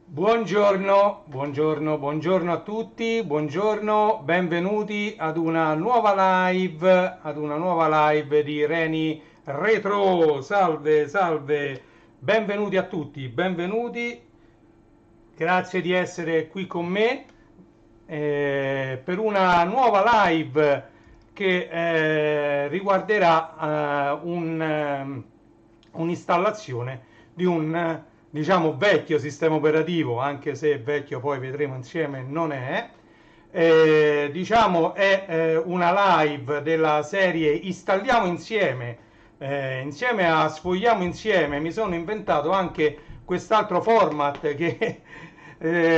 Buongiorno, buongiorno, buongiorno a tutti, buongiorno, benvenuti ad una nuova live di Reni Retro. Salve, salve, benvenuti a tutti, benvenuti, grazie di essere qui con me per una nuova live che riguarderà un'installazione di un diciamo vecchio sistema operativo, anche se vecchio poi vedremo insieme non è. Diciamo è una live della serie Installiamo insieme, insieme a Sfogliamo insieme. Mi sono inventato anche quest'altro format che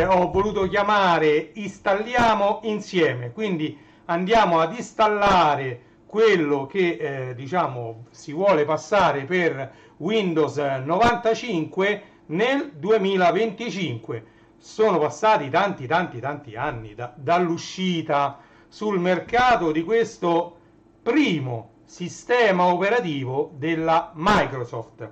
ho voluto chiamare Installiamo insieme, quindi andiamo ad installare quello che diciamo si vuole passare per Windows 95 nel 2025. Sono passati tanti anni dall'uscita sul mercato di questo primo sistema operativo della Microsoft.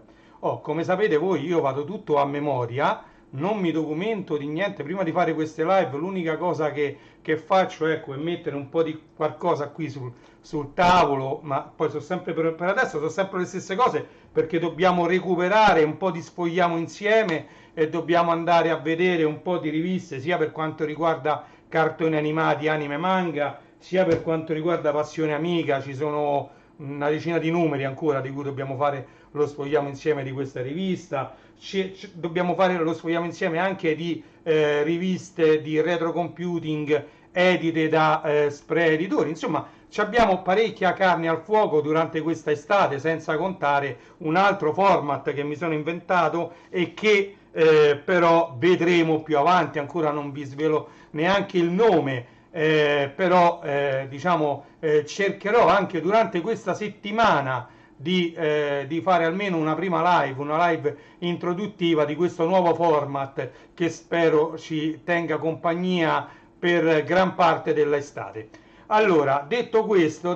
Come sapete voi, io vado tutto a memoria, non mi documento di niente prima di fare queste live. L'unica cosa che faccio, ecco, è mettere un po' di qualcosa qui sul tavolo, ma poi sono sempre per adesso sono sempre le stesse cose, perché dobbiamo recuperare un po' di Sfogliamo insieme e dobbiamo andare a vedere un po' di riviste, sia per quanto riguarda cartoni animati, anime, manga, sia per quanto riguarda Passione Amica. Ci sono una decina di numeri ancora di cui dobbiamo fare lo Sfogliamo insieme di questa rivista. Dobbiamo fare lo Sfogliamo insieme anche di riviste di retro computing edite da Spray Editori. Insomma, abbiamo parecchia carne al fuoco durante questa estate, senza contare un altro format che mi sono inventato e che però vedremo più avanti. Ancora non vi svelo neanche il nome, però diciamo cercherò anche durante questa settimana di fare almeno una prima live, una live introduttiva di questo nuovo format che spero ci tenga compagnia per gran parte dell'estate. Allora, detto questo,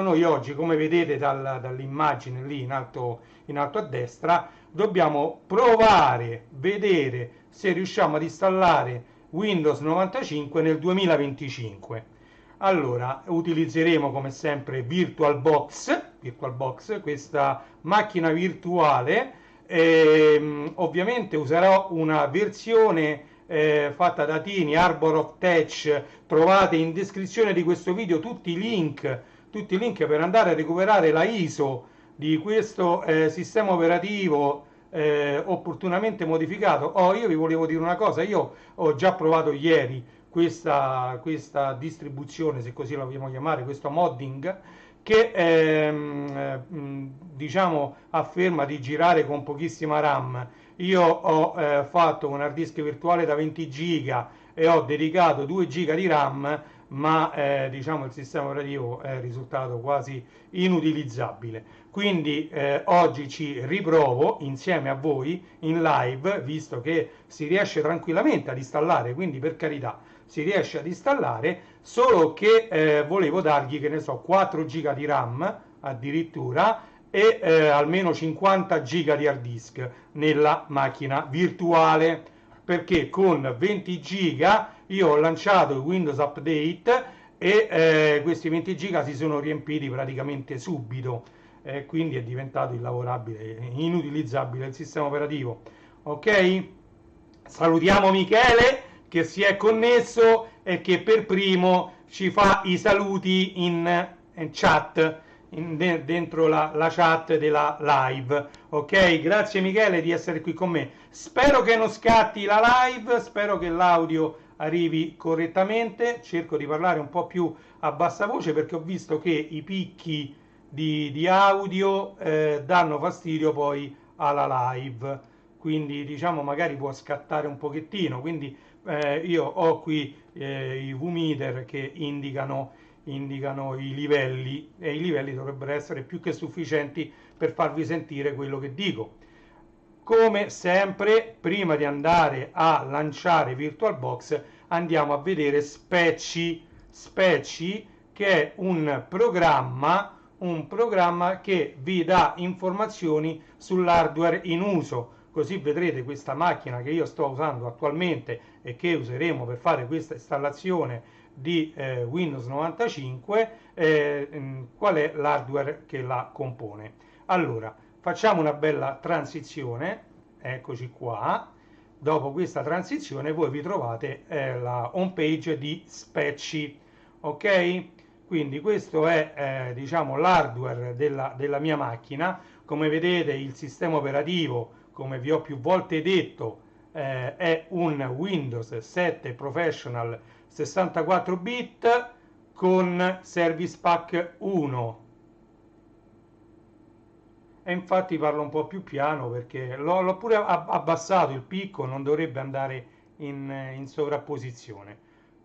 noi oggi, come vedete dall'immagine lì in alto a destra, dobbiamo provare, vedere se riusciamo ad installare Windows 95 nel 2025. Allora, utilizzeremo come sempre VirtualBox, questa macchina virtuale. Ovviamente userò una versione fatta da Tiny, Arbor of Tech. Trovate in descrizione di questo video tutti i link per andare a recuperare la ISO di questo sistema operativo opportunamente modificato. Io vi volevo dire una cosa: io ho già provato ieri questa distribuzione, se così la vogliamo chiamare, questo modding, che diciamo afferma di girare con pochissima RAM. Io ho fatto un hard disk virtuale da 20 giga e ho dedicato 2 giga di RAM, ma diciamo il sistema operativo è risultato quasi inutilizzabile. Quindi oggi ci riprovo insieme a voi in live, visto che si riesce tranquillamente ad installare, quindi per carità si riesce ad installare, solo che volevo dargli, che ne so, 4 giga di RAM addirittura e almeno 50 giga di hard disk nella macchina virtuale, perché con 20 giga io ho lanciato il Windows Update e questi 20 giga si sono riempiti praticamente subito, quindi è diventato illavorabile, inutilizzabile il sistema operativo. Ok? Salutiamo Michele che si è connesso e che per primo ci fa i saluti in chat, dentro la chat della live. Ok, grazie Michele di essere qui con me. Spero che non scatti la live, spero che l'audio arrivi correttamente. Cerco di parlare un po' più a bassa voce perché ho visto che i picchi di audio danno fastidio poi alla live, quindi diciamo magari può scattare un pochettino. Quindi io ho qui i VMeter che indicano i livelli, e i livelli dovrebbero essere più che sufficienti per farvi sentire quello che dico. Come sempre, prima di andare a lanciare VirtualBox, andiamo a vedere Specci, che è un programma che vi dà informazioni sull'hardware in uso. Così vedrete questa macchina che io sto usando attualmente e che useremo per fare questa installazione di Windows 95, qual è l'hardware che la compone. Allora, facciamo una bella transizione, eccoci qua. Dopo questa transizione voi vi trovate la home page di Specci, ok? Quindi questo è diciamo l'hardware della mia macchina. Come vedete il sistema operativo, come vi ho più volte detto, è un Windows 7 Professional 64 bit con Service Pack 1. E infatti parlo un po' più piano perché l'ho pure abbassato il picco, non dovrebbe andare in sovrapposizione.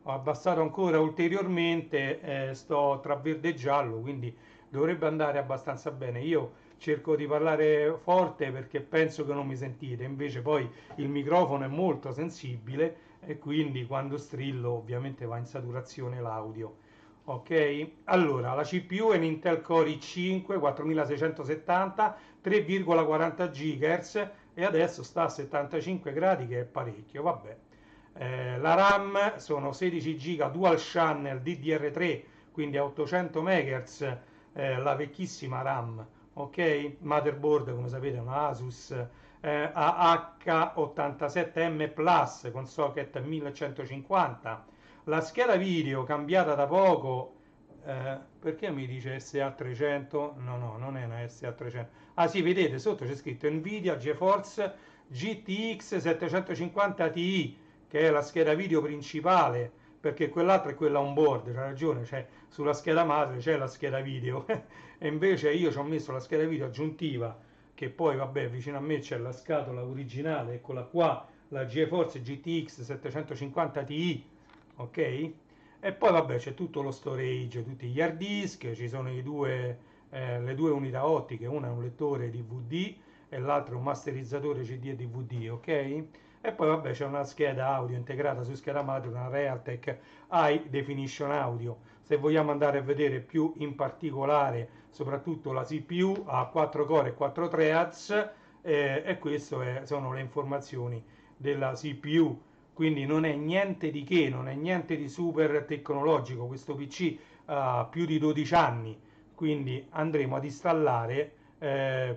Ho abbassato ancora ulteriormente, sto tra verde e giallo, quindi dovrebbe andare abbastanza bene. Io cerco di parlare forte perché penso che non mi sentite, invece poi il microfono è molto sensibile e quindi quando strillo ovviamente va in saturazione l'audio. Ok, allora la CPU è un Intel Core i5 4670 3,40 GHz e adesso sta a 75 gradi che è parecchio, vabbè. La RAM sono 16 GB dual channel DDR3, quindi a 800 MHz, la vecchissima RAM, ok? Motherboard come sapete è una Asus AH87M Plus con socket 1150. La scheda video cambiata da poco, perché mi dice SA300? No, non è una SA300. Ah sì, vedete sotto c'è scritto Nvidia GeForce GTX 750 Ti, che è la scheda video principale, perché quell'altra è quella on board, c'ha ragione, cioè sulla scheda madre c'è la scheda video e invece io ci ho messo la scheda video aggiuntiva, che poi vabbè vicino a me c'è la scatola originale, eccola qua, la GeForce GTX 750 Ti, ok? E poi vabbè c'è tutto lo storage, tutti gli hard disk, ci sono le due unità ottiche, una è un lettore DVD e l'altro è un masterizzatore CD e DVD, ok? E poi vabbè c'è una scheda audio integrata su scheda madre, una Realtek High Definition Audio. Se vogliamo andare a vedere più in particolare, soprattutto la CPU ha 4 core e 4 threads, e queste sono le informazioni della CPU. Quindi non è niente di che, non è niente di super tecnologico. Questo PC ha più di 12 anni, quindi andremo ad installare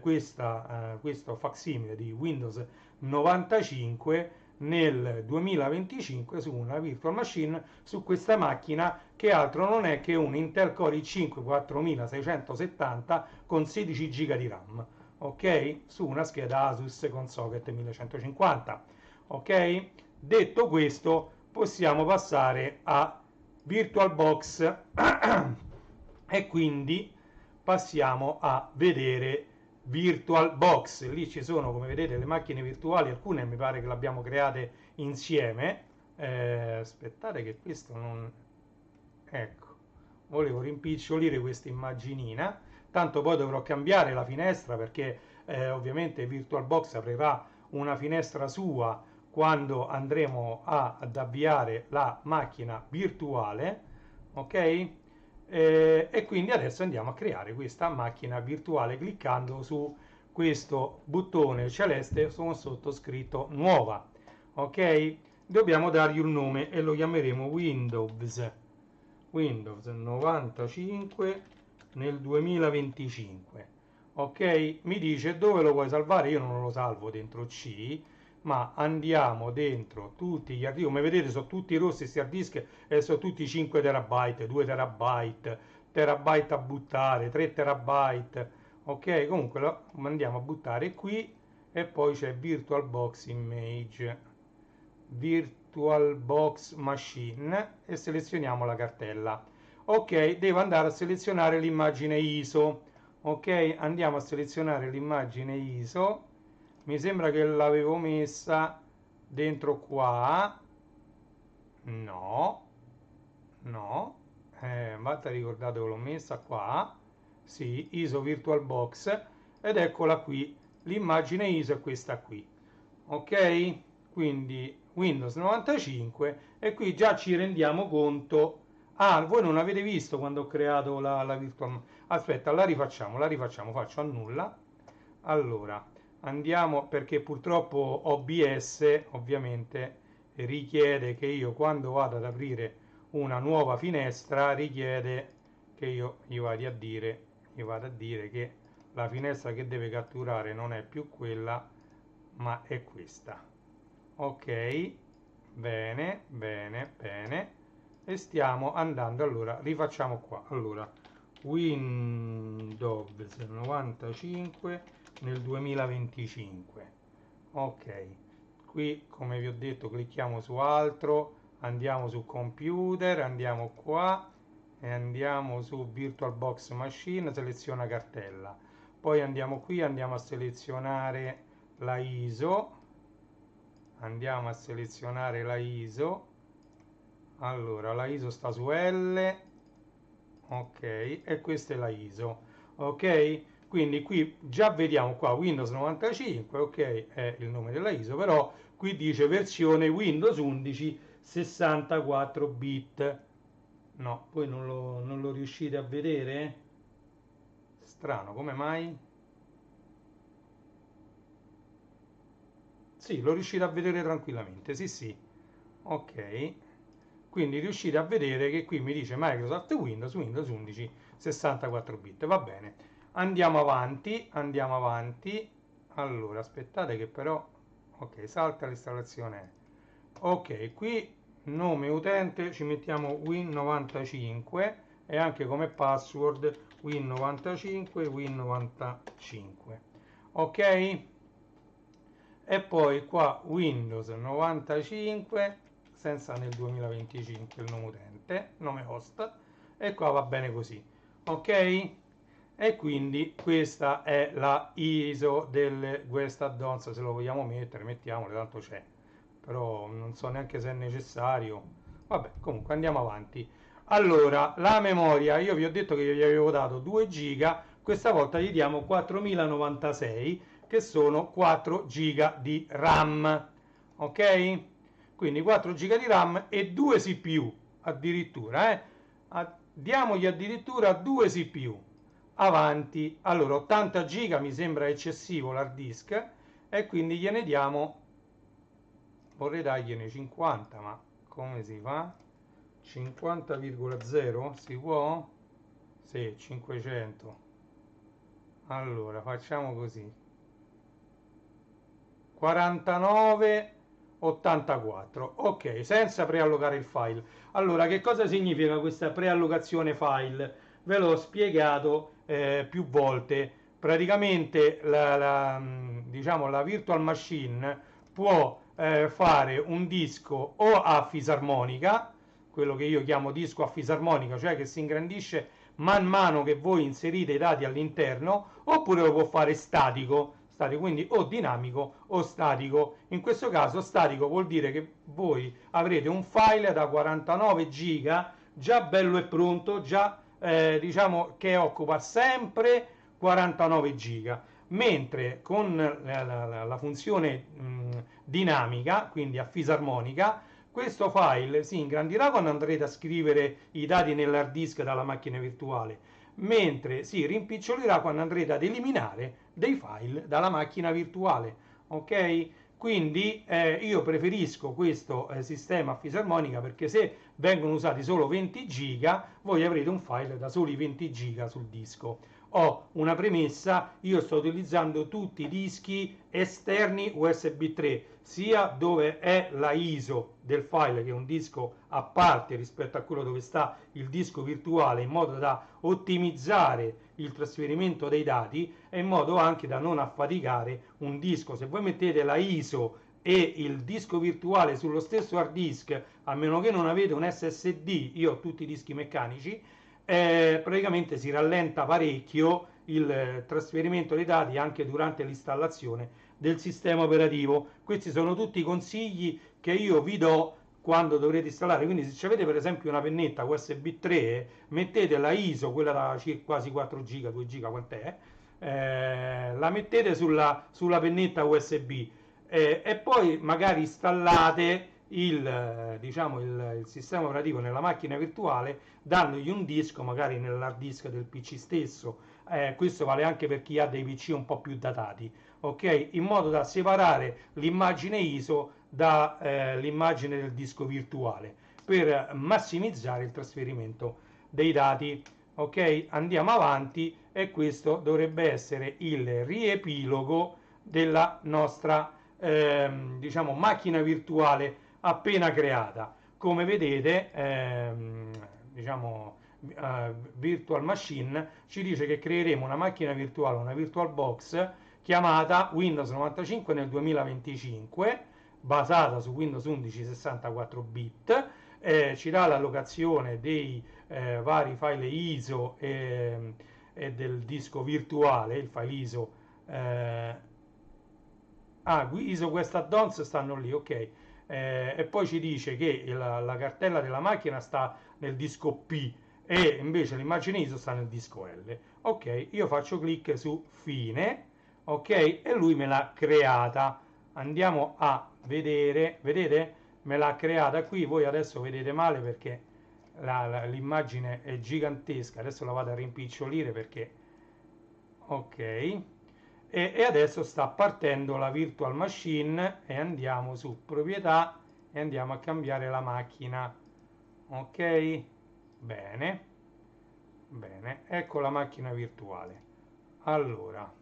questo facsimile di Windows 95 nel 2025 su una virtual machine, su questa macchina che altro non è che un Intel Core i5 4670 con 16 GB di RAM, ok? Su una scheda Asus con socket 1150, ok? Detto questo, possiamo passare a VirtualBox e quindi passiamo a vedere VirtualBox. Lì ci sono, come vedete, le macchine virtuali, alcune mi pare che le abbiamo create insieme. Aspettate che questo non... Ecco, volevo rimpicciolire questa immaginina, tanto poi dovrò cambiare la finestra perché ovviamente VirtualBox aprirà una finestra sua quando andremo ad avviare la macchina virtuale, ok? E quindi adesso andiamo a creare questa macchina virtuale cliccando su questo bottone celeste con sottoscritto nuova, ok? Dobbiamo dargli un nome e lo chiameremo Windows 95 nel 2025, ok? Mi dice dove lo vuoi salvare, io non lo salvo dentro C, ma andiamo dentro tutti gli hard disk. Come vedete sono tutti rossi questi hard disk e sono tutti 5 terabyte, 2 terabyte, terabyte a buttare, 3 terabyte, ok? Comunque lo andiamo a buttare qui e poi c'è VirtualBox Image, VirtualBox Machine e selezioniamo la cartella. Ok, devo andare a selezionare l'immagine ISO. Ok, andiamo a selezionare l'immagine ISO. Mi sembra che l'avevo messa dentro qua. No, no, infatti ricordate che l'ho messa qua. Sì, ISO VirtualBox ed eccola qui l'immagine ISO è questa qui, ok? Quindi Windows 95, e qui già ci rendiamo conto. Ah, voi non avete visto quando ho creato la virtual. Aspetta, la rifacciamo, faccio annulla. Allora, andiamo, perché purtroppo OBS ovviamente richiede che io, quando vado ad aprire una nuova finestra, richiede che io gli vada a dire che la finestra che deve catturare non è più quella, ma è questa. Ok, bene, bene, bene. E stiamo andando. Allora rifacciamo qua. Allora, Windows 95 nel 2025. Ok, qui come vi ho detto clicchiamo su altro, andiamo su computer, andiamo qua e andiamo su VirtualBox Machine, seleziona cartella. Poi andiamo qui, andiamo a selezionare la ISO, andiamo a selezionare la ISO. Allora, la ISO sta su L, ok, e questa è la ISO, ok? Quindi qui già vediamo qua Windows 95, ok, è il nome della ISO, però qui dice versione Windows 11 64 bit. No, voi non lo riuscite a vedere? Strano, come mai? Sì, lo riuscite a vedere tranquillamente, sì sì, ok. Quindi riuscite a vedere che qui mi dice Microsoft Windows, Windows 11 64 bit. Va bene, andiamo avanti, andiamo avanti. Allora, aspettate che però, ok, salta l'installazione. Ok, qui nome utente ci mettiamo Win95 e anche come password Win95, Win95. Ok? E poi qua Windows 95 senza nel 2025 il nome utente, nome host, e qua va bene così, ok? E quindi questa è la ISO del Guest Add-ons, se lo vogliamo mettere mettiamolo, tanto c'è, però non so neanche se è necessario. Vabbè, comunque andiamo avanti. Allora, la memoria, io vi ho detto che gli avevo dato 2 giga, questa volta gli diamo 4096, che sono 4 giga di RAM, ok? Quindi 4 giga di RAM e 2 CPU addirittura, diamogli addirittura 2 CPU. Avanti. Allora, 80 giga mi sembra eccessivo l'hard disk, e quindi gliene diamo, vorrei dargliene 50, ma come si fa? 50,0 si può? Sì, 500. Allora, facciamo così. 49,84. Ok, senza preallocare il file. Allora, che cosa significa questa preallocazione file? Ve l'ho spiegato più volte. Praticamente diciamo, la virtual machine può fare un disco o a fisarmonica, quello che io chiamo disco a fisarmonica, cioè che si ingrandisce man mano che voi inserite i dati all'interno, oppure lo può fare statico, quindi o dinamico o statico. In questo caso statico vuol dire che voi avrete un file da 49 giga già bello e pronto, già diciamo che occupa sempre 49 giga, mentre con la funzione dinamica, quindi a fisarmonica, questo file si ingrandirà quando andrete a scrivere i dati nell'hard disk dalla macchina virtuale, mentre si rimpicciolirà quando andrete ad eliminare dei file dalla macchina virtuale. Ok? Quindi io preferisco questo sistema a fisarmonica, perché se vengono usati solo 20 giga, voi avrete un file da soli 20 giga sul disco. Ho una premessa: io sto utilizzando tutti i dischi esterni USB 3, sia dove è la ISO del file, che è un disco a parte rispetto a quello dove sta il disco virtuale, in modo da ottimizzare il trasferimento dei dati e in modo anche da non affaticare un disco. Se voi mettete la ISO e il disco virtuale sullo stesso hard disk, a meno che non avete un SSD, io ho tutti i dischi meccanici, praticamente si rallenta parecchio il trasferimento dei dati anche durante l'installazione del sistema operativo. Questi sono tutti i consigli che io vi do quando dovrete installare. Quindi se avete per esempio una pennetta USB 3, mettete la ISO, quella da quasi 4 giga, 2 giga, quant'è, la mettete sulla pennetta USB e poi magari installate diciamo, il sistema operativo nella macchina virtuale dandogli un disco magari nell'hard disk del PC stesso. Questo vale anche per chi ha dei PC un po' più datati, ok? In modo da separare l'immagine ISO dall'immagine del disco virtuale per massimizzare il trasferimento dei dati. Ok, andiamo avanti e questo dovrebbe essere il riepilogo della nostra diciamo macchina virtuale appena creata. Come vedete, diciamo Virtual Machine ci dice che creeremo una macchina virtuale, una VirtualBox chiamata Windows 95 nel 2025, basata su Windows 11 64 bit. Ci dà l'allocazione dei vari file ISO e del disco virtuale, il file ISO. ISO quest addons stanno lì, ok. E poi ci dice che la cartella della macchina sta nel disco P e invece l'immagine ISO sta nel disco L. Ok, io faccio clic su fine, ok, e lui me l'ha creata. Andiamo a vedere, vedete? Me l'ha creata qui, voi adesso vedete male perché l'immagine è gigantesca, adesso la vado a rimpicciolire perché ok, e adesso sta partendo la virtual machine e andiamo su proprietà e andiamo a cambiare la macchina. Ok, bene, bene, ecco la macchina virtuale. Allora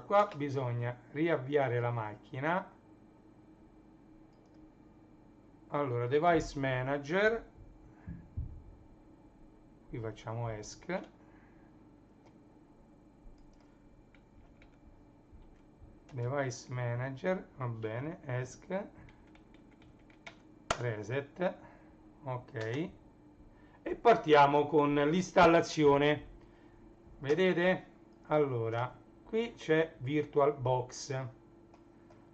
qua bisogna riavviare la macchina. Allora device manager, qui facciamo ESC, device manager, va bene, ESC, reset, ok, e partiamo con l'installazione. Vedete? Allora qui c'è VirtualBox.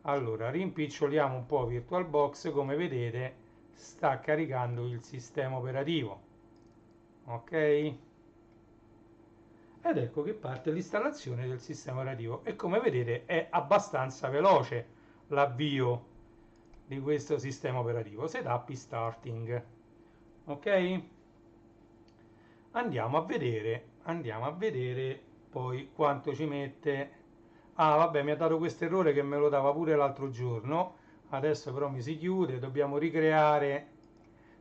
Allora rimpiccioliamo un po' VirtualBox, come vedete sta caricando il sistema operativo, ok, ed ecco che parte l'installazione del sistema operativo e come vedete è abbastanza veloce l'avvio di questo sistema operativo. Setup starting, ok, andiamo a vedere poi quanto ci mette. Vabbè, mi ha dato questo errore che me lo dava pure l'altro giorno, adesso però mi si chiude, dobbiamo ricreare,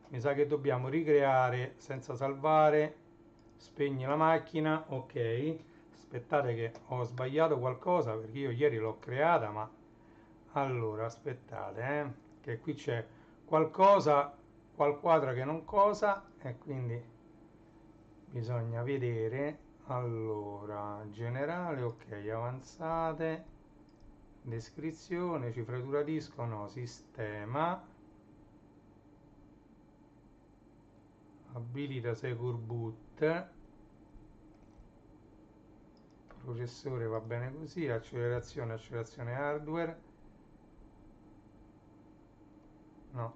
mi sa che dobbiamo ricreare senza salvare, spegni la macchina, ok, aspettate che ho sbagliato qualcosa perché io ieri l'ho creata, ma allora aspettate, che qui c'è qualcosa, qualquadra che non cosa e quindi bisogna vedere. Allora, generale, ok, avanzate, descrizione, cifratura disco, no, sistema, abilita secure boot, processore va bene così, accelerazione hardware, no,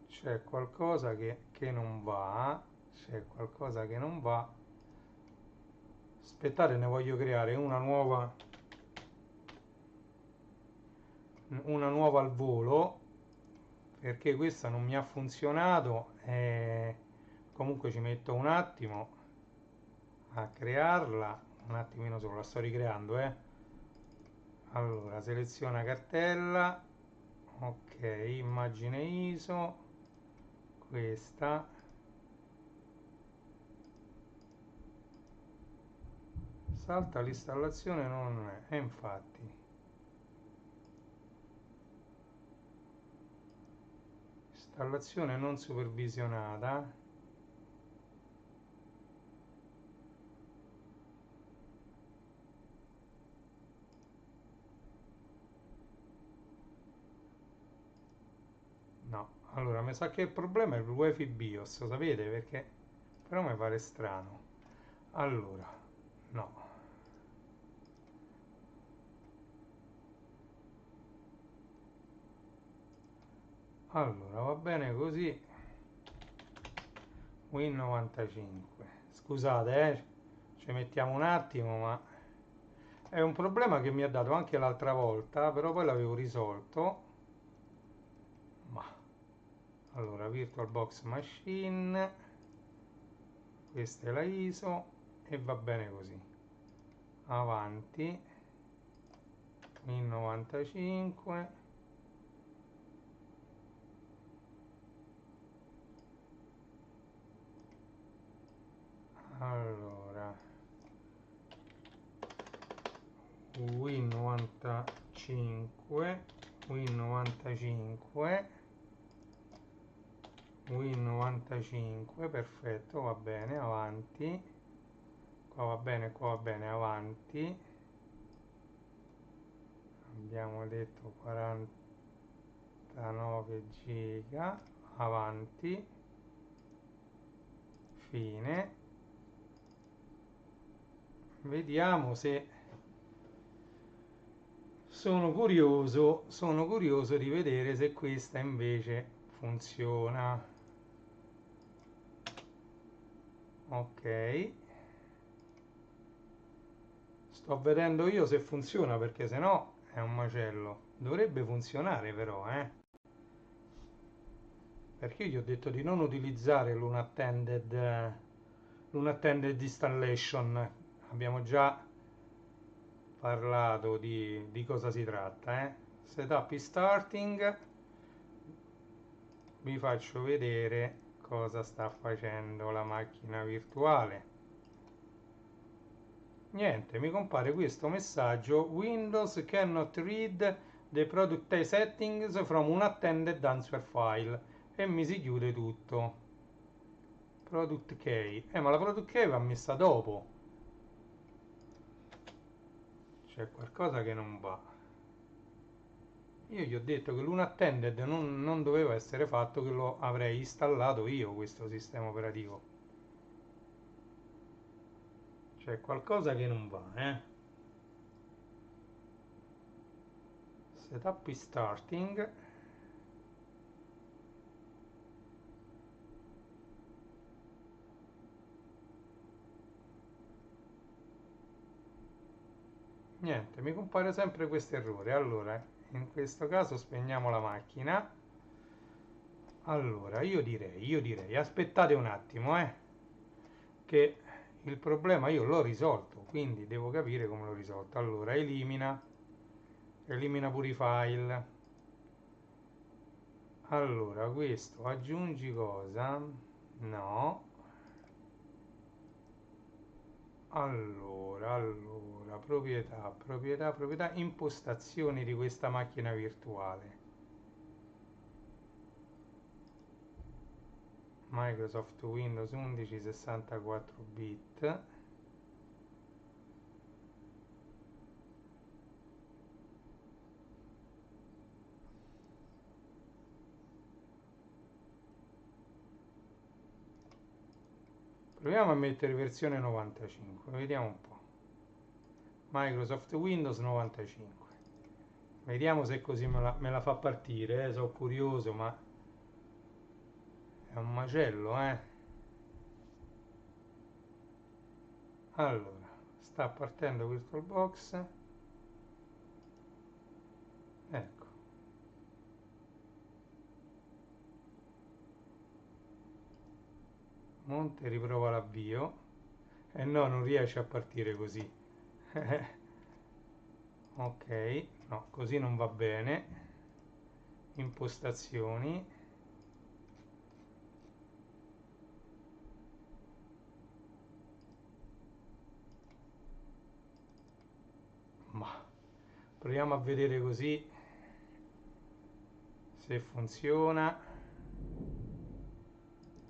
c'è qualcosa che non va, c'è qualcosa che non va. Aspettate, ne voglio creare una nuova al volo perché questa non mi ha funzionato e comunque ci metto un attimo a crearla, un attimino solo, la sto ricreando. Allora seleziona cartella, ok, immagine ISO, questa, salta l'installazione, non è, infatti installazione non supervisionata, no, allora mi sa che il problema è il UEFI BIOS, sapete perché? Però mi pare strano. Allora no, allora va bene così, Win 95, scusate ci mettiamo un attimo, ma è un problema che mi ha dato anche l'altra volta, però poi l'avevo risolto. Ma allora, VirtualBox Machine, questa è la ISO e va bene così. Avanti, Win95. Allora, Win95, Win95, Win95, perfetto, va bene, avanti, qua va bene, avanti, abbiamo detto 49 giga, avanti, fine, vediamo se sono curioso di vedere se questa invece funziona. Ok, sto vedendo io se funziona, perché se no è un macello. Dovrebbe funzionare però, perché io gli ho detto di non utilizzare l'unattended installation. Abbiamo già parlato di cosa si tratta. Setup is starting, vi faccio vedere cosa sta facendo la macchina virtuale. Niente, mi compare questo messaggio: Windows cannot read the product settings from unattended answer file, e mi si chiude tutto. Product key, ma la product key va messa dopo, c'è qualcosa che non va. Io gli ho detto che l'unattended non doveva essere fatto, che lo avrei installato io questo sistema operativo. C'è qualcosa che non va, Setup is starting. Niente, mi compare sempre questo errore. Allora, in questo caso spegniamo la macchina. Allora, io direi, aspettate un attimo, che il problema io l'ho risolto, quindi devo capire come l'ho risolto. Allora, elimina pure i file. Allora, questo, aggiungi cosa? No. Allora, proprietà, impostazioni di questa macchina virtuale. Microsoft Windows 11 64 bit. Proviamo a mettere versione 95, vediamo un po'. Microsoft Windows 95. Vediamo se così me la fa partire, sono curioso, ma è un macello, Allora, sta partendo VirtualBox. Ecco. Monte riprova l'avvio. E no, non riesce a partire così. Ok, no, così non va bene. Impostazioni. Ma proviamo a vedere così se funziona.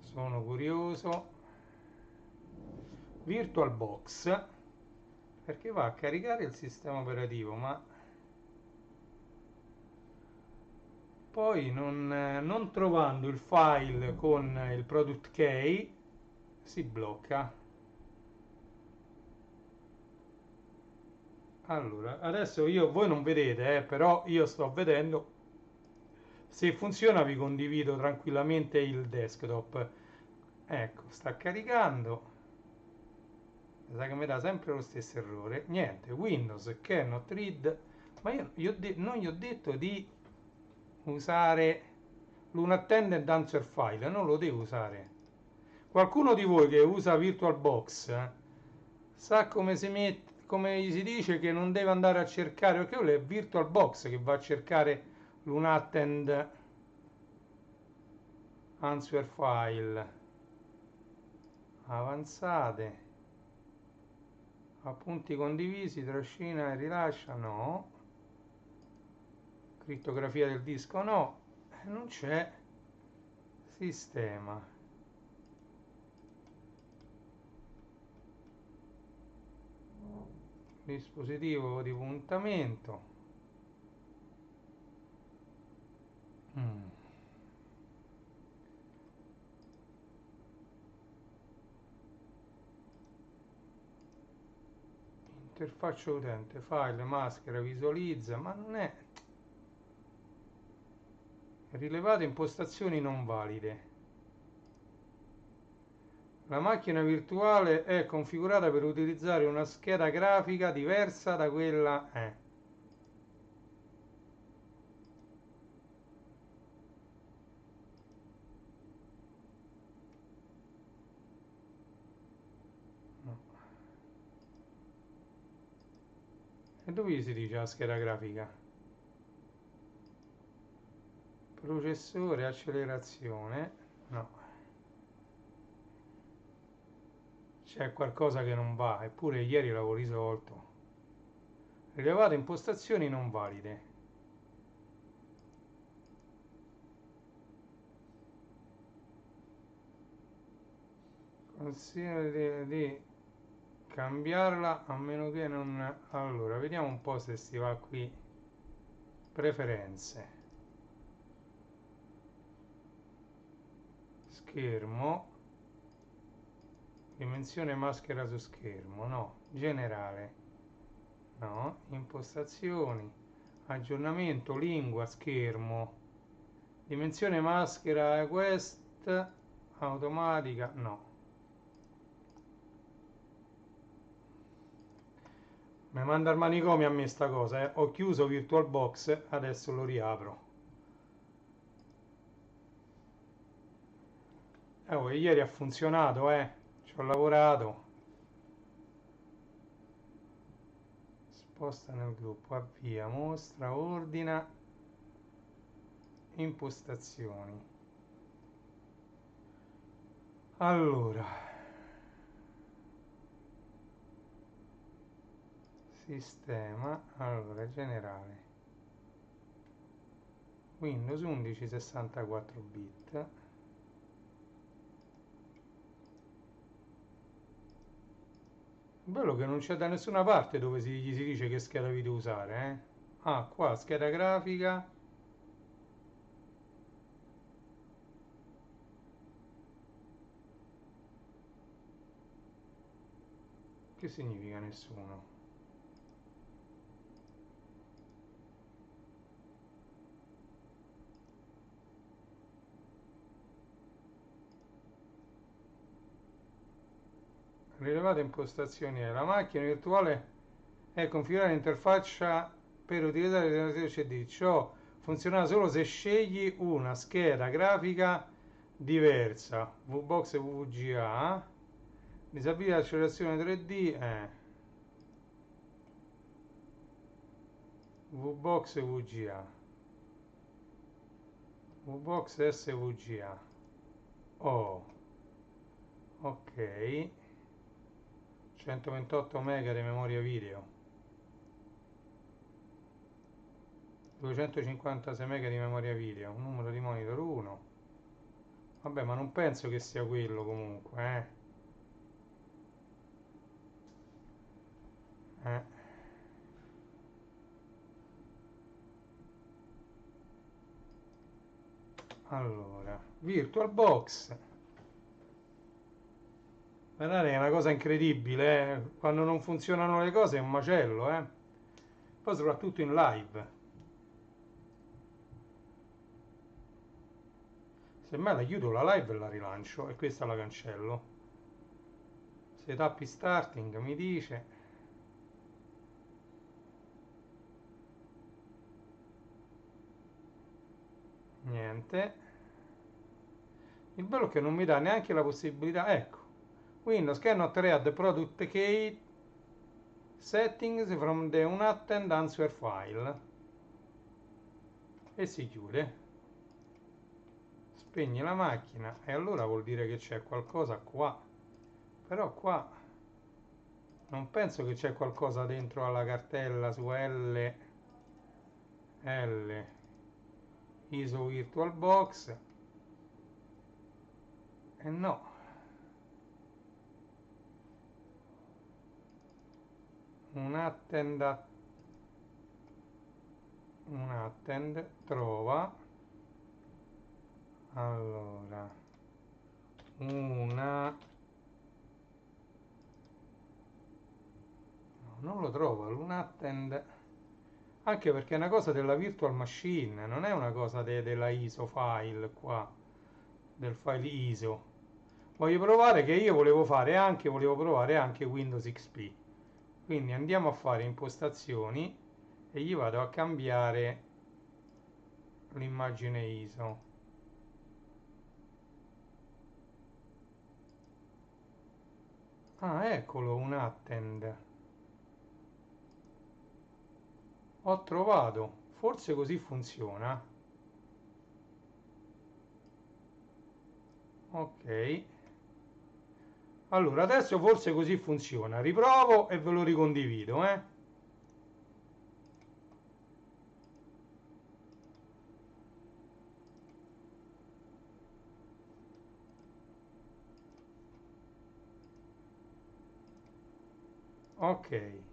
Sono curioso. VirtualBox, perché va a caricare il sistema operativo, ma poi non trovando il file con il product key si blocca. Allora, adesso voi non vedete, però io sto vedendo. Se funziona vi condivido tranquillamente il desktop. Ecco, sta caricando. mi sa che mi dà sempre lo stesso errore. Niente, Windows cannot read, ma io non gli ho detto di usare l'unattended answer file, non lo devo usare. Qualcuno di voi che usa VirtualBox sa come si mette, come gli si dice che non deve andare a cercare, perché quello è VirtualBox che va a cercare l'unattended answer file. Avanzate, appunti condivisi, trascina e rilascia, no. Crittografia del disco, no. Non c'è. Sistema. Dispositivo di puntamento. Interfaccia utente, file, maschera, visualizza, ma non è. Rilevate impostazioni non valide. La macchina virtuale è configurata per utilizzare una scheda grafica diversa da quella. No. E dove si dice la scheda grafica? Processore, accelerazione. No. C'è qualcosa che non va, eppure ieri l'avevo risolto. Rilevate impostazioni non valide. Consiglio di cambiarla a meno che non. Allora, vediamo un po' se si va qui. Preferenze. Schermo. Dimensione maschera su schermo, no. Generale, no. Impostazioni. Aggiornamento, lingua, schermo. Dimensione maschera, quest, automatica, no. Mi manda al manicomio a me sta cosa, eh. Ho chiuso VirtualBox, adesso lo riapro. Ieri ha funzionato, ci ho lavorato. Sposta nel gruppo, avvia, mostra, ordina, impostazioni. Allora, sistema, allora, generale, Windows 11 64 bit. Bello che non c'è da nessuna parte dove gli si dice che scheda video usare, Ah, qua, scheda grafica. Che significa nessuno? Rilevate impostazioni. La macchina virtuale è configurare l'interfaccia per utilizzare il generatore CD. Ciò funziona solo se scegli una scheda grafica diversa. VBox e VGA. Disabilita l'accelerazione 3D. VBox e VGA. VBox SVGA. Oh. Ok. 128 MB di memoria video, 256 MB di memoria video, un numero di monitor 1. Vabbè, ma non penso che sia quello comunque, Allora, VirtualBox. Guardate, è una cosa incredibile, Quando non funzionano le cose è un macello, Poi soprattutto in live. Semmai la chiudo la live e la rilancio e questa la cancello. Setup is starting, mi dice. Niente. Il bello è che non mi dà neanche la possibilità, ecco, Windows cannot read the product key settings from the unattended answer file, e si chiude. Spegni la macchina e allora vuol dire che c'è qualcosa qua, però qua non penso che c'è qualcosa dentro alla cartella su L ISO VirtualBox, e no, unattend trova, allora no, non lo trova l'unattend, anche perché è una cosa della virtual machine, non è una cosa della ISO file qua, del file ISO. Voglio provare, che io volevo provare anche Windows XP, quindi andiamo a fare impostazioni e gli vado a cambiare l'immagine ISO. Ah, eccolo, un attend. Ho trovato, forse così funziona. Ok. Allora, adesso forse così funziona. Riprovo e ve lo ricondivido, Ok.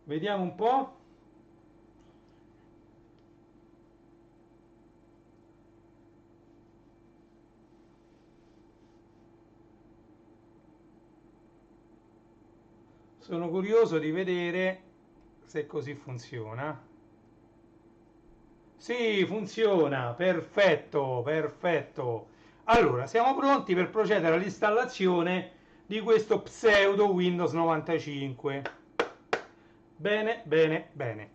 Vediamo un po'. Sono curioso di vedere se così funziona. Sì, funziona, perfetto, perfetto. Allora, siamo pronti per procedere all'installazione di questo pseudo Windows 95. Bene, bene, bene.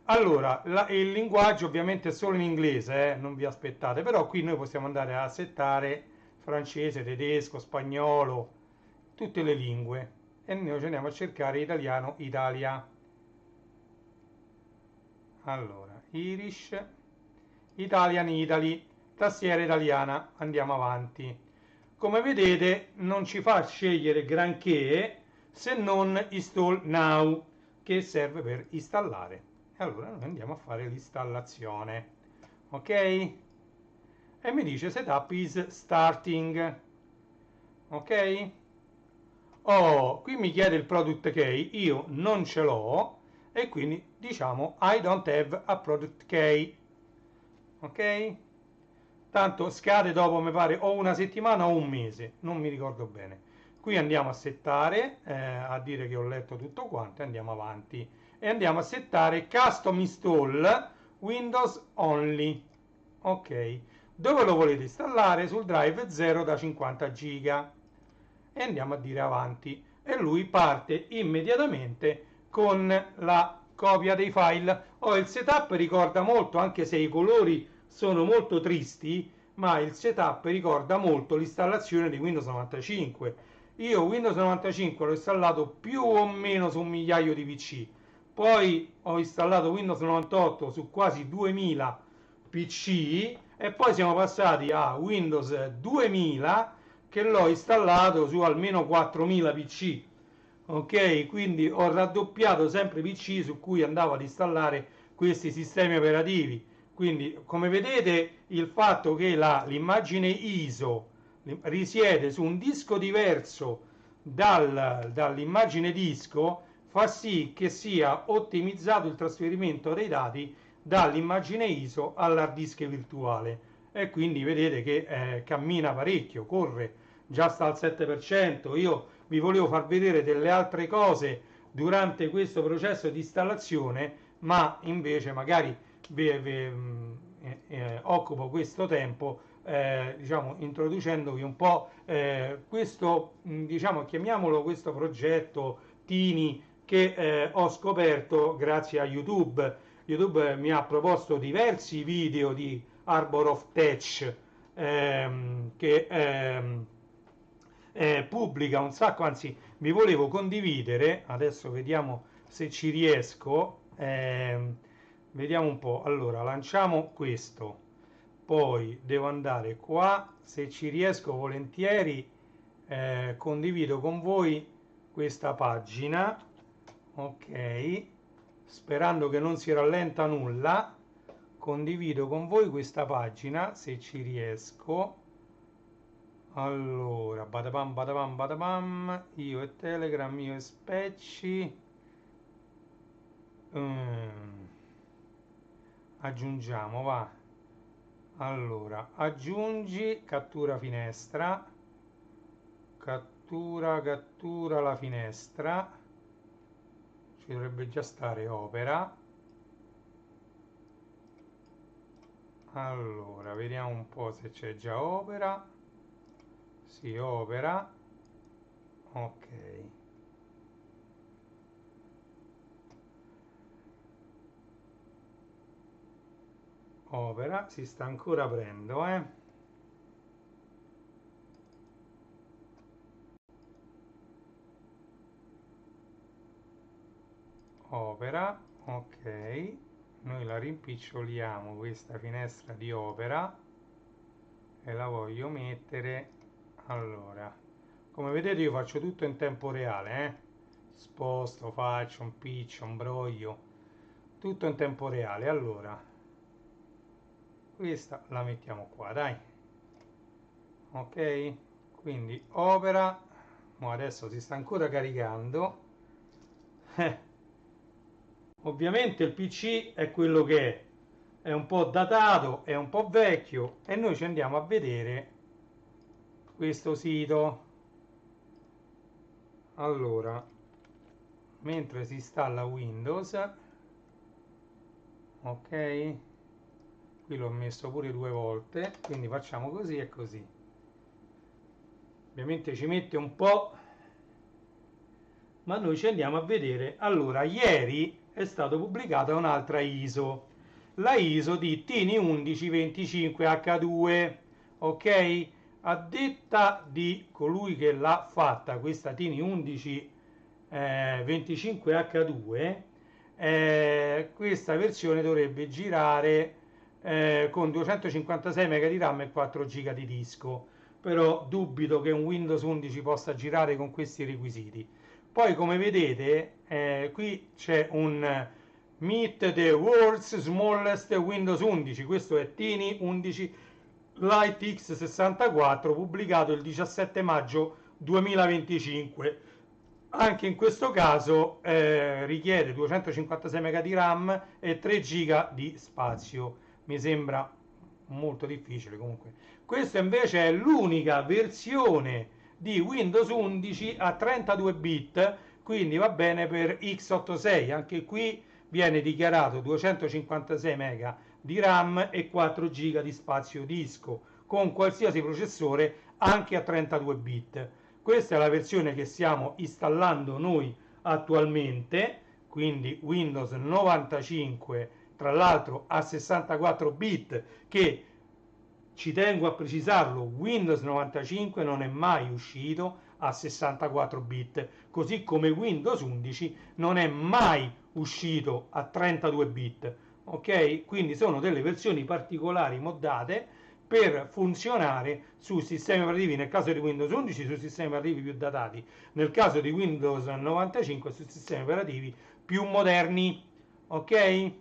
Allora, il linguaggio ovviamente è solo in inglese, non vi aspettate, però qui noi possiamo andare a settare francese, tedesco, spagnolo, tutte le lingue, e noi ci andiamo a cercare italiano, Italia. Allora, Irish, Italian, Italy, tastiera italiana, andiamo avanti. Come vedete non ci fa scegliere granché se non Install Now, che serve per installare. E allora noi andiamo a fare l'installazione, ok? E mi dice Setup is starting, ok? Oh, qui mi chiede il product key, io non ce l'ho, e quindi diciamo I don't have a product key, ok? Tanto scade dopo, mi pare, o una settimana o un mese, non mi ricordo bene. Qui andiamo a settare, a dire che ho letto tutto quanto, e andiamo avanti. E andiamo a settare Custom Install Windows Only. Ok, dove lo volete installare? Sul drive 0 da 50 giga. E andiamo a dire avanti. E lui parte immediatamente con la copia dei file. Oh, il setup ricorda molto, anche se i colori sono molto tristi, ma il setup ricorda molto l'installazione di Windows 95. Io Windows 95 l'ho installato più o meno su un migliaio di PC, poi ho installato Windows 98 su quasi 2000 PC, e poi siamo passati a Windows 2000 che l'ho installato su almeno 4000 PC. Ok, quindi ho raddoppiato sempre i PC su cui andavo ad installare questi sistemi operativi. Quindi, come vedete, il fatto che l'immagine ISO risiede su un disco diverso dall'immagine disco fa sì che sia ottimizzato il trasferimento dei dati dall'immagine ISO all'hard disk virtuale, e quindi vedete che cammina parecchio, corre, già sta al 7%. Io vi volevo far vedere delle altre cose durante questo processo di installazione, ma invece magari occupo questo tempo diciamo, introducendovi un po' questo, diciamo, chiamiamolo questo progetto Tini che ho scoperto grazie a YouTube. YouTube mi ha proposto diversi video di Arbor of Tech che pubblica un sacco, anzi vi volevo condividere, adesso vediamo se ci riesco, vediamo un po', allora lanciamo questo, poi devo andare qua, se ci riesco volentieri condivido con voi questa pagina, ok, sperando che non si rallenta nulla, condivido con voi questa pagina se ci riesco. Allora, badabam badabam badabam, io e Telegram, io e Specci, aggiungiamo, va, allora, aggiungi, cattura finestra, cattura la finestra, ci dovrebbe già stare Opera. Allora, vediamo un po' se c'è già Opera. Sì, Opera. Ok. Opera, si sta ancora aprendo, Opera, ok. Noi la rimpiccioliamo questa finestra di Opera e la voglio mettere, allora, come vedete io faccio tutto in tempo reale, sposto, faccio un piccio, un broglio, tutto in tempo reale. Allora, questa la mettiamo qua, dai, ok, quindi Opera, adesso si sta ancora caricando. Ovviamente il PC è quello che è un po' datato, è un po' vecchio e noi ci andiamo a vedere questo sito. Allora, mentre si installa Windows, ok, qui l'ho messo pure 2 volte, quindi facciamo così e così. Ovviamente ci mette un po', ma noi ci andiamo a vedere. Allora, ieri è stata pubblicata un'altra ISO, la ISO di Tini 1125H2, ok? A detta di colui che l'ha fatta, questa Tini 1125H2, questa versione dovrebbe girare con 256 MB di RAM e 4 GB di disco, però dubito che un Windows 11 possa girare con questi requisiti. Poi come vedete qui c'è un Meet the World's Smallest Windows 11, questo è Tini 11 Lite X64, pubblicato il 17 maggio 2025. Anche in questo caso richiede 256 MB di RAM e 3 GB di spazio. Mi sembra molto difficile comunque. Questa invece è l'unica versione di Windows 11 a 32 bit, quindi va bene per x86. Anche qui viene dichiarato 256 MB di RAM e 4 GB di spazio disco con qualsiasi processore anche a 32 bit. Questa è la versione che stiamo installando noi attualmente, quindi Windows 95, tra l'altro a 64 bit, che ci tengo a precisarlo, Windows 95 non è mai uscito a 64 bit, così come Windows 11 non è mai uscito a 32 bit, ok? Quindi sono delle versioni particolari moddate per funzionare su sistemi operativi, nel caso di Windows 11 su sistemi operativi più datati, nel caso di Windows 95 su sistemi operativi più moderni, ok?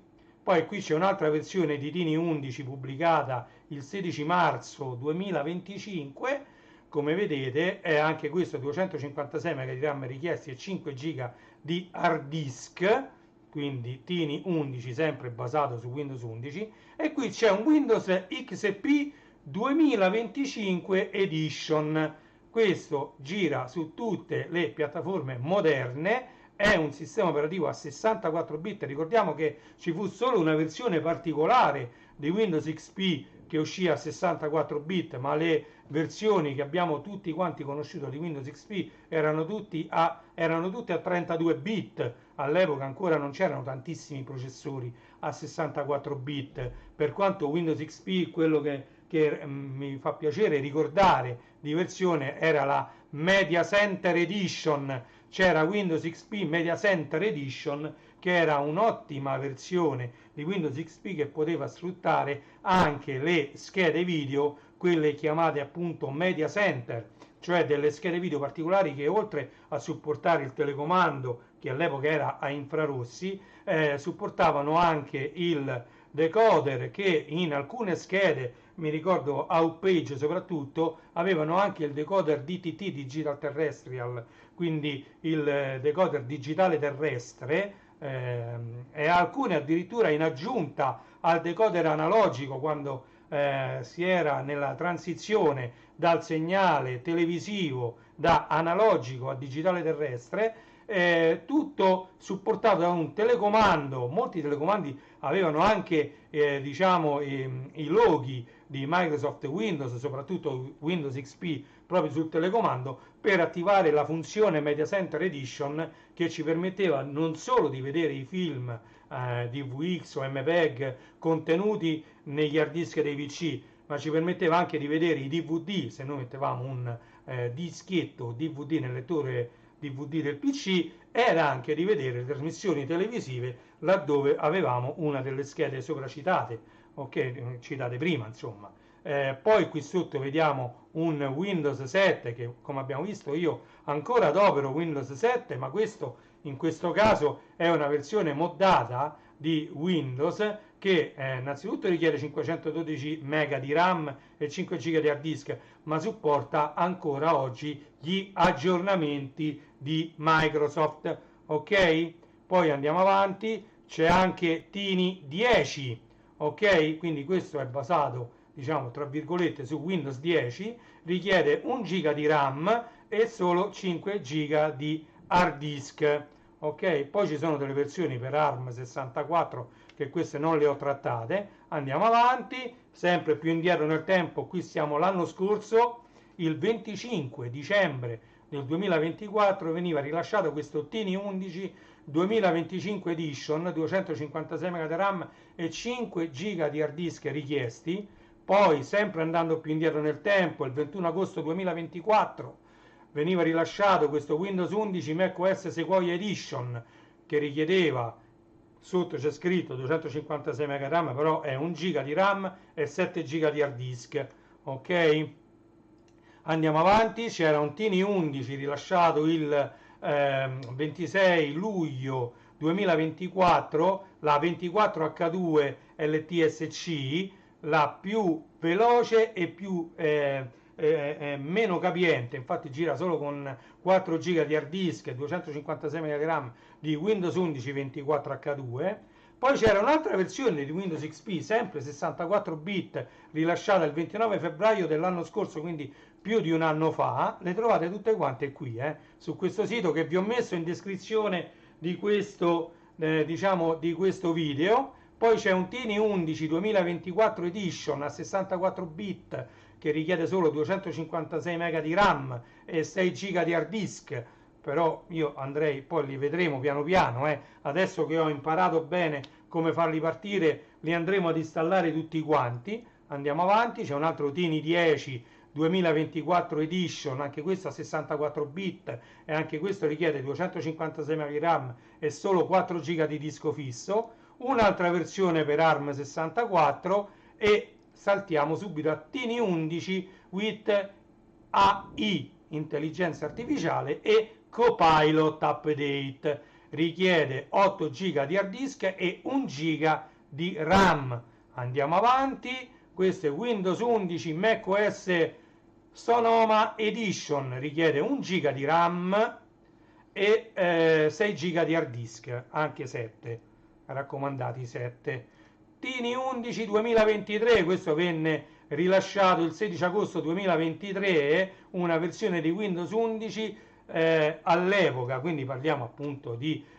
Poi qui c'è un'altra versione di Tini 11 pubblicata il 16 marzo 2025, come vedete è anche questo 256 MB di RAM richiesti e 5 GB di hard disk, quindi Tini 11 sempre basato su Windows 11, e qui c'è un Windows XP 2025 Edition. Questo gira su tutte le piattaforme moderne, è un sistema operativo a 64 bit. Ricordiamo che ci fu solo una versione particolare di Windows XP che uscì a 64 bit, ma le versioni che abbiamo tutti quanti conosciuto di Windows XP erano tutte a 32 bit. All'epoca ancora non c'erano tantissimi processori a 64 bit, per quanto Windows XP, quello che mi fa piacere ricordare di versione, era la Media Center Edition. C'era Windows XP Media Center Edition, che era un'ottima versione di Windows XP che poteva sfruttare anche le schede video, quelle chiamate appunto Media Center, cioè delle schede video particolari che, oltre a supportare il telecomando, che all'epoca era a infrarossi, supportavano anche il decoder, che in alcune schede, mi ricordo Outpage soprattutto, avevano anche il decoder DTT, Digital Terrestrial, quindi il decoder digitale terrestre, e alcune addirittura in aggiunta al decoder analogico, quando si era nella transizione dal segnale televisivo da analogico a digitale terrestre, tutto supportato da un telecomando. Molti telecomandi avevano anche diciamo i loghi di Microsoft Windows, soprattutto Windows XP, proprio sul telecomando, per attivare la funzione Media Center Edition, che ci permetteva non solo di vedere i film DVX o MPEG contenuti negli hard disk dei PC, ma ci permetteva anche di vedere i DVD. Se noi mettevamo un dischetto DVD nel lettore DVD del PC, era anche di vedere le trasmissioni televisive laddove avevamo una delle schede sopracitate, ok, citate prima, insomma. Poi qui sotto vediamo un Windows 7 che, come abbiamo visto, io ancora adopero Windows 7, ma questo in questo caso è una versione moddata di Windows che innanzitutto richiede 512 MB di RAM e 5 GB di hard disk, ma supporta ancora oggi gli aggiornamenti di Microsoft, ok? Poi andiamo avanti, c'è anche Tiny 10, ok? Quindi questo è basato, diciamo, tra virgolette, su Windows 10, richiede 1 GB di RAM e solo 5 GB di hard disk, ok? Poi ci sono delle versioni per ARM 64 che queste non le ho trattate. Andiamo avanti, sempre più indietro nel tempo. Qui siamo l'anno scorso, il 25 dicembre del 2024 veniva rilasciato questo Tiny 11 2025 Edition, 256 MB di RAM e 5 GB di hard disk richiesti. Poi, sempre andando più indietro nel tempo, il 21 agosto 2024 veniva rilasciato questo Windows 11 macOS Sequoia Edition, che richiedeva, sotto c'è scritto 256 MB RAM, però è 1 GB di RAM e 7 GB di hard disk, ok? Andiamo avanti, c'era un Tiny 11 rilasciato il 26 luglio 2024, la 24H2 LTSC, la più veloce e più meno capiente, infatti gira solo con 4 GB di hard disk e 256 MB di RAM, di Windows 11 24H2. Poi c'era un'altra versione di Windows XP, sempre 64 bit, rilasciata il 29 febbraio dell'anno scorso, quindi più di un anno fa. Le trovate tutte quante qui, su questo sito che vi ho messo in descrizione di questo, diciamo, di questo video. Poi c'è un Tiny 11 2024 Edition a 64 bit che richiede solo 256 MB di RAM e 6 GB di hard disk, però io andrei, poi li vedremo piano piano, adesso che ho imparato bene come farli partire, li andremo ad installare tutti quanti. Andiamo avanti, c'è un altro Tiny 10 2024 Edition, anche questo a 64 bit e anche questo richiede 256 MB di RAM e solo 4 GB di disco fisso. Un'altra versione per ARM 64 e saltiamo subito a Tiny 11 with AI, intelligenza artificiale, e Copilot Update, richiede 8 GB di hard disk e 1 GB di RAM. Andiamo avanti, questo è Windows 11 macOS Sonoma Edition, richiede 1 GB di RAM e 6 GB di hard disk, anche 7, raccomandati 7. Tiny 11 2023, questo venne rilasciato il 16 agosto 2023, una versione di Windows 11 all'epoca, quindi parliamo appunto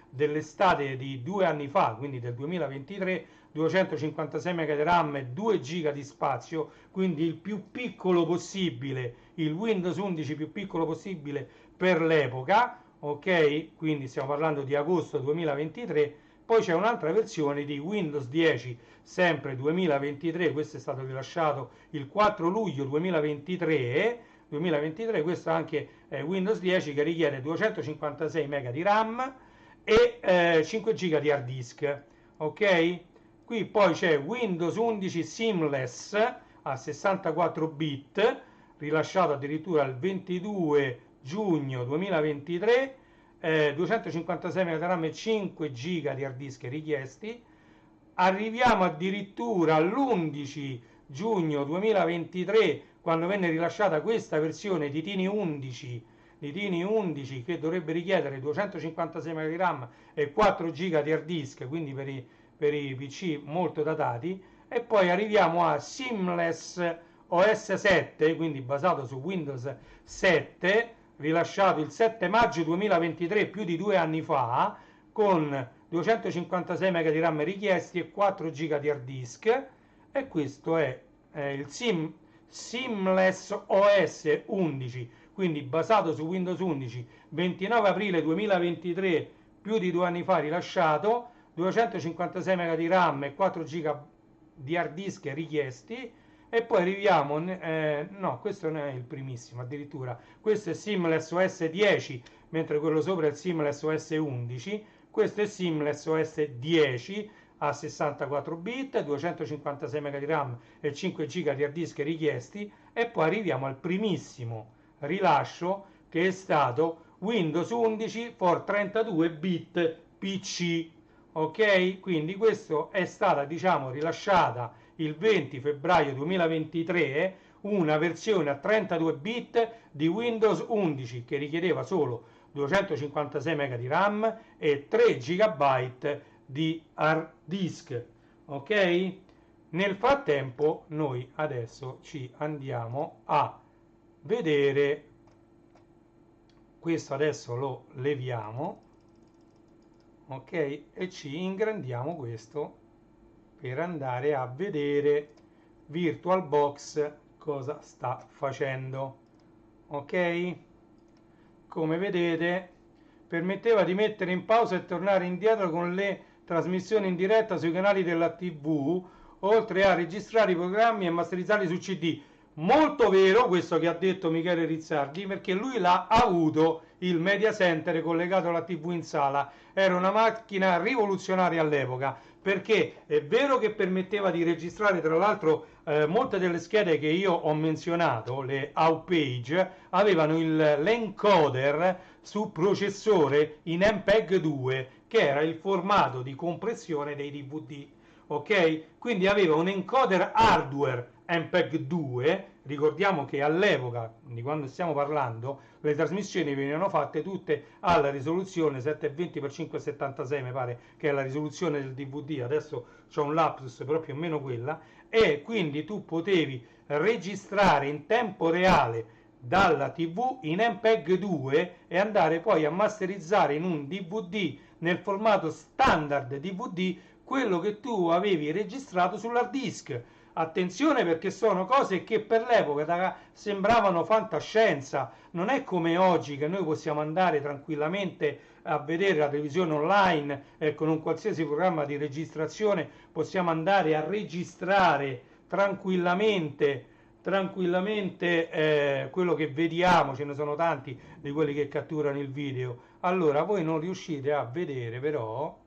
dell'estate di 2 anni fa, quindi del 2023, 256 MB di RAM e 2 GB di spazio, quindi il più piccolo possibile, il Windows 11 più piccolo possibile per l'epoca, ok? Quindi stiamo parlando di agosto 2023. Poi c'è un'altra versione di Windows 10, sempre 2023, questo è stato rilasciato il 4 luglio 2023, questo anche è Windows 10 che richiede 256 MB di RAM e 5 GB di hard disk, ok? Qui poi c'è Windows 11 Seamless a 64 bit, rilasciato addirittura il 22 giugno 2023, 256 MB di RAM e 5 GB di hard disk richiesti. Arriviamo addirittura all'11 giugno 2023, quando venne rilasciata questa versione di Tiny 11, che dovrebbe richiedere 256 MB di RAM e 4 GB di hard disk, quindi per i PC molto datati. E poi arriviamo a Seamless OS 7, quindi basato su Windows 7, rilasciato il 7 maggio 2023, più di 2 anni fa, con 256 MB di RAM richiesti e 4 GB di hard disk. E questo è il Seamless OS 11, quindi basato su Windows 11, 29 aprile 2023, più di 2 anni fa rilasciato, 256 MB di RAM e 4 GB di hard disk richiesti. E poi arriviamo, no, questo non è il primissimo, addirittura questo è Seamless OS 10, mentre quello sopra è il Seamless OS 11. Questo è Seamless OS 10 a 64 bit, 256 MB di RAM e 5 GB di hard disk richiesti. E poi arriviamo al primissimo rilascio, che è stato Windows 11 for 32 bit PC, ok? Quindi questo è stata, diciamo, rilasciata il 20 febbraio 2023 una versione a 32 bit di Windows 11 che richiedeva solo 256 MB di RAM e 3 GB di hard disk, ok? Nel frattempo noi adesso ci andiamo a vedere questo, adesso lo leviamo, ok, e ci ingrandiamo questo per andare a vedere VirtualBox cosa sta facendo, ok? Come vedete permetteva di mettere in pausa e tornare indietro con le trasmissioni in diretta sui canali della TV, oltre a registrare i programmi e masterizzarli su CD. Molto vero questo che ha detto Michele Rizzardi, perché lui l'ha avuto il media center collegato alla TV in sala. Era una macchina rivoluzionaria all'epoca, perché è vero che permetteva di registrare, tra l'altro molte delle schede che io ho menzionato, le Outpage, avevano l'encoder su processore in MPEG 2, che era il formato di compressione dei DVD, ok? Quindi aveva un encoder hardware MPEG 2. Ricordiamo che all'epoca, di quando stiamo parlando, le trasmissioni venivano fatte tutte alla risoluzione 720x576, mi pare che è la risoluzione del DVD, adesso c'ho un lapsus, però più o meno quella, e quindi tu potevi registrare in tempo reale dalla TV in MPEG 2 e andare poi a masterizzare in un DVD nel formato standard DVD quello che tu avevi registrato sull'hard disk. Attenzione, perché sono cose che per l'epoca sembravano fantascienza. Non è come oggi che noi possiamo andare tranquillamente a vedere la televisione online e con un qualsiasi programma di registrazione possiamo andare a registrare tranquillamente quello che vediamo. Ce ne sono tanti di quelli che catturano il video. Allora voi non riuscite a vedere, però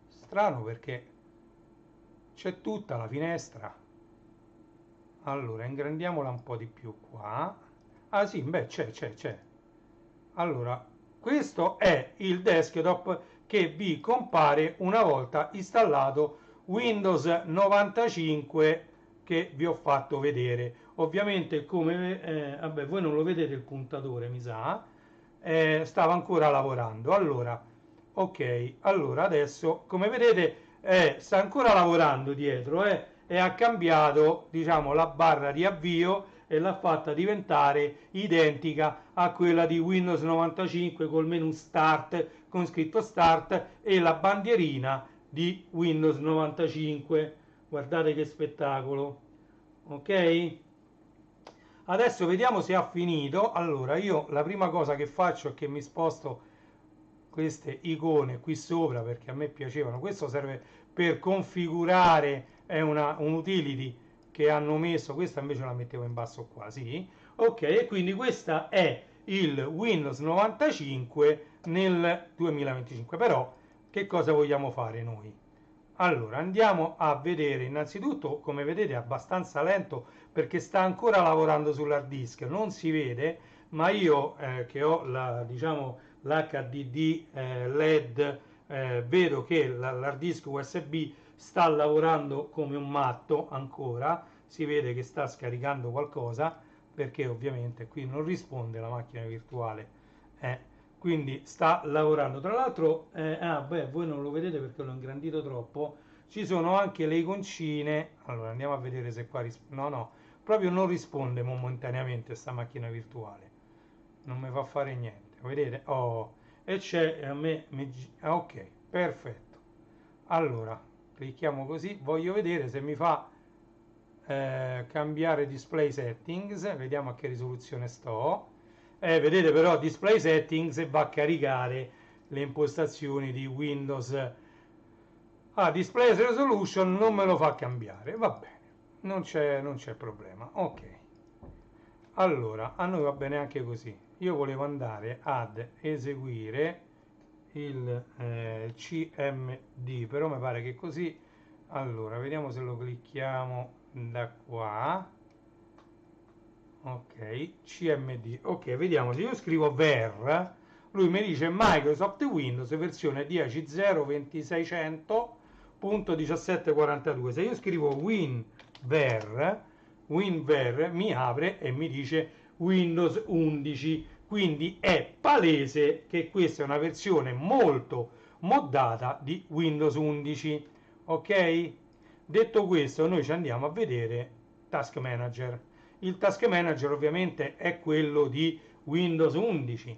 strano, perché c'è tutta la finestra. Allora ingrandiamola un po' di più qua. Ah sì, beh, c'è. Allora, questo è il desktop che vi compare una volta installato Windows 95 che vi ho fatto vedere. Ovviamente, come vabbè, voi non lo vedete il puntatore, mi sa, stava ancora lavorando. Allora, ok, allora adesso, come vedete, sta ancora lavorando dietro, e ha cambiato, diciamo, la barra di avvio e l'ha fatta diventare identica a quella di Windows 95 col menu Start con scritto Start e la bandierina di Windows 95. Guardate che spettacolo. Ok? Adesso vediamo se ha finito. Allora, io la prima cosa che faccio è che mi sposto queste icone qui sopra perché a me piacevano. Questo serve per configurare, è un utility che hanno messo. Questa invece la mettevo in basso qua, sì. Ok, e quindi questa è il Windows 95 nel 2025. Però che cosa vogliamo fare noi? Allora, andiamo a vedere. Innanzitutto, come vedete, è abbastanza lento perché sta ancora lavorando sull'hard disk, non si vede, ma io che ho diciamo, l'HDD LED, vedo che l'hard disk USB sta lavorando come un matto ancora, si vede che sta scaricando qualcosa, perché ovviamente qui non risponde la macchina virtuale, quindi sta lavorando. Tra l'altro, voi non lo vedete perché l'ho ingrandito troppo, ci sono anche le iconcine. Allora andiamo a vedere se qua no, proprio non risponde momentaneamente sta macchina virtuale, non mi fa fare niente, vedete? Oh, e c'è a me ok, perfetto. Allora clicchiamo così, voglio vedere se mi fa cambiare display settings, vediamo a che risoluzione sto. Vedete però display settings va a caricare le impostazioni di Windows. Display resolution non me lo fa cambiare, va bene, non c'è problema. Ok, allora a noi va bene anche così. Io volevo andare ad eseguire il CMD, però mi pare che così. Allora vediamo se lo clicchiamo da qua. Ok, CMD. Ok, vediamo se io scrivo ver, lui mi dice Microsoft Windows versione 10.02600.1742. Se io scrivo WinVer mi apre e mi dice Windows 11, quindi è palese che questa è una versione molto moddata di Windows 11. Ok? Detto questo, noi ci andiamo a vedere Task Manager. Il Task Manager ovviamente è quello di Windows 11,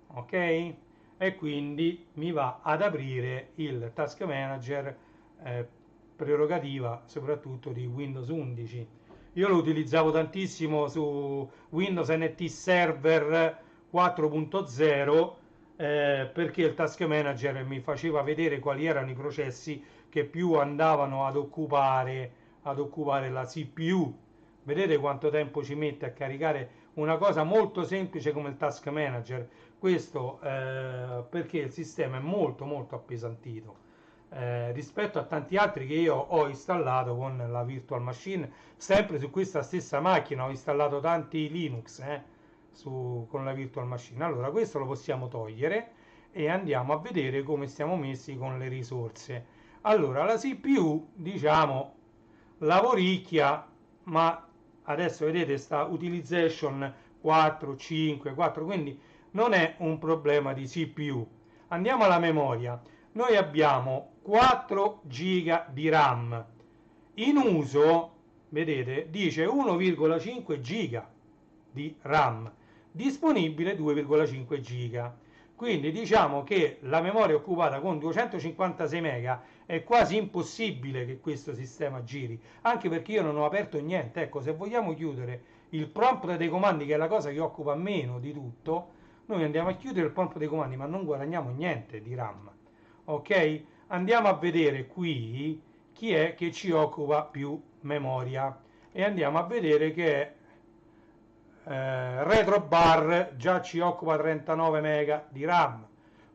ok? E quindi mi va ad aprire il Task Manager, prerogativa soprattutto di Windows 11. Io lo utilizzavo tantissimo su Windows NT Server 4.0, perché il Task Manager mi faceva vedere quali erano i processi che più andavano ad occupare la CPU. Vedete quanto tempo ci mette a caricare una cosa molto semplice come il Task Manager? Questo perché il sistema è molto appesantito rispetto a tanti altri che io ho installato con la Virtual Machine. Sempre su questa stessa macchina ho installato tanti Linux con la Virtual Machine. Allora questo lo possiamo togliere e andiamo a vedere come stiamo messi con le risorse. Allora la CPU, diciamo, lavoricchia, ma adesso vedete sta utilization 4, 5, 4, quindi non è un problema di CPU. Andiamo alla memoria. Noi abbiamo 4 giga di RAM. In uso, vedete, dice 1,5 giga di RAM. Disponibile 2,5 giga. Quindi diciamo che la memoria occupata con 256 mega è quasi impossibile che questo sistema giri, anche perché io non ho aperto niente. Ecco, se vogliamo chiudere il prompt dei comandi, che è la cosa che occupa meno di tutto, noi andiamo a chiudere il prompt dei comandi, ma non guadagniamo niente di RAM. Ok? Andiamo a vedere qui chi è che ci occupa più memoria e andiamo a vedere che Retrobar già ci occupa 39 mega di RAM.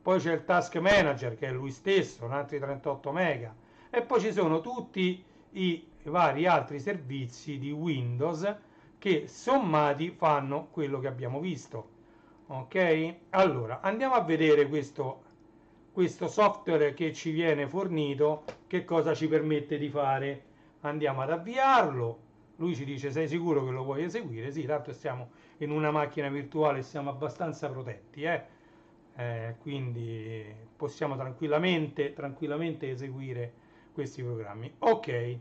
Poi c'è il Task Manager che è lui stesso, un altri 38 mega, e poi ci sono tutti i vari altri servizi di Windows che sommati fanno quello che abbiamo visto. Ok? Allora andiamo a vedere questo software che ci viene fornito, che cosa ci permette di fare. Andiamo ad avviarlo. Lui ci dice: sei sicuro che lo vuoi eseguire? Sì, tanto stiamo in una macchina virtuale, siamo abbastanza protetti, quindi possiamo tranquillamente eseguire questi programmi. Ok,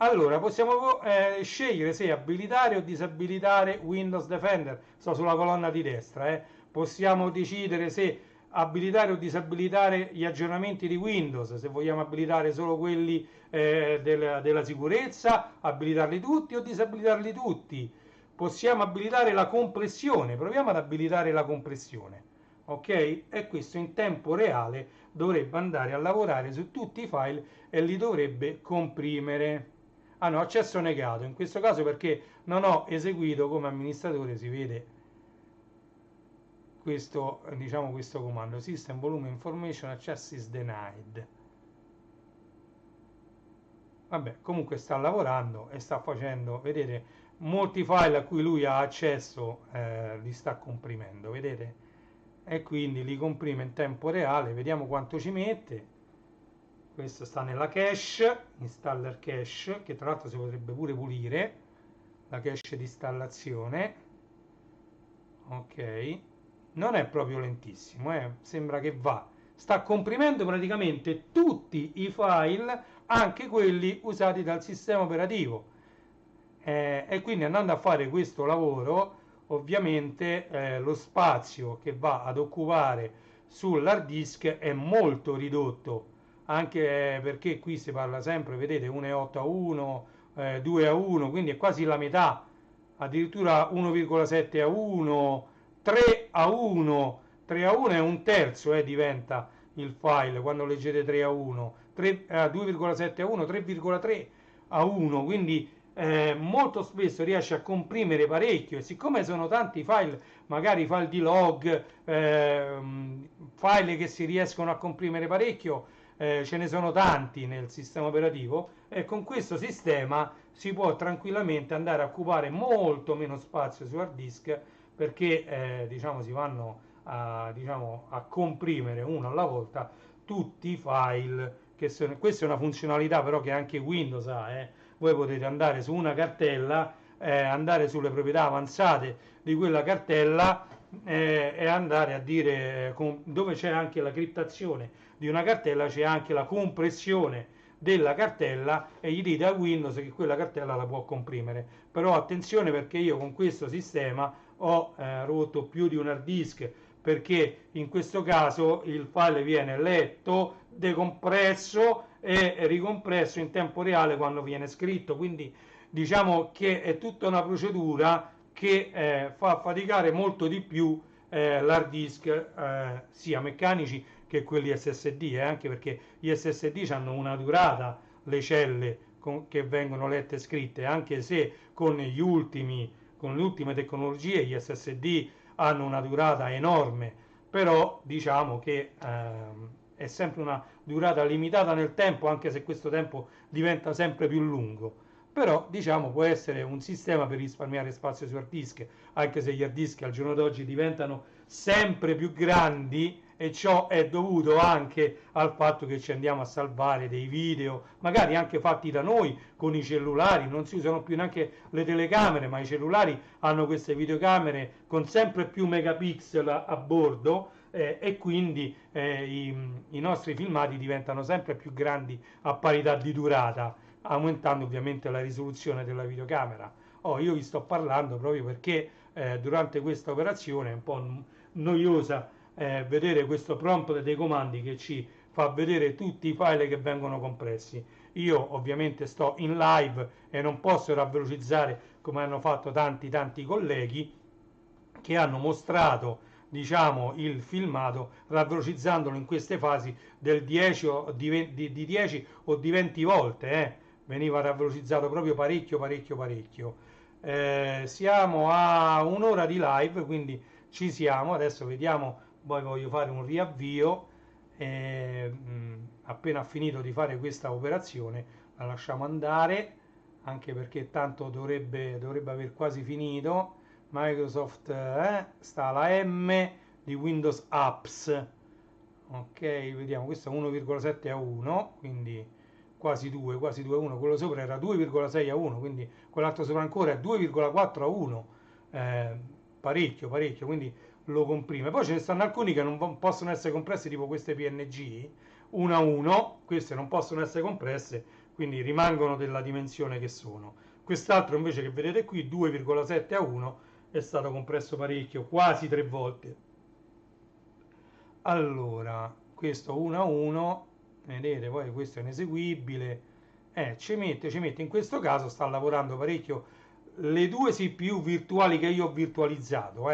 Allora, possiamo scegliere se abilitare o disabilitare Windows Defender. Sto sulla colonna di destra. Possiamo decidere se abilitare o disabilitare gli aggiornamenti di Windows, se vogliamo abilitare solo quelli della sicurezza, abilitarli tutti o disabilitarli tutti. Possiamo abilitare la compressione. Proviamo ad abilitare la compressione. Ok? E questo in tempo reale dovrebbe andare a lavorare su tutti i file e li dovrebbe comprimere. Ah no, accesso negato, in questo caso perché non ho eseguito come amministratore, si vede questo, diciamo, questo comando, system volume information access is denied. Vabbè, comunque sta lavorando e sta facendo, vedete, molti file a cui lui ha accesso li sta comprimendo, vedete? E quindi li comprime in tempo reale, vediamo quanto ci mette. Questo sta nella cache, installer cache, che tra l'altro si potrebbe pure pulire, la cache di installazione. Ok, non è proprio lentissimo, sembra che va. Sta comprimendo praticamente tutti i file, anche quelli usati dal sistema operativo. E quindi andando a fare questo lavoro, ovviamente lo spazio che va ad occupare sull'hard disk è molto ridotto, anche perché qui si parla sempre, vedete, 1,8 a 1, 2 a 1, quindi è quasi la metà, addirittura 1,7 a 1, 3 a 1, 3 a 1 è un terzo, diventa il file quando leggete 3 a 1, 2,7 a 1, 3,3 a 1, quindi molto spesso riesce a comprimere parecchio e siccome sono tanti file, magari file di log, file che si riescono a comprimere parecchio, ce ne sono tanti nel sistema operativo e con questo sistema si può tranquillamente andare a occupare molto meno spazio su hard disk perché diciamo si vanno a comprimere uno alla volta tutti i file che sono. Questa è una funzionalità però che anche Windows ha. Voi potete andare su una cartella, andare sulle proprietà avanzate di quella cartella e andare a dire dove c'è anche la criptazione di una cartella, c'è anche la compressione della cartella e gli dite a Windows che quella cartella la può comprimere. Però attenzione perché io con questo sistema ho rotto più di un hard disk perché in questo caso il file viene letto, decompresso e ricompresso in tempo reale quando viene scritto, quindi diciamo che è tutta una procedura che fa faticare molto di più l'hard disk sia meccanici che quelli SSD, anche perché gli SSD hanno una durata, le celle che vengono lette e scritte, anche se con le ultime tecnologie gli SSD hanno una durata enorme, però diciamo che è sempre una durata limitata nel tempo, anche se questo tempo diventa sempre più lungo. Però diciamo può essere un sistema per risparmiare spazio su hard disk, anche se gli hard disk al giorno d'oggi diventano sempre più grandi e ciò è dovuto anche al fatto che ci andiamo a salvare dei video, magari anche fatti da noi con i cellulari, non si usano più neanche le telecamere, ma i cellulari hanno queste videocamere con sempre più megapixel a bordo e quindi i nostri filmati diventano sempre più grandi a parità di durata, aumentando ovviamente la risoluzione della videocamera. Io vi sto parlando proprio perché durante questa operazione è un po' noiosa vedere questo prompt dei comandi che ci fa vedere tutti i file che vengono compressi. Io ovviamente sto in live e non posso ravvelocizzare come hanno fatto tanti colleghi che hanno mostrato diciamo il filmato ravvelocizzandolo in queste fasi del 10 o di 10 o di 20 volte veniva ravvelocizzato proprio parecchio. Siamo a un'ora di live, quindi ci siamo, adesso vediamo, poi voglio fare un riavvio appena finito di fare questa operazione la lasciamo andare, anche perché tanto dovrebbe aver quasi finito. Microsoft sta alla M di Windows Apps, ok, vediamo, questo è 1,7 a 1, quindi quasi 2 a 1, quello sopra era 2,6 a 1, quindi quell'altro sopra ancora è 2,4 a 1, parecchio, quindi lo comprime. Poi ce ne stanno alcuni che non possono essere compressi, tipo queste PNG 1 a 1, queste non possono essere compresse, quindi rimangono della dimensione che sono. Quest'altro invece che vedete qui, 2,7 a 1, è stato compresso parecchio, quasi 3 volte. Allora, questo 1 a 1, vedete, poi questo è ineseguibile, ci mette, in questo caso sta lavorando parecchio le due CPU virtuali che io ho virtualizzato,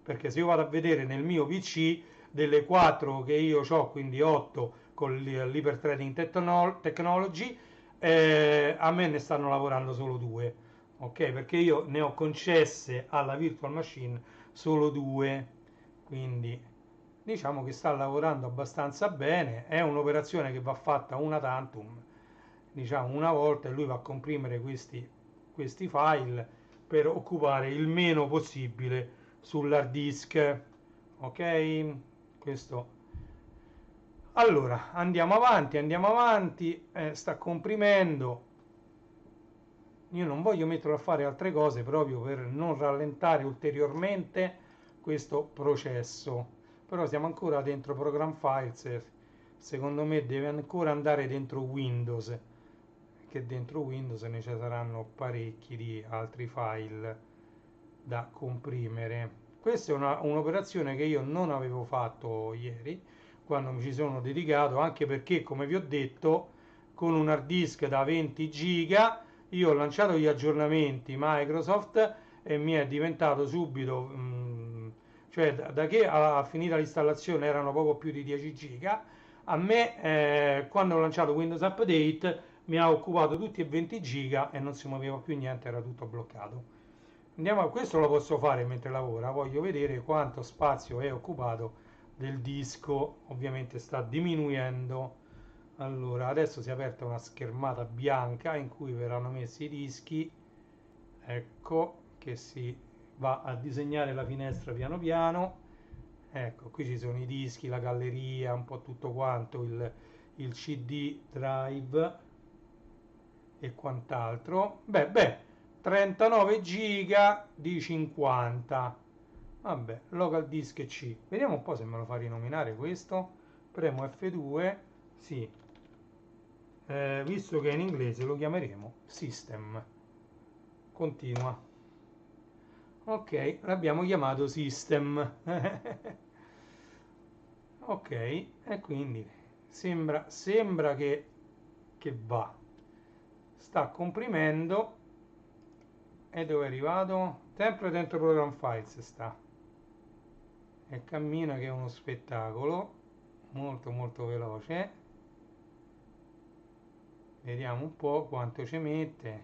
perché se io vado a vedere nel mio PC, delle 4 che io ho, quindi 8 con l'Hyperthreading Technology, a me ne stanno lavorando solo 2, ok? Perché io ne ho concesse alla virtual machine solo 2, quindi diciamo che sta lavorando abbastanza bene. È un'operazione che va fatta una tantum, diciamo una volta, e lui va a comprimere questi file per occupare il meno possibile sull'hard disk, ok? Questo. Allora andiamo avanti, sta comprimendo. Io non voglio metterlo a fare altre cose proprio per non rallentare ulteriormente questo processo, però siamo ancora dentro Program Files, secondo me deve ancora andare dentro Windows, che dentro Windows ne ci saranno parecchi di altri file da comprimere. Questa è un'operazione che io non avevo fatto ieri quando mi ci sono dedicato, anche perché, come vi ho detto, con un hard disk da 20 giga io ho lanciato gli aggiornamenti Microsoft e mi è diventato subito, cioè da che a finita l'installazione erano poco più di 10 giga, a me quando ho lanciato Windows Update mi ha occupato tutti e 20 giga e non si muoveva più niente, era tutto bloccato. Andiamo a questo, lo posso fare mentre lavora, voglio vedere quanto spazio è occupato del disco, ovviamente sta diminuendo. Allora, adesso si è aperta una schermata bianca in cui verranno messi i dischi, ecco che si va a disegnare la finestra piano piano. Ecco, qui ci sono i dischi, la galleria, un po' tutto quanto, il CD drive e quant'altro. Beh, 39 giga di 50. Vabbè, local disk C. Vediamo un po' se me lo fa rinominare questo. Premo F2, sì. Visto che è in inglese lo chiameremo System. Continua. Ok, l'abbiamo chiamato System. Ok, e quindi sembra che va. Sta comprimendo. E dove è arrivato? Sempre dentro Program Files sta. E cammina che è uno spettacolo. Molto molto veloce. Vediamo un po' quanto ci mette.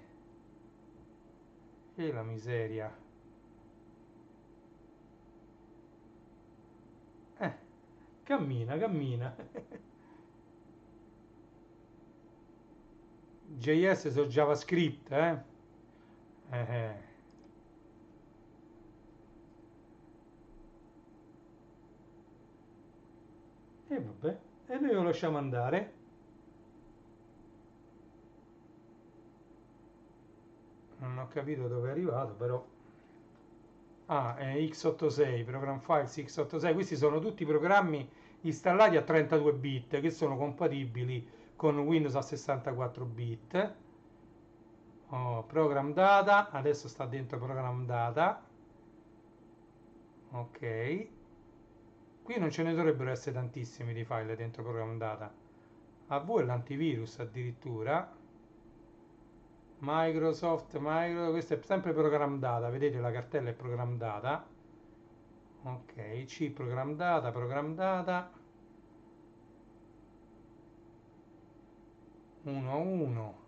E la miseria. Cammina. JS su JavaScript, eh. E vabbè, e noi lo lasciamo andare. Non ho capito dove è arrivato, però. Ah, è x86, Program Files x86. Questi sono tutti programmi installati a 32 bit che sono compatibili con Windows a 64 bit. Oh, Program Data, adesso sta dentro Program Data. Ok. Qui non ce ne dovrebbero essere tantissimi di file dentro Program Data. A voi l'antivirus addirittura. Microsoft, questo è sempre Program Data, vedete la cartella è Program Data. Ok, C Program Data 1 a 1.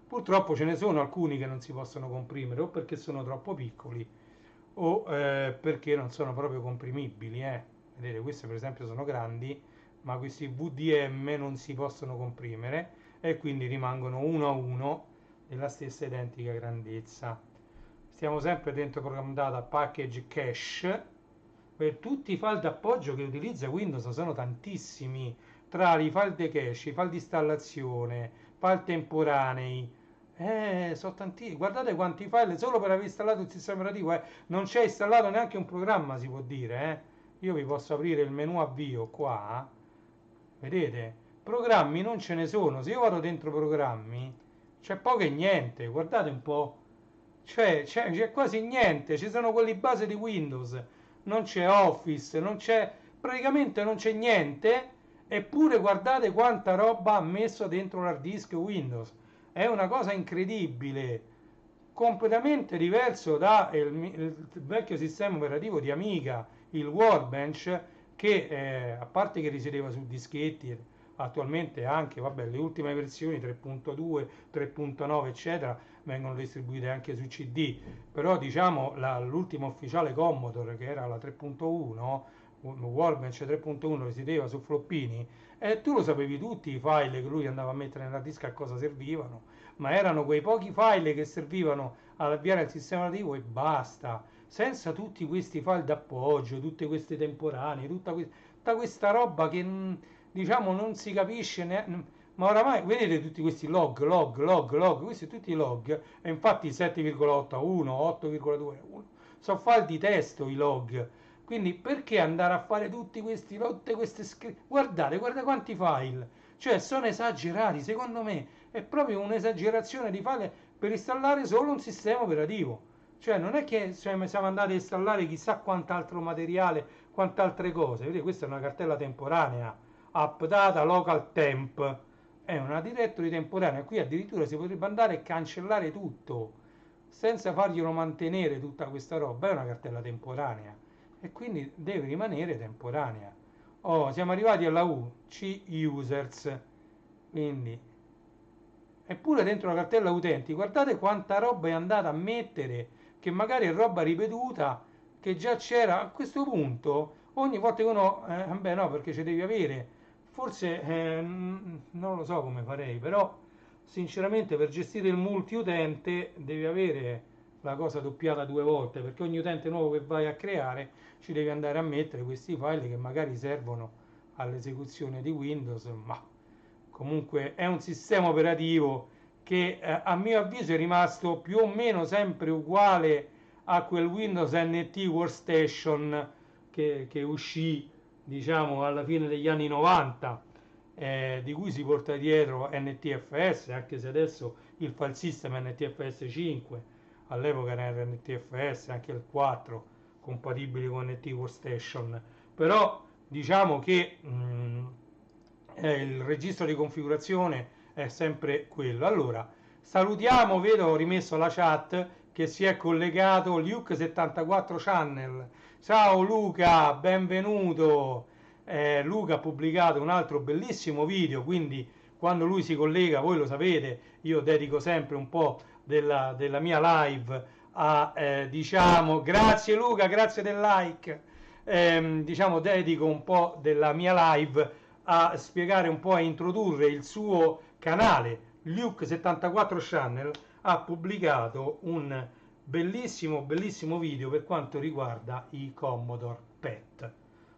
Purtroppo ce ne sono alcuni che non si possono comprimere o perché sono troppo piccoli o perché non sono proprio comprimibili. Vedete, queste per esempio sono grandi, ma questi VDM non si possono comprimere e quindi rimangono 1 a 1 della stessa identica grandezza. Stiamo sempre dentro Program Data Package Cache. Per tutti i file d'appoggio che utilizza Windows sono tantissimi, tra i file di cache, i file di installazione, file temporanei. Sono tanti. Guardate quanti file solo per aver installato il sistema operativo. Non c'è installato neanche un programma, si può dire. Io vi posso aprire il menu avvio qua. Vedete? programmi non ce ne sono. Se io vado dentro programmi, c'è poco e niente, guardate un po', c'è quasi niente, ci sono quelli base di Windows, non c'è Office, non c'è, praticamente non c'è niente, eppure guardate quanta roba ha messo dentro l'hard disk Windows. È una cosa incredibile, completamente diverso da il vecchio sistema operativo di Amiga, il Workbench, che a parte che risiedeva su dischetti, attualmente anche, vabbè, le ultime versioni 3.2, 3.9 eccetera vengono distribuite anche su CD, però diciamo l'ultima ufficiale Commodore, che era la 3.1, Workbench 3.1, risiedeva su floppini, e tu lo sapevi tutti i file che lui andava a mettere nella disca a cosa servivano, ma erano quei pochi file che servivano ad avviare il sistema operativo e basta, senza tutti questi file d'appoggio, tutte queste temporanee, tutta questa roba che diciamo non si capisce ma oramai vedete tutti questi log, questi tutti i log, e infatti 7,81, 8,21 sono file di testo i log, quindi perché andare a fare tutti questi, tutte queste guardate quanti file, cioè sono esagerati, secondo me è proprio un'esagerazione di file per installare solo un sistema operativo. Cioè non è che siamo andati a installare chissà quant'altro materiale, quant'altre cose. Vedete, questa è una cartella temporanea, updata local temp, è una directory temporanea. Qui addirittura si potrebbe andare e cancellare tutto senza farglielo mantenere tutta questa roba. È una cartella temporanea e quindi deve rimanere temporanea. Oh, siamo arrivati alla U, C users, quindi eppure dentro la cartella utenti guardate quanta roba è andata a mettere, che magari è roba ripetuta che già c'era. A questo punto ogni volta che uno beh no, perché ci devi avere, forse non lo so come farei, però sinceramente per gestire il multi-utente devi avere la cosa doppiata 2 volte, perché ogni utente nuovo che vai a creare ci devi andare a mettere questi file che magari servono all'esecuzione di Windows, ma comunque è un sistema operativo che a mio avviso è rimasto più o meno sempre uguale a quel Windows NT Workstation che uscì diciamo alla fine degli anni 90, di cui si porta dietro NTFS, anche se adesso il file system è NTFS 5, all'epoca era NTFS, anche il 4 compatibili con NT Workstation, però diciamo che il registro di configurazione è sempre quello. Allora salutiamo, vedo ho rimesso la chat che si è collegato Luke74 Channel. Ciao Luca, benvenuto. Luca ha pubblicato un altro bellissimo video, quindi quando lui si collega, voi lo sapete, io dedico sempre un po' della mia live a diciamo, grazie Luca, grazie del like, diciamo dedico un po' della mia live a spiegare un po', a introdurre il suo canale. Luke74 Channel ha pubblicato un bellissimo video per quanto riguarda i Commodore PET.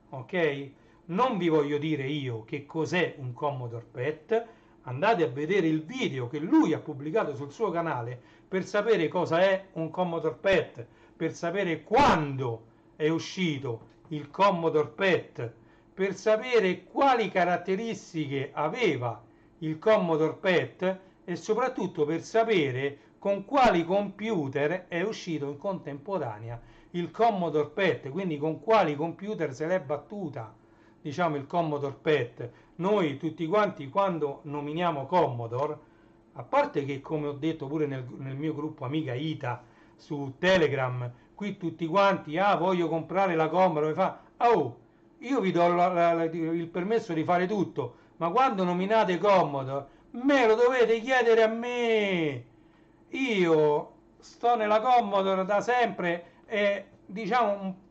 Ok, non vi voglio dire io che cos'è un Commodore PET, andate a vedere il video che lui ha pubblicato sul suo canale per sapere cosa è un Commodore PET, per sapere quando è uscito il Commodore PET, per sapere quali caratteristiche aveva il Commodore PET e soprattutto per sapere con quali computer è uscito in contemporanea il Commodore PET, quindi con quali computer se l'è battuta diciamo il Commodore PET. Noi tutti quanti quando nominiamo Commodore, a parte che come ho detto pure nel mio gruppo Amiga Ita su Telegram, qui tutti quanti voglio comprare la Commodore, fa oh io vi do il permesso di fare tutto, ma quando nominate Commodore me lo dovete chiedere a me. Io sto nella Commodore da sempre e diciamo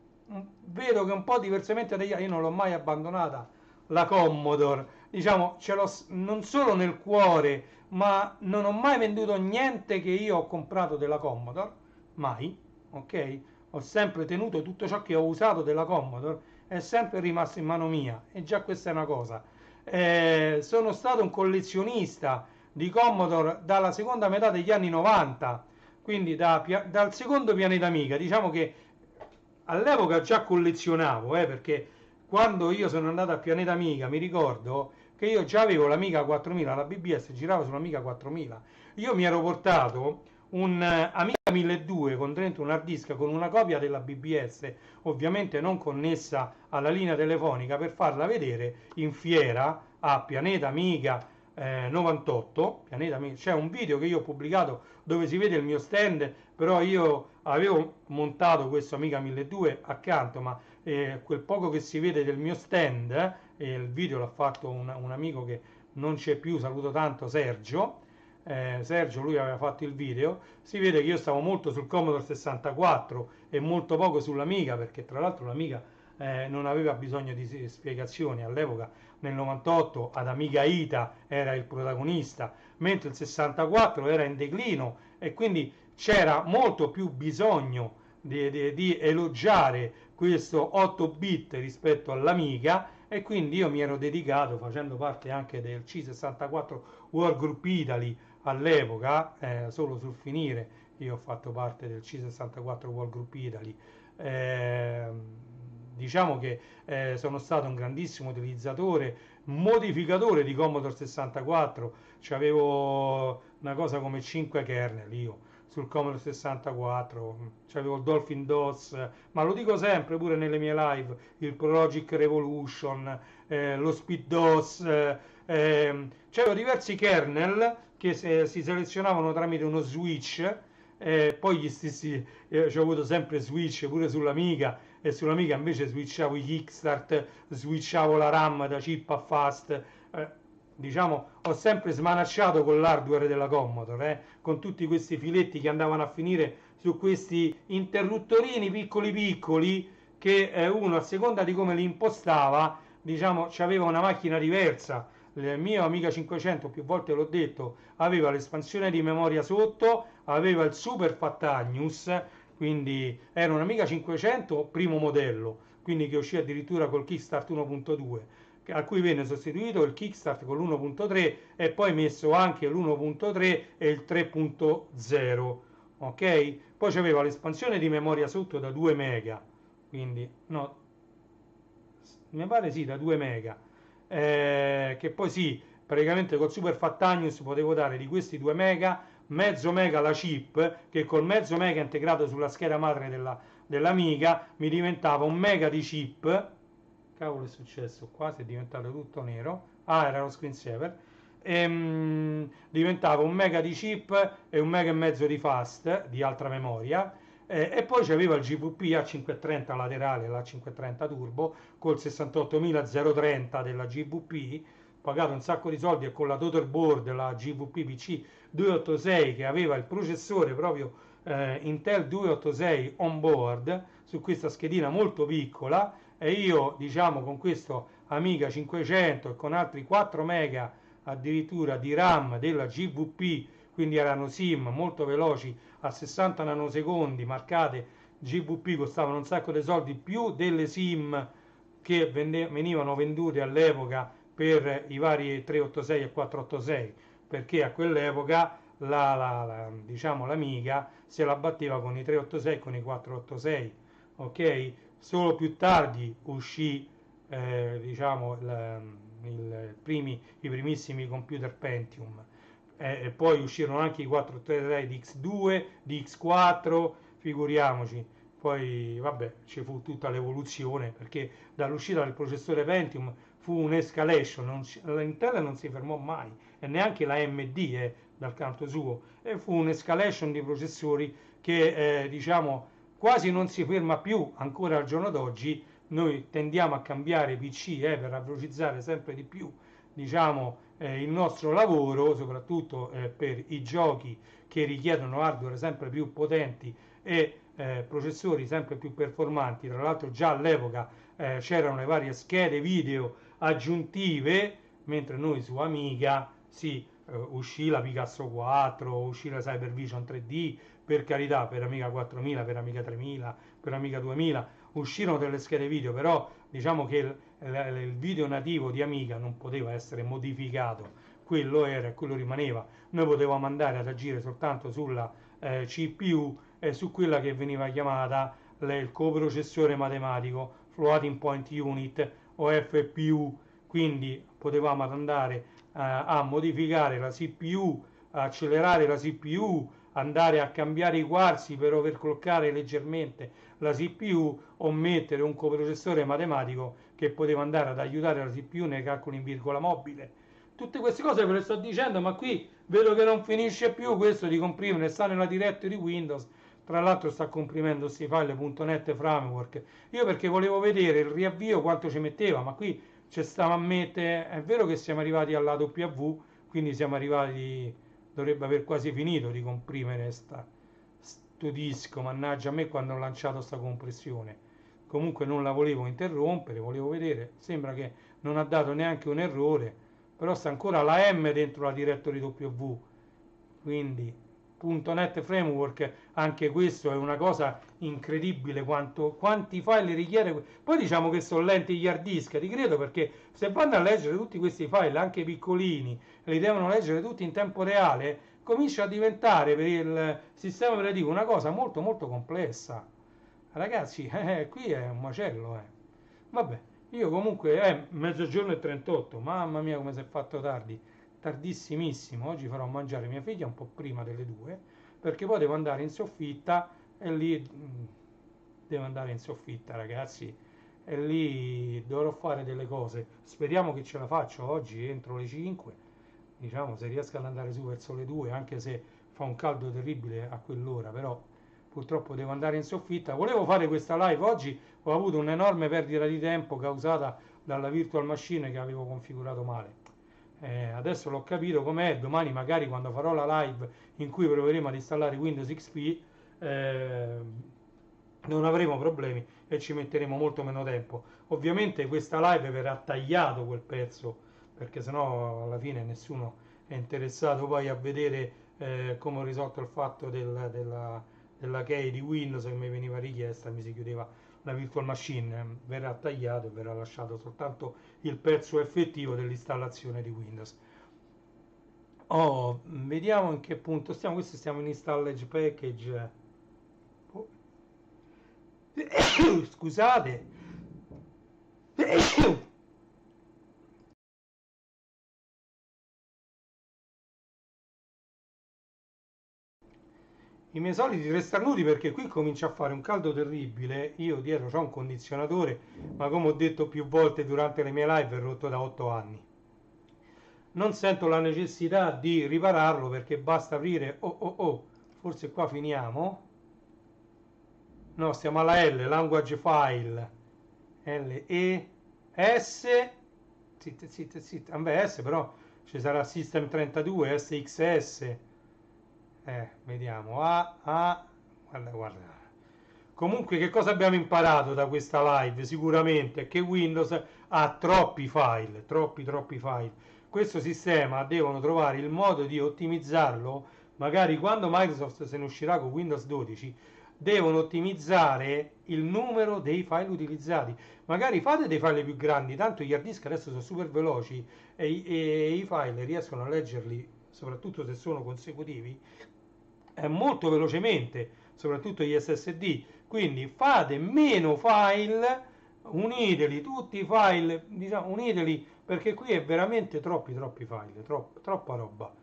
vedo che un po' diversamente dagli altri, io non l'ho mai abbandonata la Commodore, diciamo ce l'ho non solo nel cuore, ma non ho mai venduto niente che io ho comprato della Commodore, mai, ok? Ho sempre tenuto tutto ciò che ho usato della Commodore, è sempre rimasto in mano mia, e già questa è una cosa. Sono stato un collezionista di Commodore dalla seconda metà degli anni 90, quindi dal secondo pianeta Amiga, diciamo che all'epoca già collezionavo, perché quando io sono andato a Pianeta Amiga mi ricordo che che io già avevo l'Amiga 4000, la BBS girava sull'Amiga 4000. Io mi ero portato un Amiga 1200 con dentro un hard disk con una copia della BBS, ovviamente non connessa alla linea telefonica, per farla vedere in fiera a Pianeta Amiga 98. C'è un video che io ho pubblicato dove si vede il mio stand, però io avevo montato questo Amiga 1200 accanto, ma quel poco che si vede del mio stand, il video l'ha fatto un amico che non c'è più, saluto tanto, Sergio. Sergio, lui aveva fatto il video, si vede che io stavo molto sul Commodore 64 e molto poco sull'Amiga, perché tra l'altro l'Amiga non aveva bisogno di spiegazioni. All'epoca, nel 98, ad Amiga Ita era il protagonista, mentre il 64 era in declino, e quindi c'era molto più bisogno di elogiare questo 8 bit rispetto all'Amiga, e quindi io mi ero dedicato, facendo parte anche del C64 World Group Italy all'epoca, solo sul finire io ho fatto parte del C64 World Group Italy. Diciamo che sono stato un grandissimo utilizzatore, modificatore di Commodore 64, c'avevo una cosa come 5 kernel io sul Commodore 64, c'avevo il Dolphin DOS, ma lo dico sempre pure nelle mie live, il ProLogic Revolution, lo Speed DOS, c'avevo diversi kernel che si selezionavano tramite uno switch. Poi gli stessi, ci ho avuto sempre switch pure sull'Amiga, e sull'Amiga invece switchavo i kickstart, switchavo la RAM da chip a fast. Diciamo, ho sempre smanacciato con l'hardware della Commodore, con tutti questi filetti che andavano a finire su questi interruttorini piccoli piccoli, che uno, a seconda di come li impostava, diciamo, c'aveva una macchina diversa. Il mio Amiga 500, più volte l'ho detto, aveva l'espansione di memoria sotto, aveva il Super Fat Agnus, quindi era un Amiga 500 primo modello, quindi che uscì addirittura col Kickstart 1.2, a cui venne sostituito il Kickstart con l'1.3 e poi messo anche l'1.3 e il 3.0. Ok? Poi c'aveva l'espansione di memoria sotto da 2 mega, quindi no, mi pare sì, da 2 mega, che poi sì, praticamente col Super Fat Agnus potevo dare di questi 2 mega, mezzo mega la chip, che col mezzo mega integrato sulla scheda madre dell'Amiga mi diventava 1 mega di chip. Cavolo, è successo qua, si è diventato tutto nero. Ah, era lo screensaver. Diventava 1 mega di chip e 1 mega e mezzo di fast, di altra memoria. E poi c'aveva il GVP A530 laterale, l'A530 Turbo, col 68030 della GVP, pagato un sacco di soldi, e con la Total Board, la GVP PC 286, che aveva il processore proprio Intel 286 on board, su questa schedina molto piccola. E io, diciamo, con questo Amiga 500 e con altri 4 mega addirittura di RAM della GVP, quindi erano SIM molto veloci a 60 nanosecondi, marcate GVP, costavano un sacco di soldi, più delle SIM che venivano vendute all'epoca per i vari 386 e 486, perché a quell'epoca diciamo, l'Amiga se la batteva con i 386 e con i 486. Ok? Solo più tardi uscì diciamo, i primissimi computer Pentium, e poi uscirono anche i 486 di X2, di X4, figuriamoci. Poi vabbè, ci fu tutta l'evoluzione, perché dall'uscita del processore Pentium fu un'escalation, l'Intel non si fermò mai, e neanche la AMD dal canto suo, e fu un'escalation di processori che diciamo quasi non si ferma più ancora al giorno d'oggi. Noi tendiamo a cambiare PC per velocizzare sempre di più, diciamo, il nostro lavoro, soprattutto per i giochi che richiedono hardware sempre più potenti e processori sempre più performanti. Tra l'altro già all'epoca c'erano le varie schede video aggiuntive, mentre noi su Amiga uscì la Picasso 4, uscì la Cybervision 3D, per carità, per Amiga 4000, per Amiga 3000, per Amiga 2000 uscirono delle schede video, però diciamo che il video nativo di Amiga non poteva essere modificato, quello era e quello rimaneva. Noi potevamo andare ad agire soltanto sulla CPU e su quella che veniva chiamata il coprocessore matematico, Floating Point Unit, o FPU, quindi potevamo andare a modificare la CPU, a accelerare la CPU, andare a cambiare i quarzi per overclockare leggermente la CPU o mettere un coprocessore matematico che poteva andare ad aiutare la CPU nei calcoli in virgola mobile. Tutte queste cose ve le sto dicendo, ma qui vedo che non finisce più questo di comprimere, sta nella directory Windows, tra l'altro sta comprimendo questi file.net framework. Io perché volevo vedere il riavvio quanto ci metteva, ma qui ci stava a mettere, è vero che siamo arrivati alla W, quindi siamo arrivati, dovrebbe aver quasi finito di comprimere sto disco, mannaggia a me quando ho lanciato sta compressione. Comunque non la volevo interrompere, volevo vedere, sembra che non ha dato neanche un errore, però sta ancora la M dentro la directory W, quindi .NET Framework, anche questo è una cosa incredibile quanti file richiede. Poi diciamo che sono lenti gli hard disk, ti credo, perché se vanno a leggere tutti questi file, anche piccolini, e li devono leggere tutti in tempo reale, comincia a diventare per il sistema operativo una cosa molto molto complessa. Ragazzi, qui è un macello, eh. Vabbè, io comunque è mezzogiorno e 38, mamma mia come si è fatto tardi, tardissimissimo. Oggi farò mangiare mia figlia un po' prima delle 2, perché poi devo andare in soffitta e lì devo andare in soffitta, ragazzi, e lì dovrò fare delle cose. Speriamo che ce la faccio oggi entro le 5, diciamo, se riesco ad andare su verso le 2, anche se fa un caldo terribile a quell'ora, però purtroppo devo andare in soffitta. Volevo fare questa live oggi, ho avuto un'enorme perdita di tempo causata dalla virtual machine che avevo configurato male. Adesso l'ho capito com'è, domani magari quando farò la live in cui proveremo ad installare Windows XP non avremo problemi e ci metteremo molto meno tempo. Ovviamente questa live verrà tagliato quel pezzo, perché sennò alla fine nessuno è interessato poi a vedere come ho risolto il fatto della key di Windows che mi veniva richiesta, mi si chiudeva la virtual machine. Verrà tagliato e verrà lasciato soltanto il pezzo effettivo dell'installazione di Windows. Vediamo in che punto stiamo. Questo stiamo in installage package. Scusate. I miei soliti tre starnuti, perché qui comincia a fare un caldo terribile. Io dietro c'ho un condizionatore, ma come ho detto più volte durante le mie live è rotto da 8 anni. Non sento la necessità di ripararlo perché basta aprire forse qua finiamo. No, stiamo alla L, language file, LES, vabbè, S, però ci sarà System 32, SXS, vediamo, guarda. Comunque, che cosa abbiamo imparato da questa live? Sicuramente che Windows ha troppi file, troppi file. Questo sistema devono trovare il modo di ottimizzarlo, magari quando Microsoft se ne uscirà con Windows 12, devono ottimizzare il numero dei file utilizzati. Magari fate dei file più grandi, tanto gli hard disk adesso sono super veloci e i file riescono a leggerli, soprattutto se sono consecutivi, molto velocemente, soprattutto gli SSD. Quindi fate meno file, uniteli tutti i file, diciamo, uniteli, perché qui è veramente troppi file, troppa roba,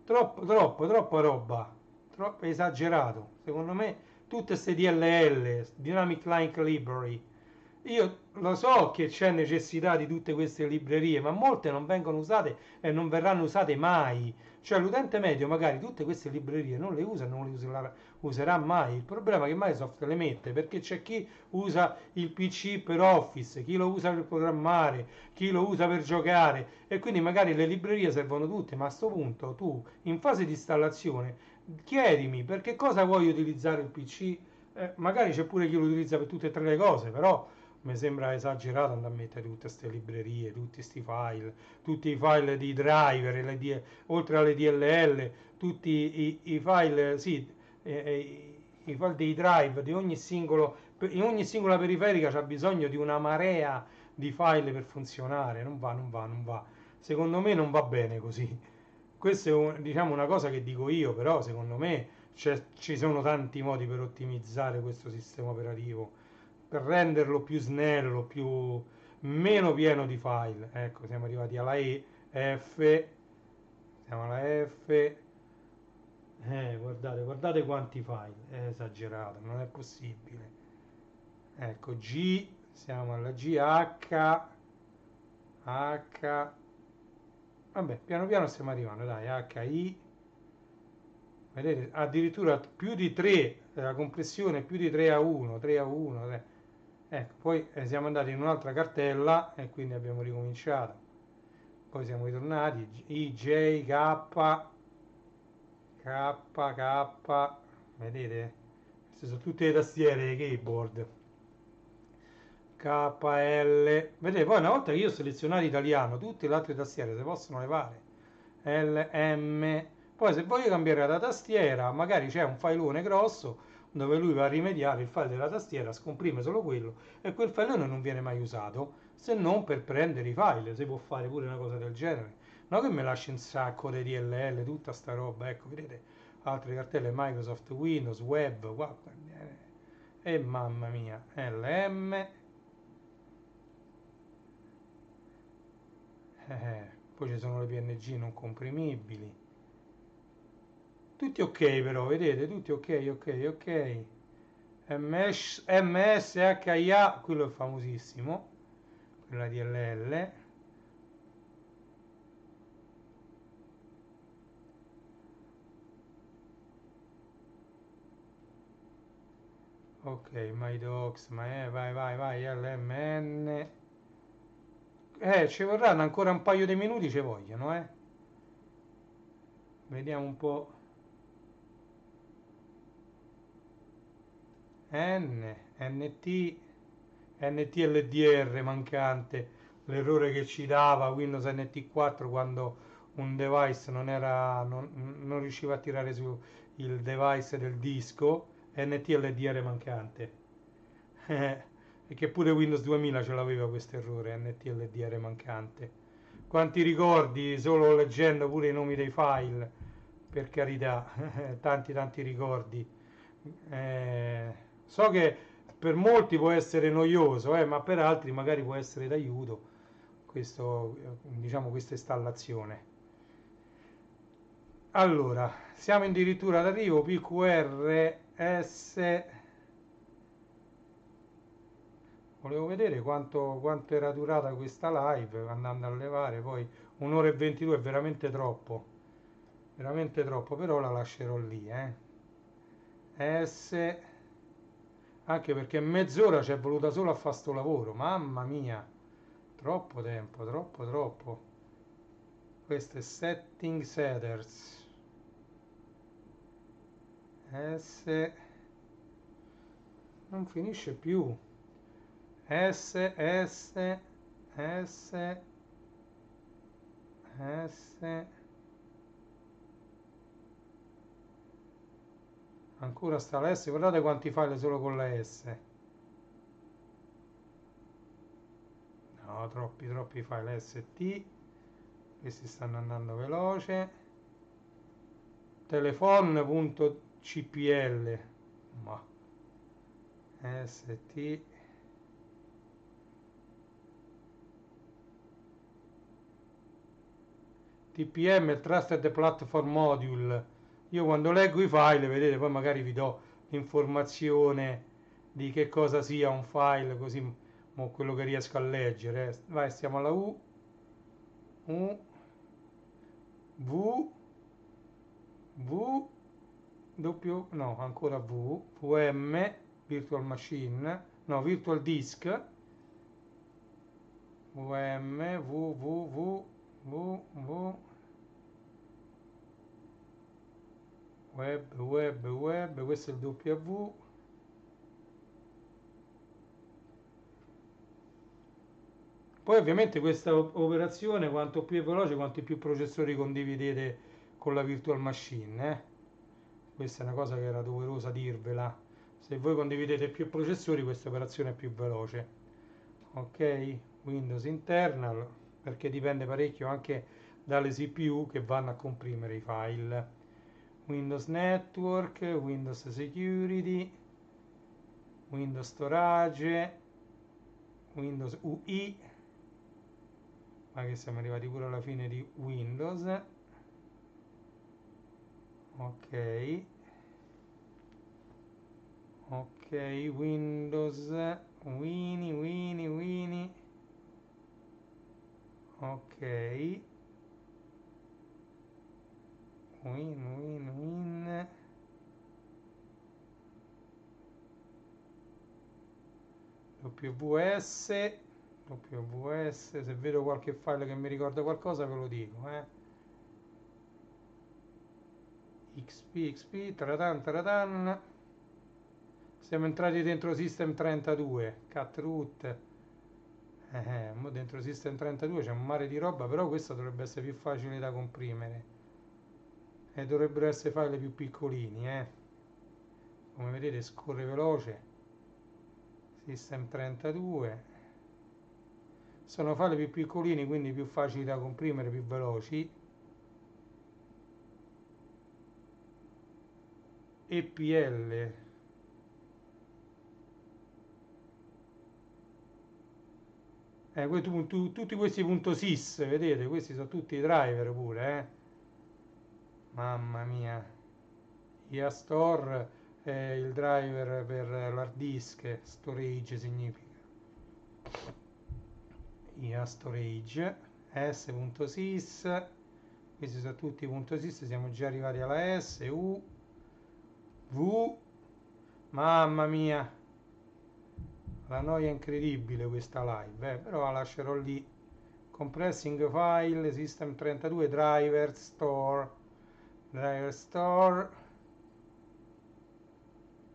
troppa roba, troppo esagerato. Secondo me tutte queste DLL, Dynamic Link Library, io lo so che c'è necessità di tutte queste librerie, ma molte non vengono usate e non verranno usate mai. Cioè l'utente medio magari tutte queste librerie non le usa, non le userà mai. Il problema è che Microsoft le mette perché c'è chi usa il PC per Office, chi lo usa per programmare, chi lo usa per giocare, e quindi magari le librerie servono tutte, ma a questo punto tu in fase di installazione chiedimi per che cosa vuoi utilizzare il PC. Magari c'è pure chi lo utilizza per tutte e tre le cose, però mi sembra esagerato andare a mettere tutte queste librerie, tutti questi file, tutti i file di driver, oltre alle DLL, tutti i file, sì, i file dei drive di ogni in ogni singola periferica c'ha bisogno di una marea di file per funzionare. Non va. Secondo me non va bene così. Questa è diciamo una cosa che dico io, però secondo me ci sono tanti modi per ottimizzare questo sistema operativo, per renderlo più snello, meno pieno di file. Ecco, siamo arrivati alla F, siamo alla F. Guardate quanti file, è esagerato, non è possibile. Ecco, G, siamo alla G, H, vabbè, piano piano stiamo arrivando, dai, HI, vedete, addirittura più di 3, la compressione più di 3 a 1, 3 a 1, 3. Ecco, poi siamo andati in un'altra cartella e quindi abbiamo ricominciato. Poi siamo ritornati, I, J, K, vedete? Queste sono tutte le tastiere dei keyboard. KL, vedete, poi una volta che io ho selezionato italiano, tutte le altre tastiere si possono levare. LM, poi se voglio cambiare la tastiera, magari c'è un filone grosso dove lui va a rimediare il file della tastiera, scomprime solo quello e quel filone non viene mai usato se non per prendere i file. Si può fare pure una cosa del genere, no che mi lasci un sacco di DLL, tutta sta roba. Ecco, vedete, altre cartelle Microsoft, Windows, Web, guarda, e mamma mia, LM, poi ci sono le PNG non comprimibili, tutti ok, però vedete, tutti ok. MSHIA, quello è famosissimo, quella DLL. Ok, MyDocs, vai, LMN. Ci vorranno ancora un paio di minuti, ci vogliono, eh. Vediamo un po'. NT, NTLDR mancante, l'errore che ci dava Windows NT4 quando un device non riusciva a tirare su il device del disco, NTLDR mancante. E che pure Windows 2000 ce l'aveva questo errore, NTLDR mancante. Quanti ricordi solo leggendo pure i nomi dei file, per carità, tanti ricordi. So che per molti può essere noioso, ma per altri magari può essere d'aiuto questo, diciamo, questa installazione. Allora, siamo addirittura d'arrivo, PQRS. Volevo vedere quanto era durata questa live andando a levare, poi un'ora e 22 è veramente troppo, però la lascerò lì, S, anche perché mezz'ora ci è voluta solo a fare sto lavoro, mamma mia, troppo tempo, troppo. Questo è setting setters, S, non finisce più, S, ancora sta la S, guardate quanti file solo con la S. No, troppi file ST, questi stanno andando veloce. Telefon.cpl, ma ST, TPM, Trusted Platform Module. Io quando leggo i file, vedete, poi magari vi do l'informazione di che cosa sia un file, così quello che riesco a leggere. Vai, stiamo alla no, ancora VM, Virtual Machine, no, Virtual Disk, VM, web, questo è il W. Poi ovviamente questa operazione quanto più è veloce, quanto più processori condividete con la virtual machine. Questa è una cosa che era doverosa dirvela. Se voi condividete più processori, questa operazione è più veloce. Ok, Windows internal, perché dipende parecchio anche dalle CPU che vanno a comprimere i file. Windows Network, Windows Security, Windows Storage, Windows UI, ma che siamo arrivati pure alla fine di Windows. Ok, ok, Windows, Winnie, ok, win, WS, WS, se vedo qualche file che mi ricorda qualcosa ve lo dico, XP, taratan, siamo entrati dentro System 32, cat root, dentro System 32 c'è un mare di roba, però questo dovrebbe essere più facile da comprimere e dovrebbero essere file più piccolini, come vedete scorre veloce. System 32 sono file più piccolini, quindi più facili da comprimere, più veloci. EPL, tutti questi .sys, vedete, questi sono tutti i driver pure, mamma mia. IASTOR è il driver per l'hard disk, storage significa. IAStorage, S.sys, questi sono tutti .sys, siamo già arrivati alla S, U, V, mamma mia, la noia incredibile questa live, però la lascerò lì. Compressing file, System 32, driver store,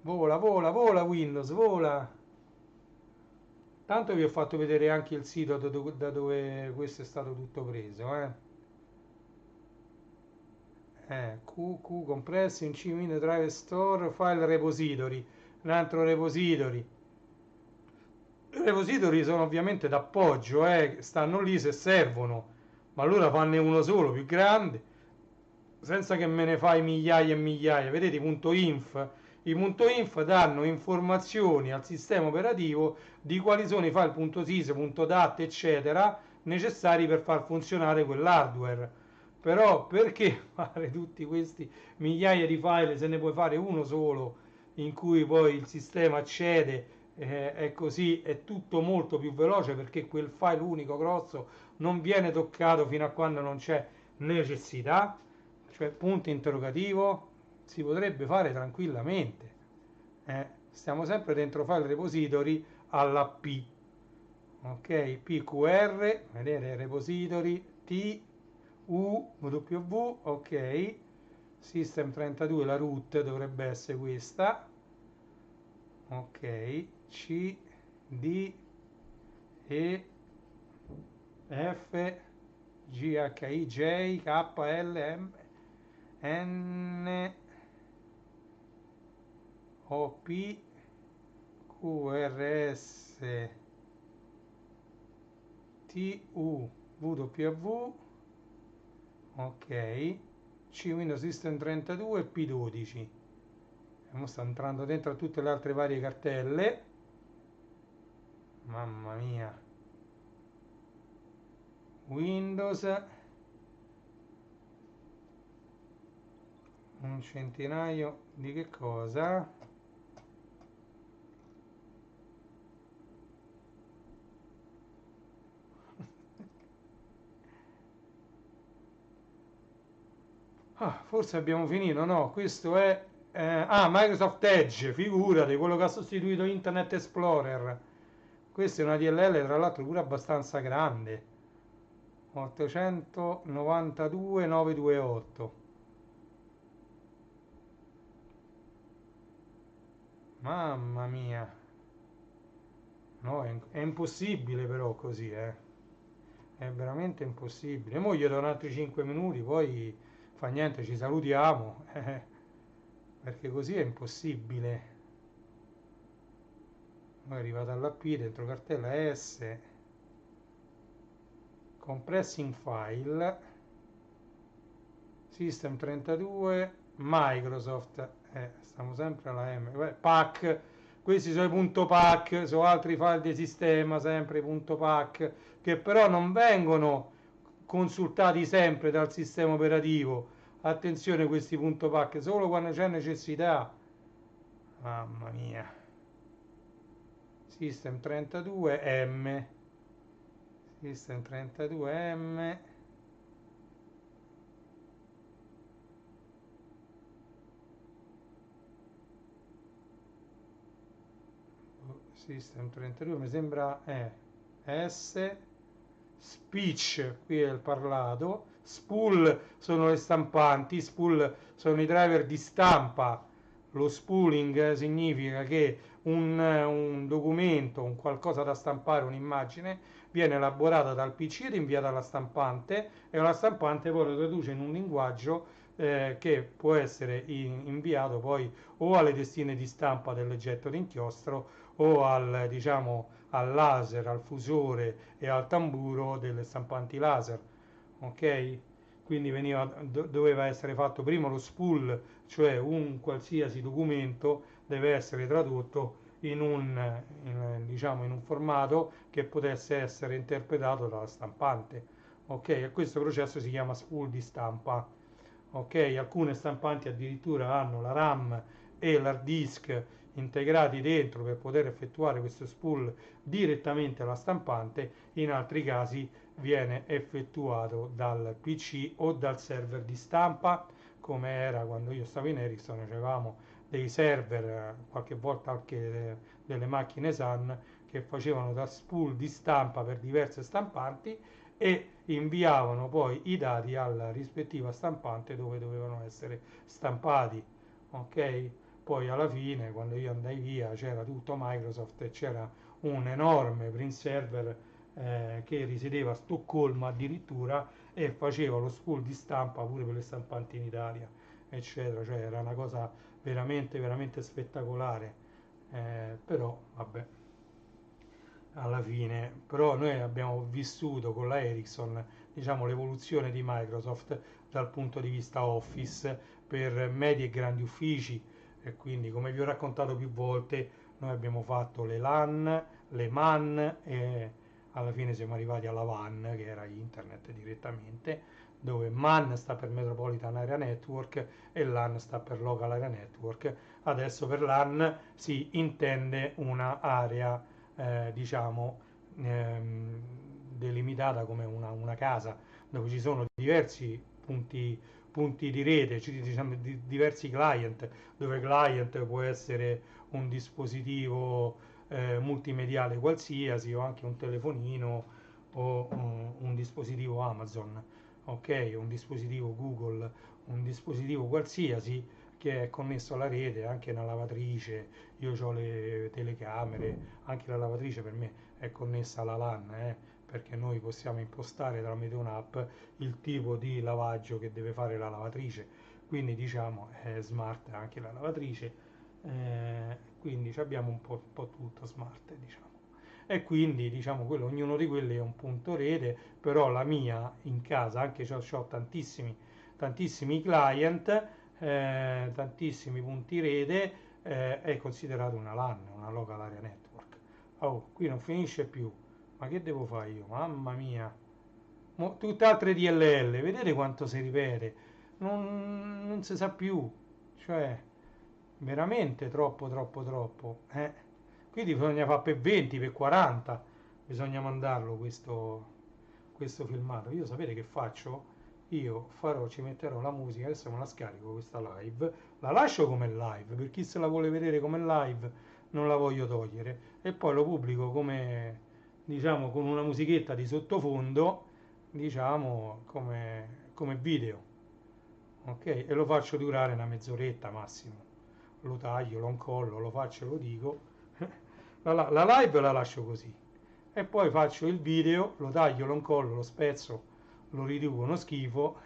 vola Windows, vola. Tanto vi ho fatto vedere anche il sito da dove questo è stato tutto preso, QQ compressing, C driver store, file repository, un altro repository. I repository sono ovviamente d'appoggio, stanno lì se servono, ma allora fanne uno solo più grande, senza che me ne fai migliaia e migliaia. Vedete i .inf danno informazioni al sistema operativo di quali sono i file .sys, .dat eccetera necessari per far funzionare quell'hardware. Però perché fare tutti questi migliaia di file se ne puoi fare uno solo in cui poi il sistema accede, è così, è tutto molto più veloce perché quel file unico grosso non viene toccato fino a quando non c'è necessità, cioè punto interrogativo, si potrebbe fare tranquillamente. Stiamo sempre dentro file repository alla P, ok, PQR, vedete repository T U W, ok, System 32 la root dovrebbe essere questa, ok, C D E F G H I J K L M N O P Q R S T U W W, ok, C Windows System 32 e P12. Sta entrando dentro a tutte le altre varie cartelle, mamma mia. Windows, un centinaio di che cosa? Forse abbiamo finito, no? Questo è Microsoft Edge, figurati, quello che ha sostituito Internet Explorer. Questa è una DLL tra l'altro pure abbastanza grande, 892.928. Mamma mia, no, è impossibile però così, è veramente impossibile. Mo gli do un altri 5 minuti, poi fa niente, ci salutiamo, perché così è impossibile. Poi è arrivata alla P, dentro cartella S, compressing file, System 32, Microsoft, stiamo sempre alla M, pack, questi sono i punto pack, sono altri file di sistema, sempre i punto pack, che però non vengono consultati sempre dal sistema operativo. Attenzione, questi punto pack solo quando c'è necessità. Mamma mia. System 32M. System 32M. System 32 mi sembra S. Speech, qui è il parlato. Spool sono le stampanti, spool sono i driver di stampa. Lo spooling significa che un documento, un qualcosa da stampare, un'immagine, viene elaborata dal PC ed inviata alla stampante, e la stampante poi lo traduce in un linguaggio che può essere inviato poi o alle testine di stampa del getto d'inchiostro o al, diciamo, al laser, al fusore e al tamburo delle stampanti laser. Ok? Quindi doveva essere fatto prima lo spool, cioè un qualsiasi documento deve essere tradotto diciamo, in un formato che potesse essere interpretato dalla stampante. Ok? E questo processo si chiama spool di stampa. Ok? Alcune stampanti addirittura hanno la RAM e l'hard disk integrati dentro per poter effettuare questo spool direttamente alla stampante, in altri casi viene effettuato dal PC o dal server di stampa, come era quando io stavo in Ericsson. Avevamo dei server, qualche volta anche delle macchine SAN, che facevano da spool di stampa per diverse stampanti e inviavano poi i dati alla rispettiva stampante dove dovevano essere stampati. Ok? Poi alla fine, quando io andai via, c'era tutto Microsoft e c'era un enorme print server che risiedeva a Stoccolma addirittura e faceva lo spool di stampa pure per le stampanti in Italia, eccetera. Cioè era una cosa veramente, veramente spettacolare. Però, vabbè, alla fine, però noi abbiamo vissuto con la Ericsson, diciamo, l'evoluzione di Microsoft dal punto di vista Office per medi e grandi uffici. E quindi, come vi ho raccontato più volte, noi abbiamo fatto le LAN, le MAN e alla fine siamo arrivati alla WAN, che era internet direttamente, dove MAN sta per Metropolitan Area Network e LAN sta per Local Area Network. Adesso per LAN si intende una area, diciamo, delimitata come una casa, dove ci sono diversi punti di rete, diciamo, diversi client, dove client può essere un dispositivo multimediale qualsiasi o anche un telefonino o un dispositivo Amazon, ok, un dispositivo Google, un dispositivo qualsiasi che è connesso alla rete, anche una lavatrice. Io ho le telecamere, anche la lavatrice per me è connessa alla LAN, perché noi possiamo impostare tramite un'app il tipo di lavaggio che deve fare la lavatrice, quindi diciamo è smart anche la lavatrice, quindi abbiamo un po' tutto smart, diciamo. E quindi diciamo ognuno di quelli è un punto rete, però la mia in casa, anche se ho tantissimi client, tantissimi punti rete, è considerato una LAN, una local area network. Oh, qui non finisce più, ma che devo fare io? Mamma mia! Tutt'altre DLL, vedete quanto si ripete? Non si sa più, cioè veramente troppo, troppo, troppo. Qui bisogna fare per 20, per 40, bisogna mandarlo questo filmato. Io sapete che faccio? Io ci metterò la musica, adesso me la scarico questa live, la lascio come live, per chi se la vuole vedere come live non la voglio togliere, e poi lo pubblico come, diciamo, con una musichetta di sottofondo, diciamo, come video, ok? E lo faccio durare una mezz'oretta massimo, lo taglio, lo incollo, lo faccio, lo dico, la live la lascio così, e poi faccio il video, lo taglio, lo incollo, lo spezzo, lo riduco uno schifo,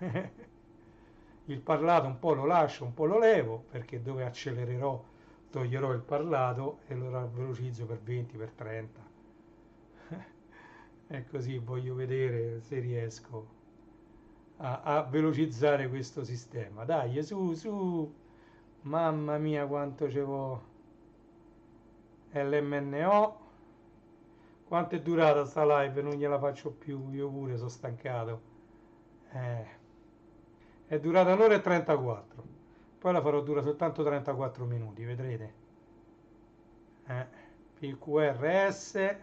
il parlato un po' lo lascio, un po' lo levo, perché dove accelererò toglierò il parlato e lo velocizzo per 20, per 30. E così voglio vedere se riesco a velocizzare questo sistema. Dai, su, su, mamma mia quanto ce vo'. LMNO. Quanto è durata sta live? Non gliela faccio più, io pure sono stancato. È durata un'ora e 34. Poi la farò dura soltanto 34 minuti, vedrete. PQRS.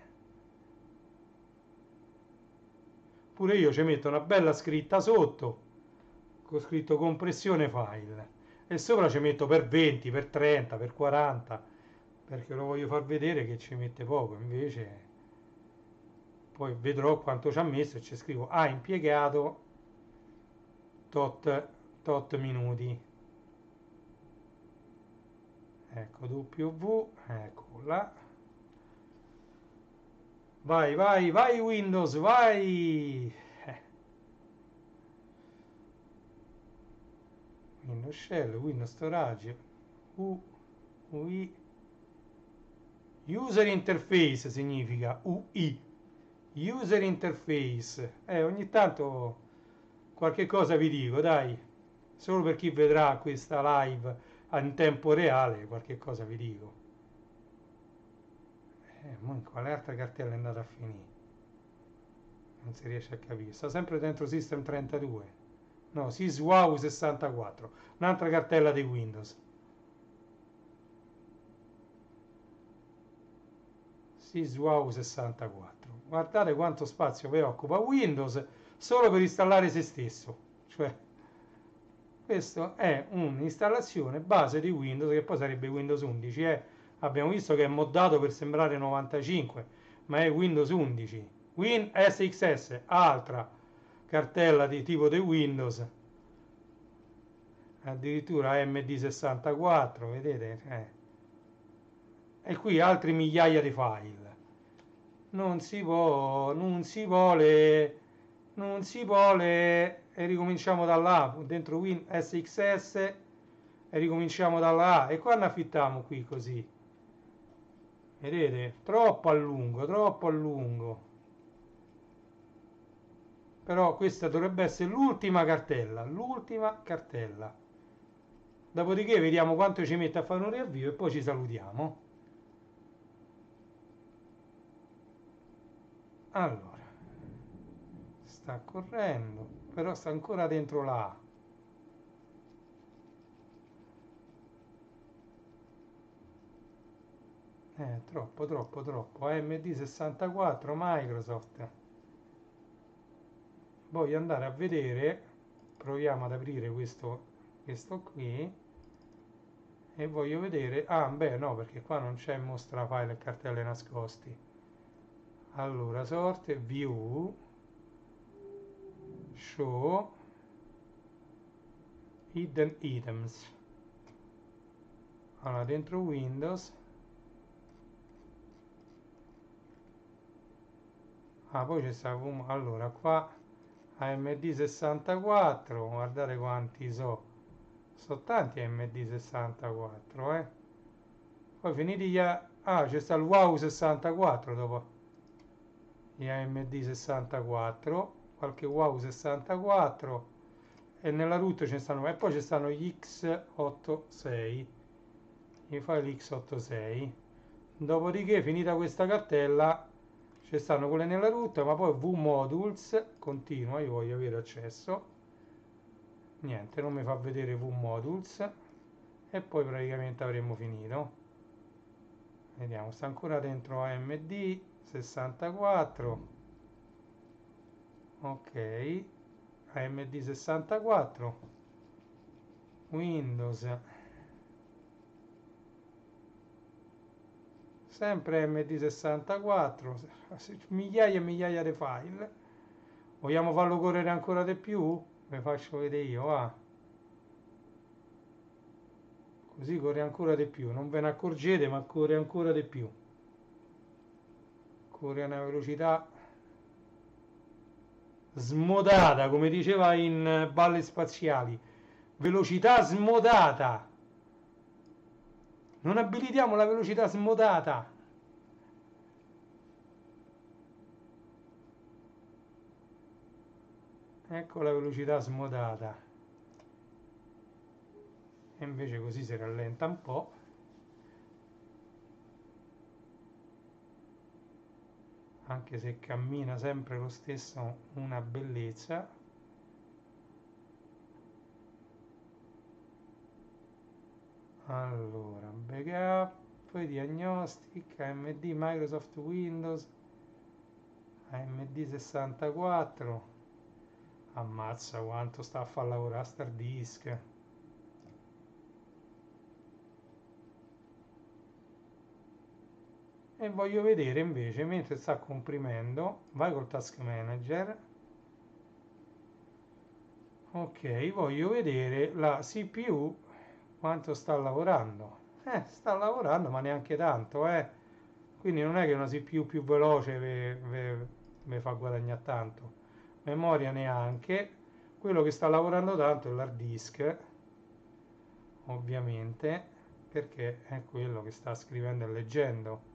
Pure io ci metto una bella scritta sotto, con scritto compressione file. E sopra ci metto per 20, per 30, per 40, perché lo voglio far vedere che ci mette poco, invece poi vedrò quanto ci ha messo e ci scrivo ha impiegato tot minuti. Ecco, W, ecco là. Vai, vai, vai Windows, vai! Windows Shell, Windows Storage, UI, User Interface significa UI, User Interface. Ogni tanto qualche cosa vi dico, dai, solo per chi vedrà questa live in tempo reale, qualche cosa vi dico. Quale altra cartella è andata a finire? Non si riesce a capire. Sta sempre dentro System 32. No, SysWow 64. Un'altra cartella di Windows. SysWow 64. Guardate quanto spazio vi occupa Windows solo per installare se stesso. Cioè, questa è un'installazione base di Windows che poi sarebbe Windows 11. Abbiamo visto che è moddato per sembrare 95, ma è Windows 11. WinSXS, altra cartella di tipo di Windows, addirittura AMD64, vedete? E qui altri migliaia di file. Non si vuole, e ricominciamo da là, dentro WinSXS e ricominciamo da là, e qua ne affittiamo qui così. Vedete? Troppo a lungo, troppo a lungo. Però questa dovrebbe essere l'ultima cartella, l'ultima cartella. Dopodiché vediamo quanto ci mette a fare un riavvio e poi ci salutiamo. Allora, sta correndo, però sta ancora dentro la A. Troppo. AMD 64, Microsoft. Voglio andare a vedere, proviamo ad aprire questo qui, e voglio vedere, beh no, perché qua non c'è mostra file e cartelle nascosti. Allora, sorte, view, show, hidden items. Allora, dentro Windows, poi c'è sta, allora qua AMD 64, guardate quanti sono tanti AMD 64, poi finiti gli c'è sta il Wow 64 dopo gli AMD 64, qualche Wow 64, e nella root ce ne stanno, e poi ci stanno gli X86, i file X86. Dopodiché, finita questa cartella, ci stanno quelle nella root, ma poi vmodules continua, io voglio avere accesso, niente, non mi fa vedere vmodules, e poi praticamente avremmo finito. Vediamo, sta ancora dentro AMD 64, ok, AMD 64, Windows, sempre AMD 64, migliaia e migliaia di file. Vogliamo farlo correre ancora di più? Vi faccio vedere io, così corre ancora di più, non ve ne accorgete, ma corre ancora di più, corre a una velocità smodata, come diceva in Balle Spaziali, velocità smodata. Non abilitiamo la velocità smodata. Ecco la velocità smodata. E invece così si rallenta un po'. anche se cammina sempre lo stesso, una bellezza. Allora, backup, diagnostic, AMD, Microsoft Windows, AMD 64, ammazza quanto sta a far lavorare sta disk. E voglio vedere invece, mentre sta comprimendo, vai col task manager, ok, voglio vedere la CPU quanto sta lavorando. Sta lavorando ma neanche tanto, quindi non è che una CPU più veloce vi fa guadagnare tanto, memoria neanche. Quello che sta lavorando tanto è l'hard disk, ovviamente, perché è quello che sta scrivendo e leggendo.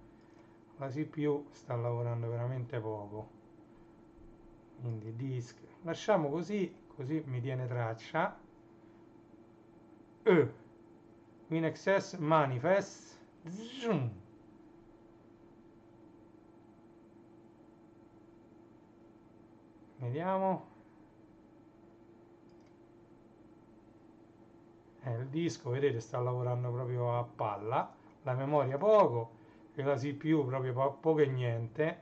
La CPU sta lavorando veramente poco, quindi disk lasciamo così, così mi tiene traccia. WinXS manifest, zoom. Vediamo. Il disco, vedete, sta lavorando proprio a palla, la memoria poco e la CPU proprio poco e niente.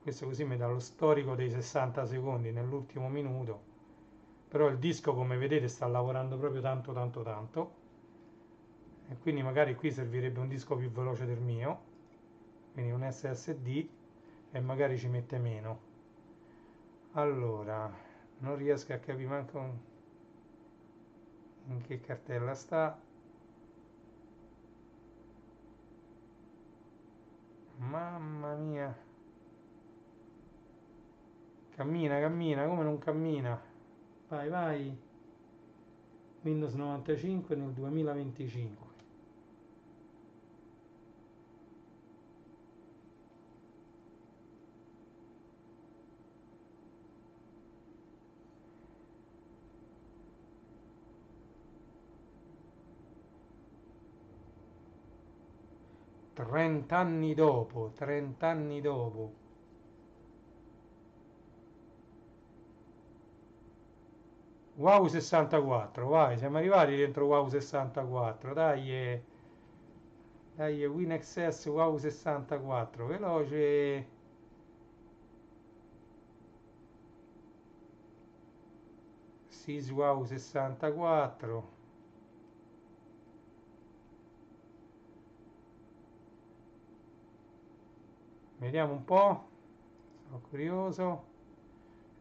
Questo così mi dà lo storico dei 60 secondi nell'ultimo minuto, però il disco, come vedete, sta lavorando proprio tanto tanto tanto, e quindi magari qui servirebbe un disco più veloce del mio, quindi un SSD, e magari ci mette meno. Allora, non riesco a capire manco in che cartella sta. Mamma mia, cammina, cammina, come non cammina? Vai, vai. Windows 95 nel 2025. Trent'anni dopo, 30 anni dopo. Wow 64, vai, siamo arrivati dentro Wow 64, dai, dai, WinXS Wow 64, veloce. Sys Wow 64. Vediamo un po', sono curioso.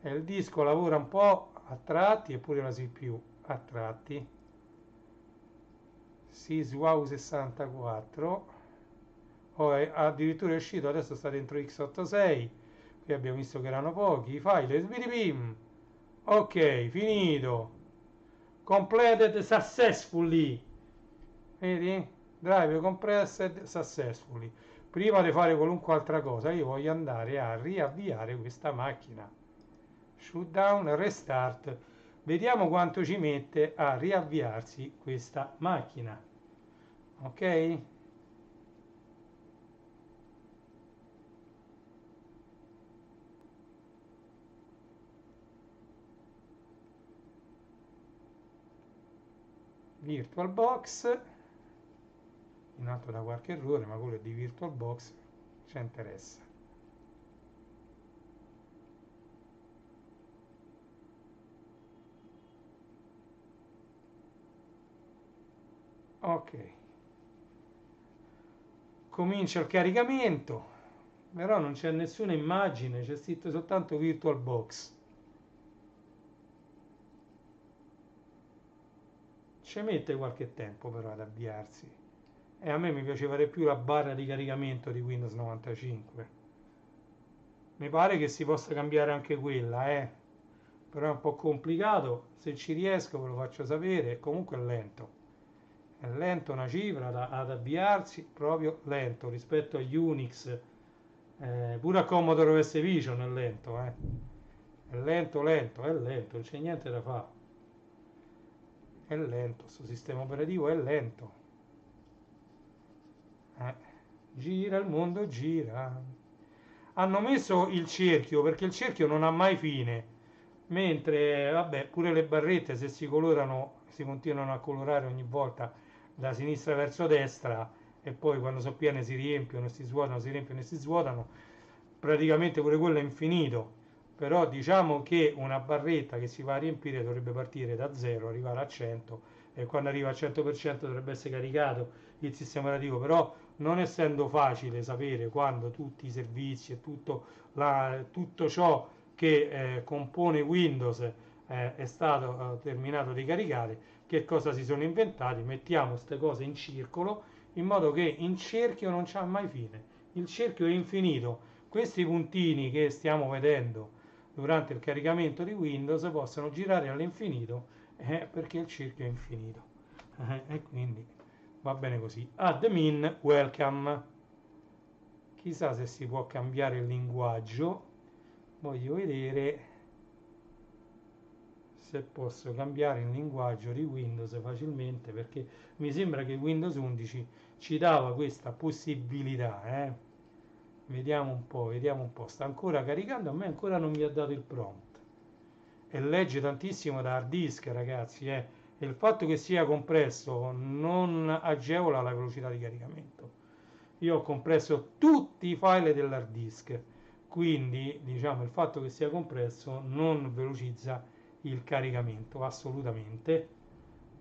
E il disco lavora un po' a tratti, eppure la CPU a tratti. Sys Wow 64. Oh, è addirittura è uscito, adesso sta dentro x86. Qui abbiamo visto che erano pochi. File, sbiribim. Ok, finito. Completed successfully. Vedi? Drive compressed successfully. Prima di fare qualunque altra cosa, io voglio andare a riavviare questa macchina. Shutdown, restart. Vediamo quanto ci mette a riavviarsi questa macchina. Ok? VirtualBox, in atto da qualche errore, ma quello è di VirtualBox, ci interessa. Ok, comincia il caricamento, però non c'è nessuna immagine, c'è scritto soltanto VirtualBox. Ci mette qualche tempo però ad avviarsi, e a me mi piaceva di più la barra di caricamento di Windows 95. Mi pare che si possa cambiare anche quella, però è un po' complicato. Se ci riesco ve lo faccio sapere. Comunque è lento una cifra ad avviarsi, proprio lento rispetto agli Unix, pure a Commodore OS Vision è lento, è lento, lento, è lento, non c'è niente da fare, è lento, questo sistema operativo è lento. Gira, il mondo gira. hanno messo il cerchio perché il cerchio non ha mai fine, mentre vabbè, pure le barrette se si colorano, si continuano a colorare ogni volta da sinistra verso destra e poi quando sono piene si riempiono e si svuotano, si riempiono e si svuotano, praticamente pure quello è infinito. Però diciamo che una barretta che si va a riempire dovrebbe partire da 0, arrivare a 100 e quando arriva al 100% dovrebbe essere caricato il sistema operativo, però non essendo facile sapere quando tutti i servizi e tutto ciò che compone Windows è stato terminato di caricare, che cosa si sono inventati? Mettiamo queste cose in circolo in modo che in cerchio non c'è mai fine, il cerchio è infinito. Questi puntini che stiamo vedendo durante il caricamento di Windows possono girare all'infinito perché il cerchio è infinito e quindi va bene così. Admin welcome. Chissà se si può cambiare il linguaggio, voglio vedere se posso cambiare il linguaggio di Windows facilmente perché mi sembra che Windows 11 ci dava questa possibilità. Vediamo un po', sta ancora caricando, a me ancora non mi ha dato il prompt e legge tantissimo da hard disk ragazzi, e il fatto che sia compresso non agevola la velocità di caricamento. Io ho compresso tutti i file dell'hard disk, quindi diciamo il fatto che sia compresso non velocizza il caricamento assolutamente.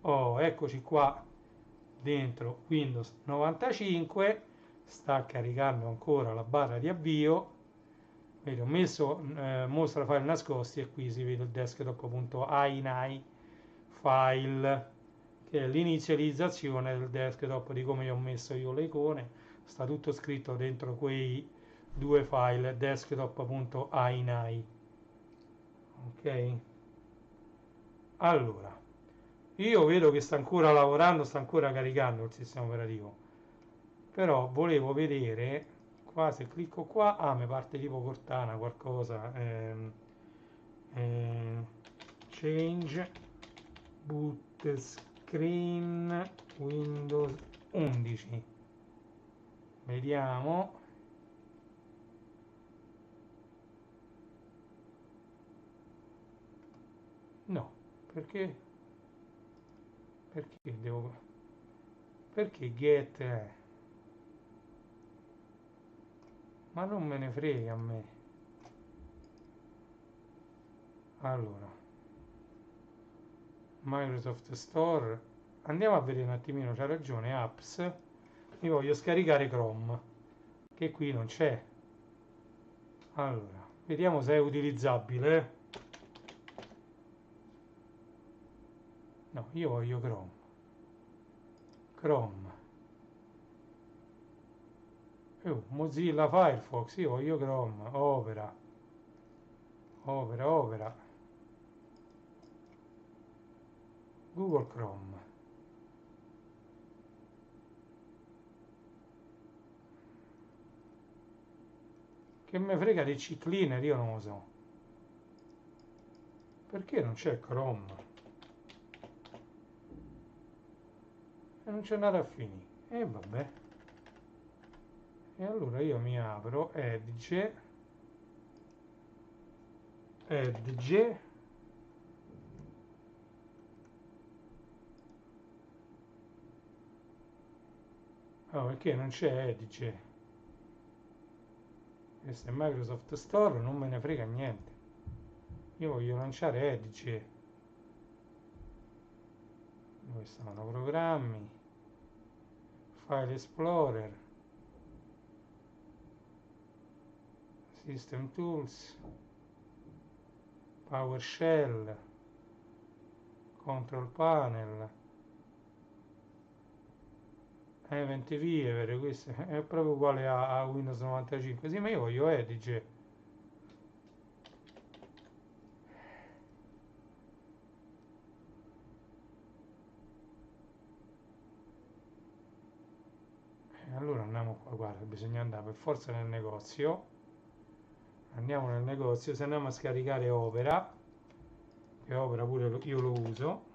Eccoci qua dentro Windows 95, sta caricando ancora la barra di avvio. Vedi, ho messo mostra file nascosti e qui si vede il desktop.ini file, che è l'inizializzazione del desktop di come ho messo io le icone. Sta tutto scritto dentro quei due file desktop.ini. Ok, allora io vedo che sta ancora lavorando, sta ancora caricando il sistema operativo, però volevo vedere qua, se clicco qua mi parte tipo Cortana qualcosa, change boot screen Windows 11, vediamo. No, perché devo, perché get ma non me ne frega a me. Allora, Microsoft Store, andiamo a vedere un attimino, c'ha ragione, apps, mi voglio scaricare Chrome che qui non c'è. Allora, vediamo se è utilizzabile. No, io voglio Chrome. Mozilla Firefox, io voglio Chrome. Opera Google Chrome. Che me frega di C-Cleaner, io non lo so. Perché non c'è Chrome? E non c'è nada a finire. E vabbè. E allora io mi apro Edge. Oh, perché non c'è Edge? Questo è Microsoft Store, non me ne frega niente. Io voglio lanciare Edge. Dove stanno programmi? File Explorer. System Tools. PowerShell. Control Panel. Event Viewer, questo è proprio uguale a Windows 95. Sì, ma io voglio Edge. Allora andiamo qua, guarda, bisogna andare per forza nel negozio. Andiamo nel negozio, se andiamo a scaricare Opera, che Opera pure io lo uso.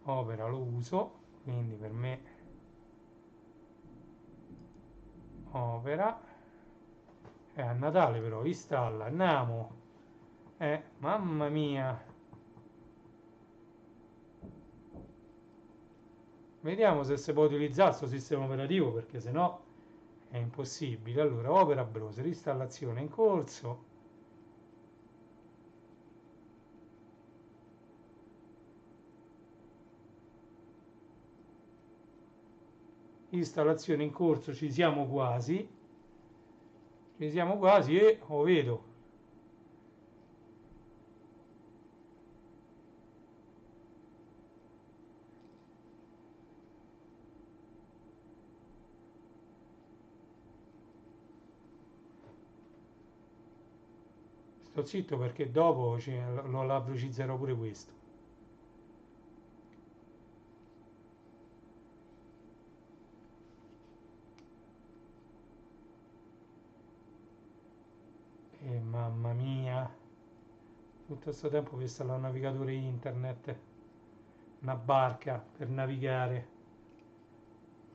Opera lo uso, quindi per me Opera. È a Natale però, installa, andiamo. Mamma mia. Vediamo se si può utilizzare questo sistema operativo, perché se no è impossibile. Allora, Opera Browser, installazione in corso. Installazione in corso, ci siamo quasi. Ci siamo quasi e vedo. Sto zitto perché dopo lo velocizzerò pure questo. E mamma mia, tutto questo tempo per installare un navigatore internet, una barca per navigare.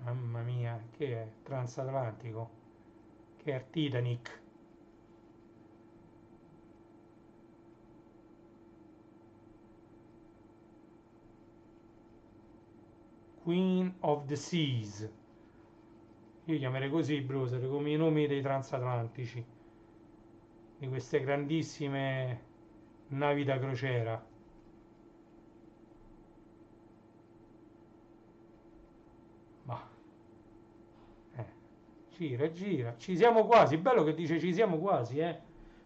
Mamma mia, che è? Transatlantico? Che è Titanic? Queen of the Seas. Io chiamerei così i browser, come i nomi dei transatlantici, di queste grandissime navi da crociera. Ma eh, gira e gira, ci siamo quasi. Bello che dice ci siamo quasi, eh.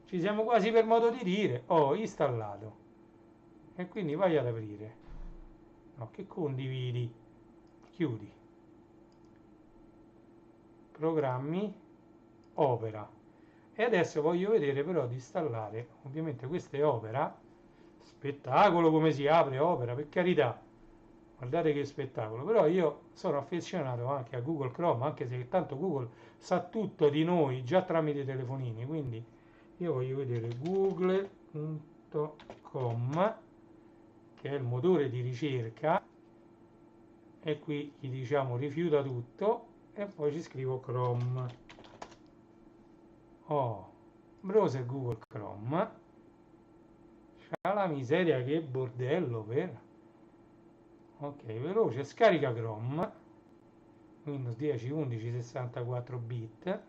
Ci siamo quasi per modo di dire. Oh, installato. E quindi vai ad aprire. No, che condividi? Chiudi. Programmi, Opera. E adesso voglio vedere però di installare, ovviamente questa è Opera. Spettacolo come si apre Opera, per carità. Guardate che spettacolo. Però io sono affezionato anche a Google Chrome, anche se tanto Google sa tutto di noi già tramite i telefonini. Quindi io voglio vedere google.com, che è il motore di ricerca, e qui gli diciamo rifiuta tutto e poi ci scrivo Chrome. Browser Google Chrome. C'ha la miseria, che bordello, per. Ok, veloce, scarica Chrome, Windows 10, 11, 64 bit,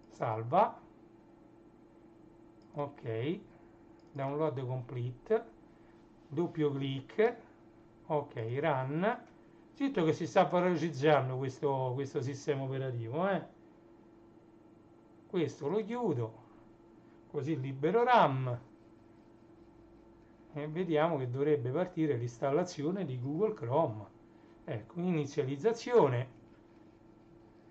salva, ok, download complete, doppio clic, ok, run. Zitto che si sta velocizzando questo sistema operativo, questo lo chiudo, così libero RAM e vediamo che dovrebbe partire l'installazione di Google Chrome. Ecco, inizializzazione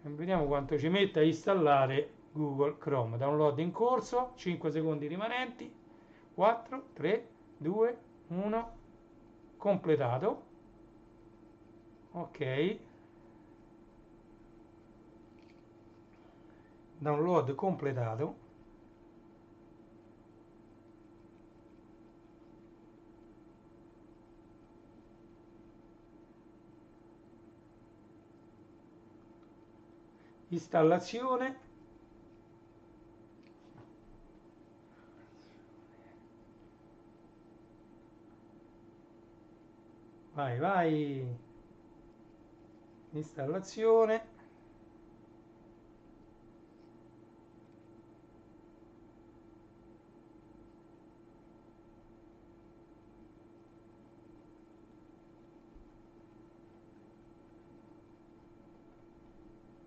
e vediamo quanto ci mette a installare Google Chrome. Download in corso, 5 secondi rimanenti, 4, 3, 2, 1, completato. Ok, download completato. Installazione. Vai, vai. Installazione.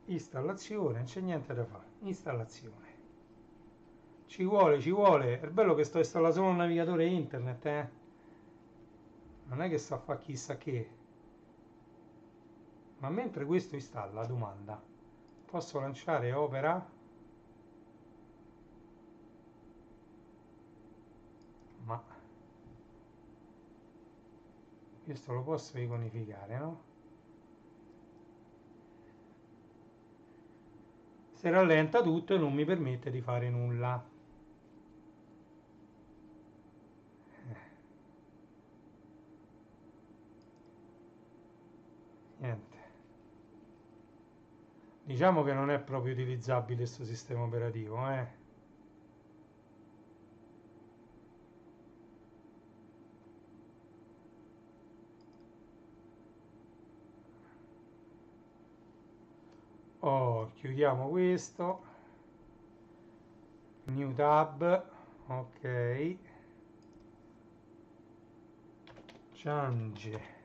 Installazione, non c'è niente da fare. Installazione. Ci vuole, ci vuole. È bello che sto installando solo un navigatore internet, Non è che sto a fare chissà che. Ma mentre questo installa, domanda, posso lanciare Opera? Ma questo lo posso iconificare, no? Si rallenta tutto e non mi permette di fare nulla. Niente. Diciamo che non è proprio utilizzabile questo sistema operativo, eh. Oh, chiudiamo questo, new tab, ok, change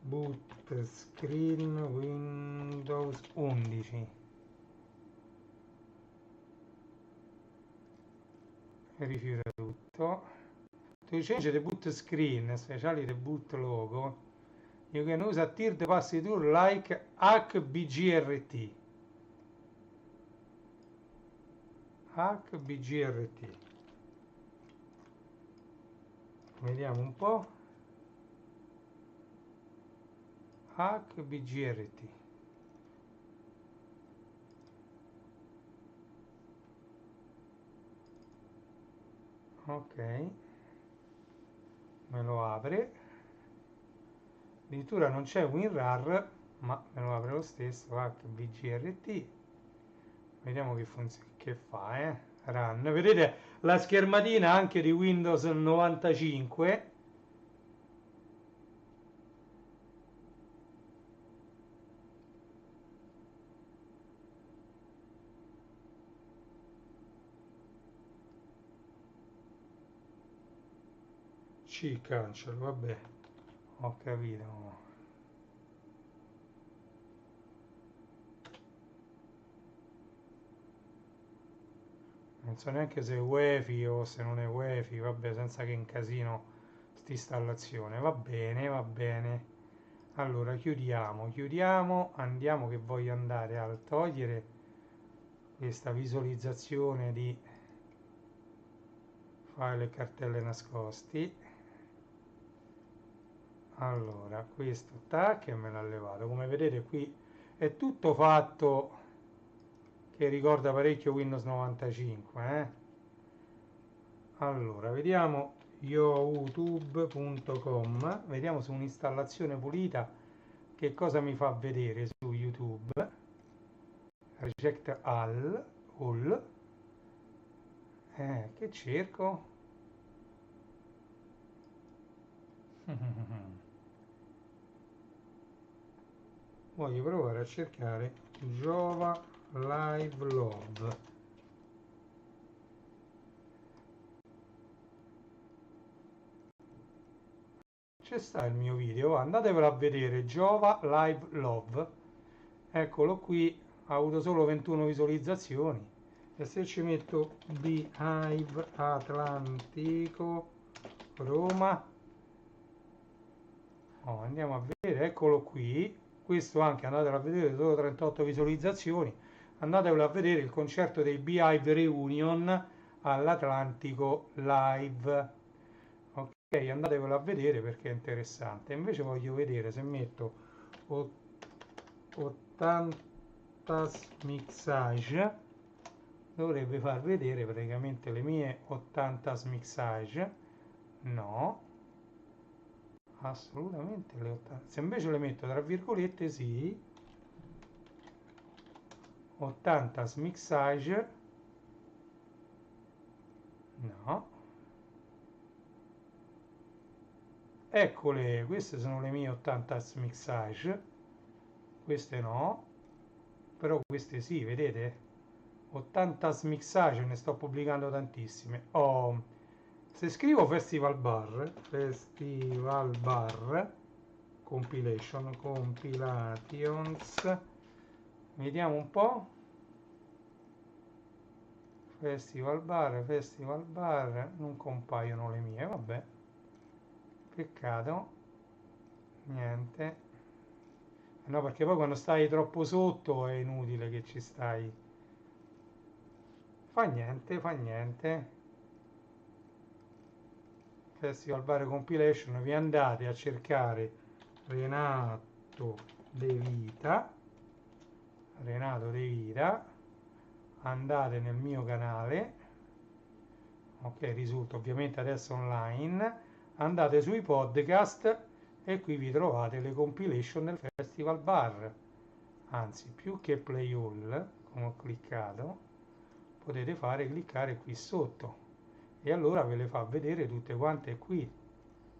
boot screen Windows 11, rifiuta tutto. To change the boot screen, especially the boot logo, you can use a third party tool like HBGRT. HBGRT. Vediamo un po'. HBGRT. Ok, me lo apre. Addirittura non c'è WinRAR, ma me lo apre lo stesso. HBGRT. Vediamo che fa, Run. Vedete la schermatina anche di Windows 95. C cancel, vabbè, ho capito. Non so neanche se è UEFI o se non è UEFI, vabbè, senza che incasino sta installazione. Va bene, va bene. Allora chiudiamo, andiamo che voglio andare a togliere questa visualizzazione di file e cartelle nascosti. Allora, questo tac e me l'ha levato. Come vedete qui è tutto fatto che ricorda parecchio Windows 95, Allora, vediamo youtube.com, vediamo su un'installazione pulita che cosa mi fa vedere su YouTube. Reject all, che cerco? Voglio provare a cercare Jova Live Love. C'è sta il mio video, andatevelo a vedere, Jova Live Love. Eccolo qui, ha avuto solo 21 visualizzazioni. E se ci metto Beehive Atlantico Roma, andiamo a vedere, eccolo qui. Questo anche andatelo a vedere, solo 38 visualizzazioni. Andatevelo a vedere il concerto dei Beehive Reunion all'Atlantico Live. Ok, andatevelo a vedere perché è interessante. Invece voglio vedere se metto 80 mixage, dovrebbe far vedere praticamente le mie 80 mixage. No, assolutamente le 80. Se invece le metto tra virgolette, sì, 80 mixage. No, eccole, queste sono le mie 80 mixage, queste no, però queste sì, vedete? 80 mixage, ne sto pubblicando tantissime. Se scrivo festival bar compilations, vediamo un po'. Festival bar, non compaiono le mie, vabbè, peccato, niente. No, perché poi quando stai troppo sotto è inutile che ci stai. Fa niente, fa niente. Festival Bar Compilation, vi andate a cercare Renato De Vita, andate nel mio canale, ok, risulta ovviamente adesso online, andate sui podcast e qui vi trovate le compilation del Festival Bar. anzi più che play all, come ho cliccato, potete fare cliccare qui sotto e allora ve le fa vedere tutte quante qui,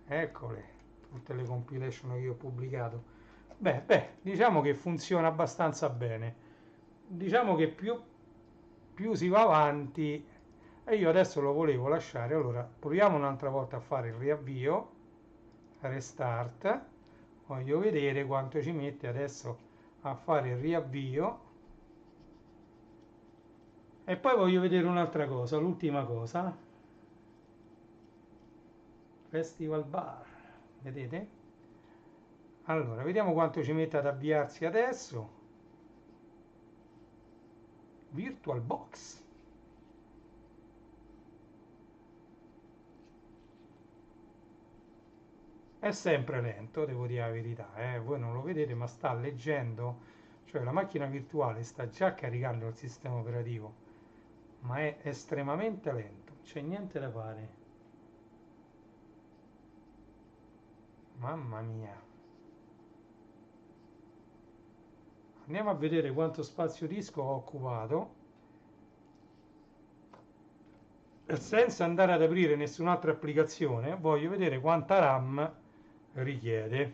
eccole, tutte le compilation che io ho pubblicato. Beh, diciamo che funziona abbastanza bene, diciamo che più si va avanti, e io adesso lo volevo lasciare, allora proviamo un'altra volta a fare il riavvio, restart, voglio vedere quanto ci mette adesso a fare il riavvio e poi voglio vedere un'altra cosa, l'ultima cosa, Festival Bar, vedete? Allora, vediamo quanto ci mette ad avviarsi adesso. VirtualBox. È sempre lento, devo dire la verità, voi non lo vedete, ma sta leggendo, cioè la macchina virtuale sta già caricando il sistema operativo, ma è estremamente lento, c'è niente da fare. Mamma mia. Andiamo a vedere quanto spazio disco ho occupato, senza andare ad aprire nessun'altra applicazione, voglio vedere quanta RAM richiede.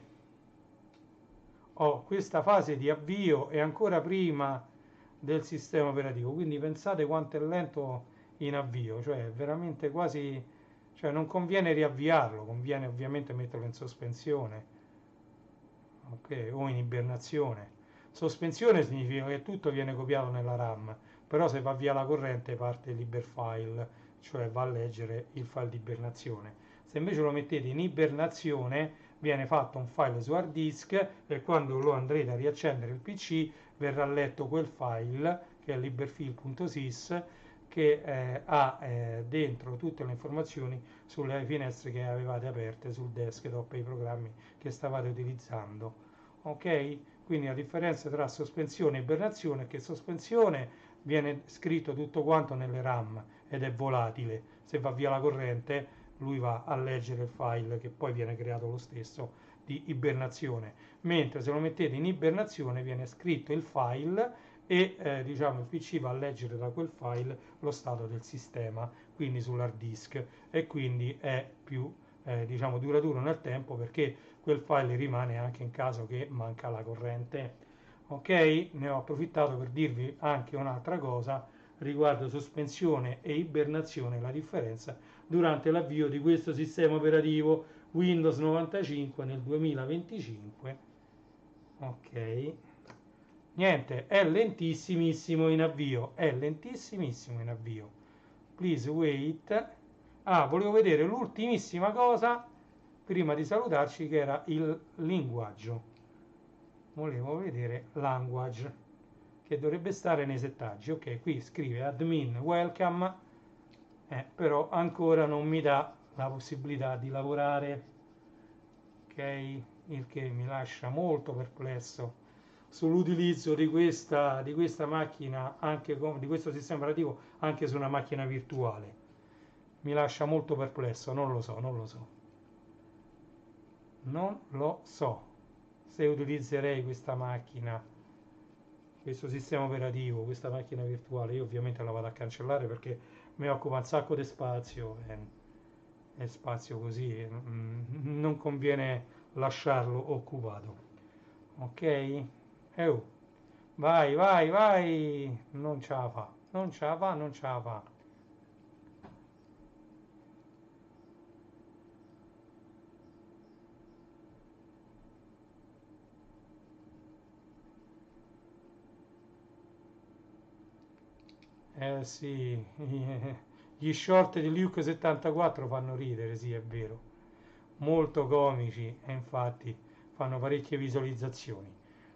Questa fase di avvio è ancora prima del sistema operativo, quindi pensate quanto è lento in avvio, cioè è veramente quasi, cioè non conviene riavviarlo, conviene ovviamente metterlo in sospensione, ok, o in ibernazione. Sospensione significa che tutto viene copiato nella RAM, però se va via la corrente parte l'Iberfile, cioè va a leggere il file di ibernazione. Se invece lo mettete in ibernazione viene fatto un file su hard disk e quando lo andrete a riaccendere il PC verrà letto quel file che è liberfile.sys che ha dentro tutte le informazioni sulle finestre che avevate aperte sul desktop e i programmi che stavate utilizzando. Ok? Quindi la differenza tra sospensione e ibernazione è che sospensione viene scritto tutto quanto nelle RAM ed è volatile, se va via la corrente lui va a leggere il file che poi viene creato lo stesso di ibernazione, mentre se lo mettete in ibernazione viene scritto il file e diciamo il PC va a leggere da quel file lo stato del sistema, quindi sull'hard disk, e quindi è più diciamo duraturo nel tempo perché quel file rimane anche in caso che manca la corrente. Ok, ne ho approfittato per dirvi anche un'altra cosa riguardo sospensione e ibernazione, la differenza durante l'avvio di questo sistema operativo Windows 95 nel 2025. Ok, niente, è lentissimissimo in avvio, è lentissimissimo in avvio. Please wait. Ah, volevo vedere l'ultimissima cosa prima di salutarci che era il linguaggio. Volevo vedere language che dovrebbe stare nei settaggi. Ok, qui scrive admin welcome, però ancora non mi dà la possibilità di lavorare, ok, il che mi lascia molto perplesso sull'utilizzo di questa macchina, anche di questo sistema operativo anche su una macchina virtuale. Mi lascia molto perplesso, non lo so, non lo so se utilizzerei questa macchina, questo sistema operativo, questa macchina virtuale. Io ovviamente la vado a cancellare perché mi occupa un sacco di spazio e spazio così non conviene lasciarlo occupato. Ok? Oh, vai, vai, vai, non ce la fa, non ce la fa, non ce la fa. Eh sì, gli short di Luke 74 fanno ridere, sì, è vero, molto comici e infatti fanno parecchie visualizzazioni.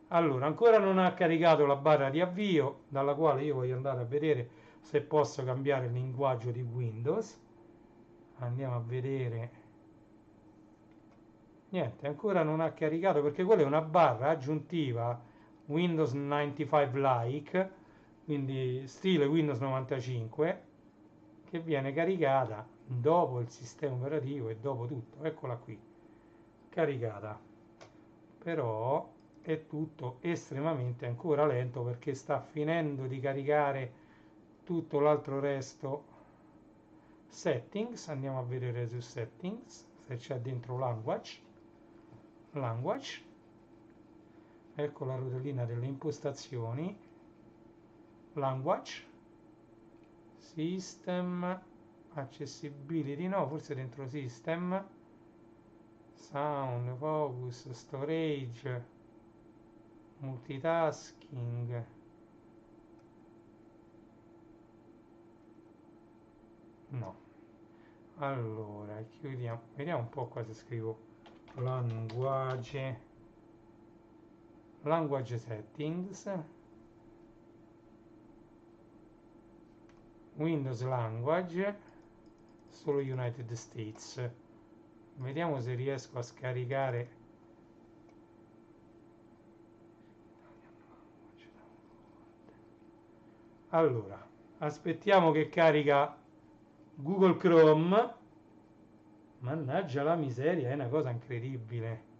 Allora, ancora non ha caricato la barra di avvio, dalla quale io voglio andare a vedere se posso cambiare il linguaggio di Windows. Andiamo a vedere. Niente, ancora non ha caricato perché quella è una barra aggiuntiva Windows 95 like, quindi stile Windows 95, che viene caricata dopo il sistema operativo e dopo tutto. Eccola qui, caricata. Però è tutto estremamente ancora lento perché sta finendo di caricare tutto l'altro resto. Settings, andiamo a vedere su settings se c'è dentro language, ecco la rotellina delle impostazioni, language, system, accessibility, no, forse dentro system, sound, focus, storage, multitasking, no. Allora chiudiamo, vediamo un po' cosa scrivo. Language settings, Windows language, solo United States. Vediamo se riesco a scaricare. Allora, aspettiamo che carica Google Chrome. Mannaggia la miseria, è una cosa incredibile.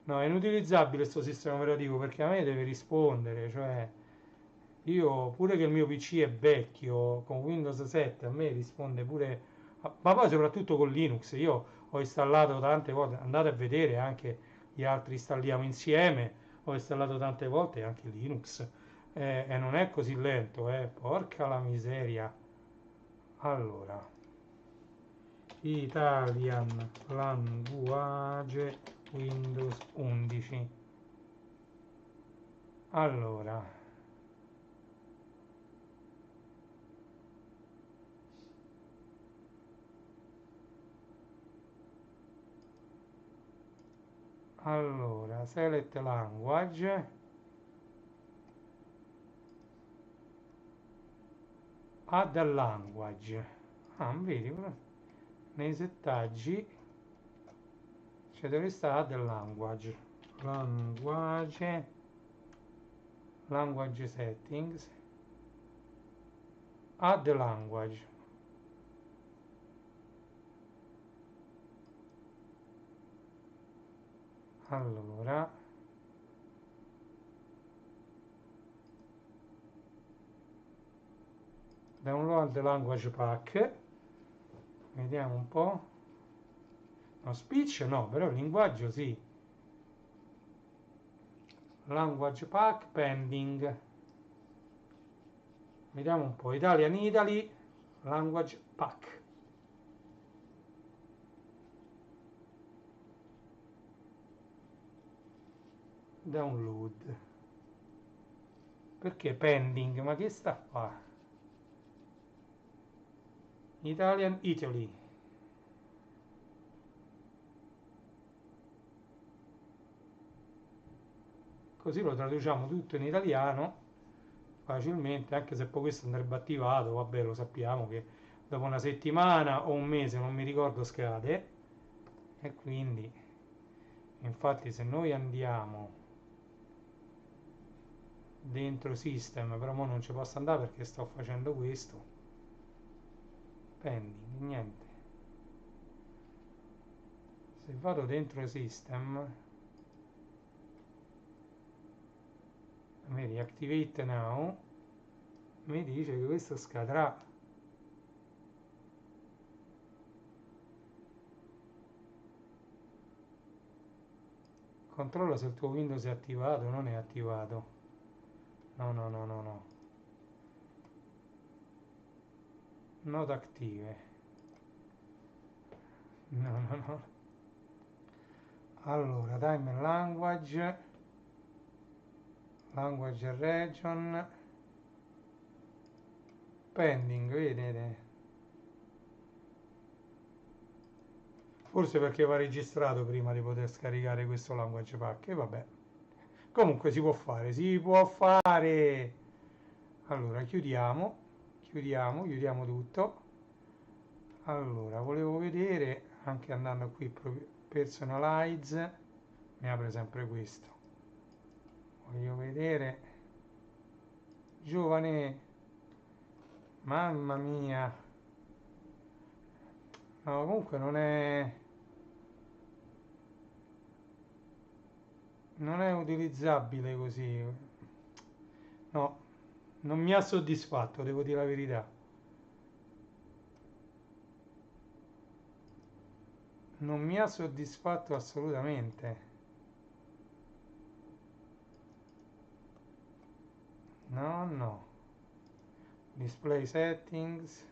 No, è inutilizzabile questo sistema operativo perché a me deve rispondere, cioè io pure che il mio PC è vecchio, con Windows 7 a me risponde pure, ma poi soprattutto con Linux, io ho installato tante volte, andate a vedere anche gli altri installiamo insieme, ho installato tante volte anche Linux e non è così lento, porca la miseria. Allora, Italian Language Windows 11. Allora, select language, add language. Ah, vedi, nei settaggi c'è dove sta add language settings, add language. Allora, download language pack, vediamo un po'. No, speech no, però il linguaggio sì. Language pack pending. Vediamo un po'. Italian Italy language pack. Download. Perché pending? Ma che sta qua? Italian Italy. Così lo traduciamo tutto in italiano facilmente, anche se poi questo andrebbe attivato, vabbè, lo sappiamo che dopo una settimana o un mese, non mi ricordo, scade. E quindi, infatti, se noi andiamo dentro system, però mo non ci posso andare perché sto facendo questo, pending, niente. Se vado dentro system, vedi, activate now, mi dice che questo scadrà. Controlla se il tuo Windows è attivato o non è attivato. No, no, no, no, no. Not active. No, no, no. Allora, time and language and region, pending, vedete? Forse perché va registrato prima di poter scaricare questo language pack, e vabbè. Comunque si può fare, si può fare. Allora, chiudiamo tutto. Allora, volevo vedere, anche andando qui, personalize, mi apre sempre questo. Voglio vedere, giovane, mamma mia. No, comunque non è utilizzabile così. No, non mi ha soddisfatto, devo dire la verità. Non mi ha soddisfatto assolutamente. No, no. Display settings.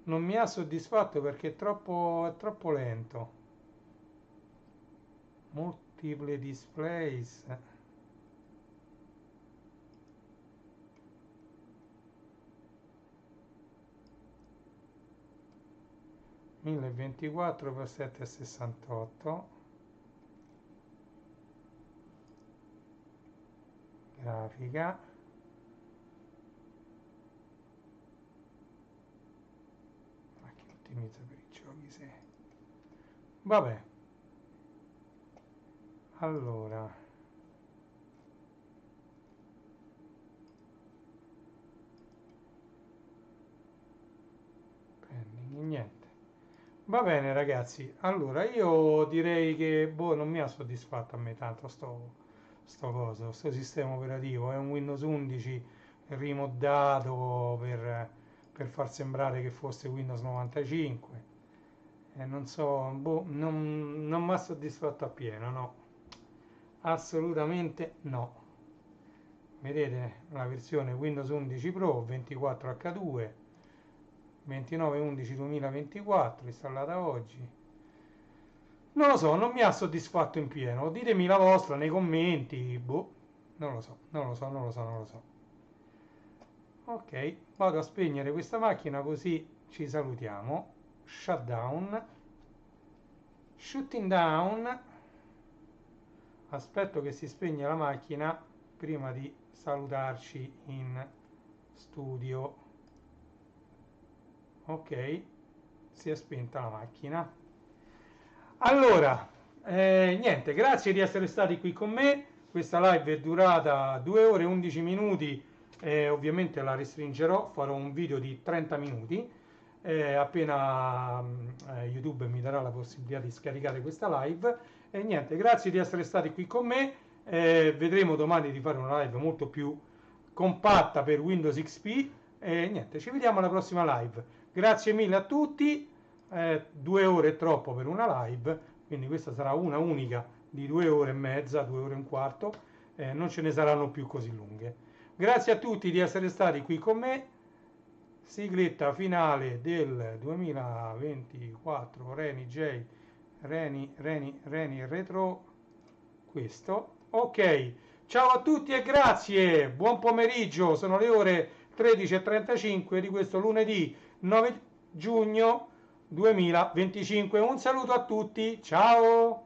Non mi ha soddisfatto perché è troppo lento. Multiple displays. 1024 per 768. Grafica. Macchina ottimizza per i giochi, sì. Vabbè. Allora. Pending, niente. Va bene ragazzi, allora io direi che non mi ha soddisfatto a me tanto sto sistema operativo, è un Windows 11 rimoddato per far sembrare che fosse Windows 95 e non so, non mi ha soddisfatto appieno, no, assolutamente no. Vedete la versione Windows 11 Pro 24H2 29/11/2024 installata oggi. Non lo so, non mi ha soddisfatto in pieno. Ditemi la vostra nei commenti. Boh, non lo so. Ok, vado a spegnere questa macchina così ci salutiamo. Shutdown. Shutting down. Aspetto che si spegne la macchina prima di salutarci in studio. Ok, si è spenta la macchina. Allora, niente, grazie di essere stati qui con me. Questa live è durata 2 ore e 11 minuti, ovviamente la restringerò, farò un video di 30 minuti, appena YouTube mi darà la possibilità di scaricare questa live. E niente, grazie di essere stati qui con me, vedremo domani di fare una live molto più compatta per Windows XP e niente, ci vediamo alla prossima live. Grazie mille a tutti, 2 ore è troppo per una live, quindi questa sarà una unica di 2 ore e mezza, 2 ore e un quarto, non ce ne saranno più così lunghe. Grazie a tutti di essere stati qui con me, sigletta finale del 2024, Reni J, Reni Retro, questo, ok, ciao a tutti e grazie, buon pomeriggio, sono le ore 13:35 di questo lunedì 9 giugno 2025. Un saluto a tutti, ciao!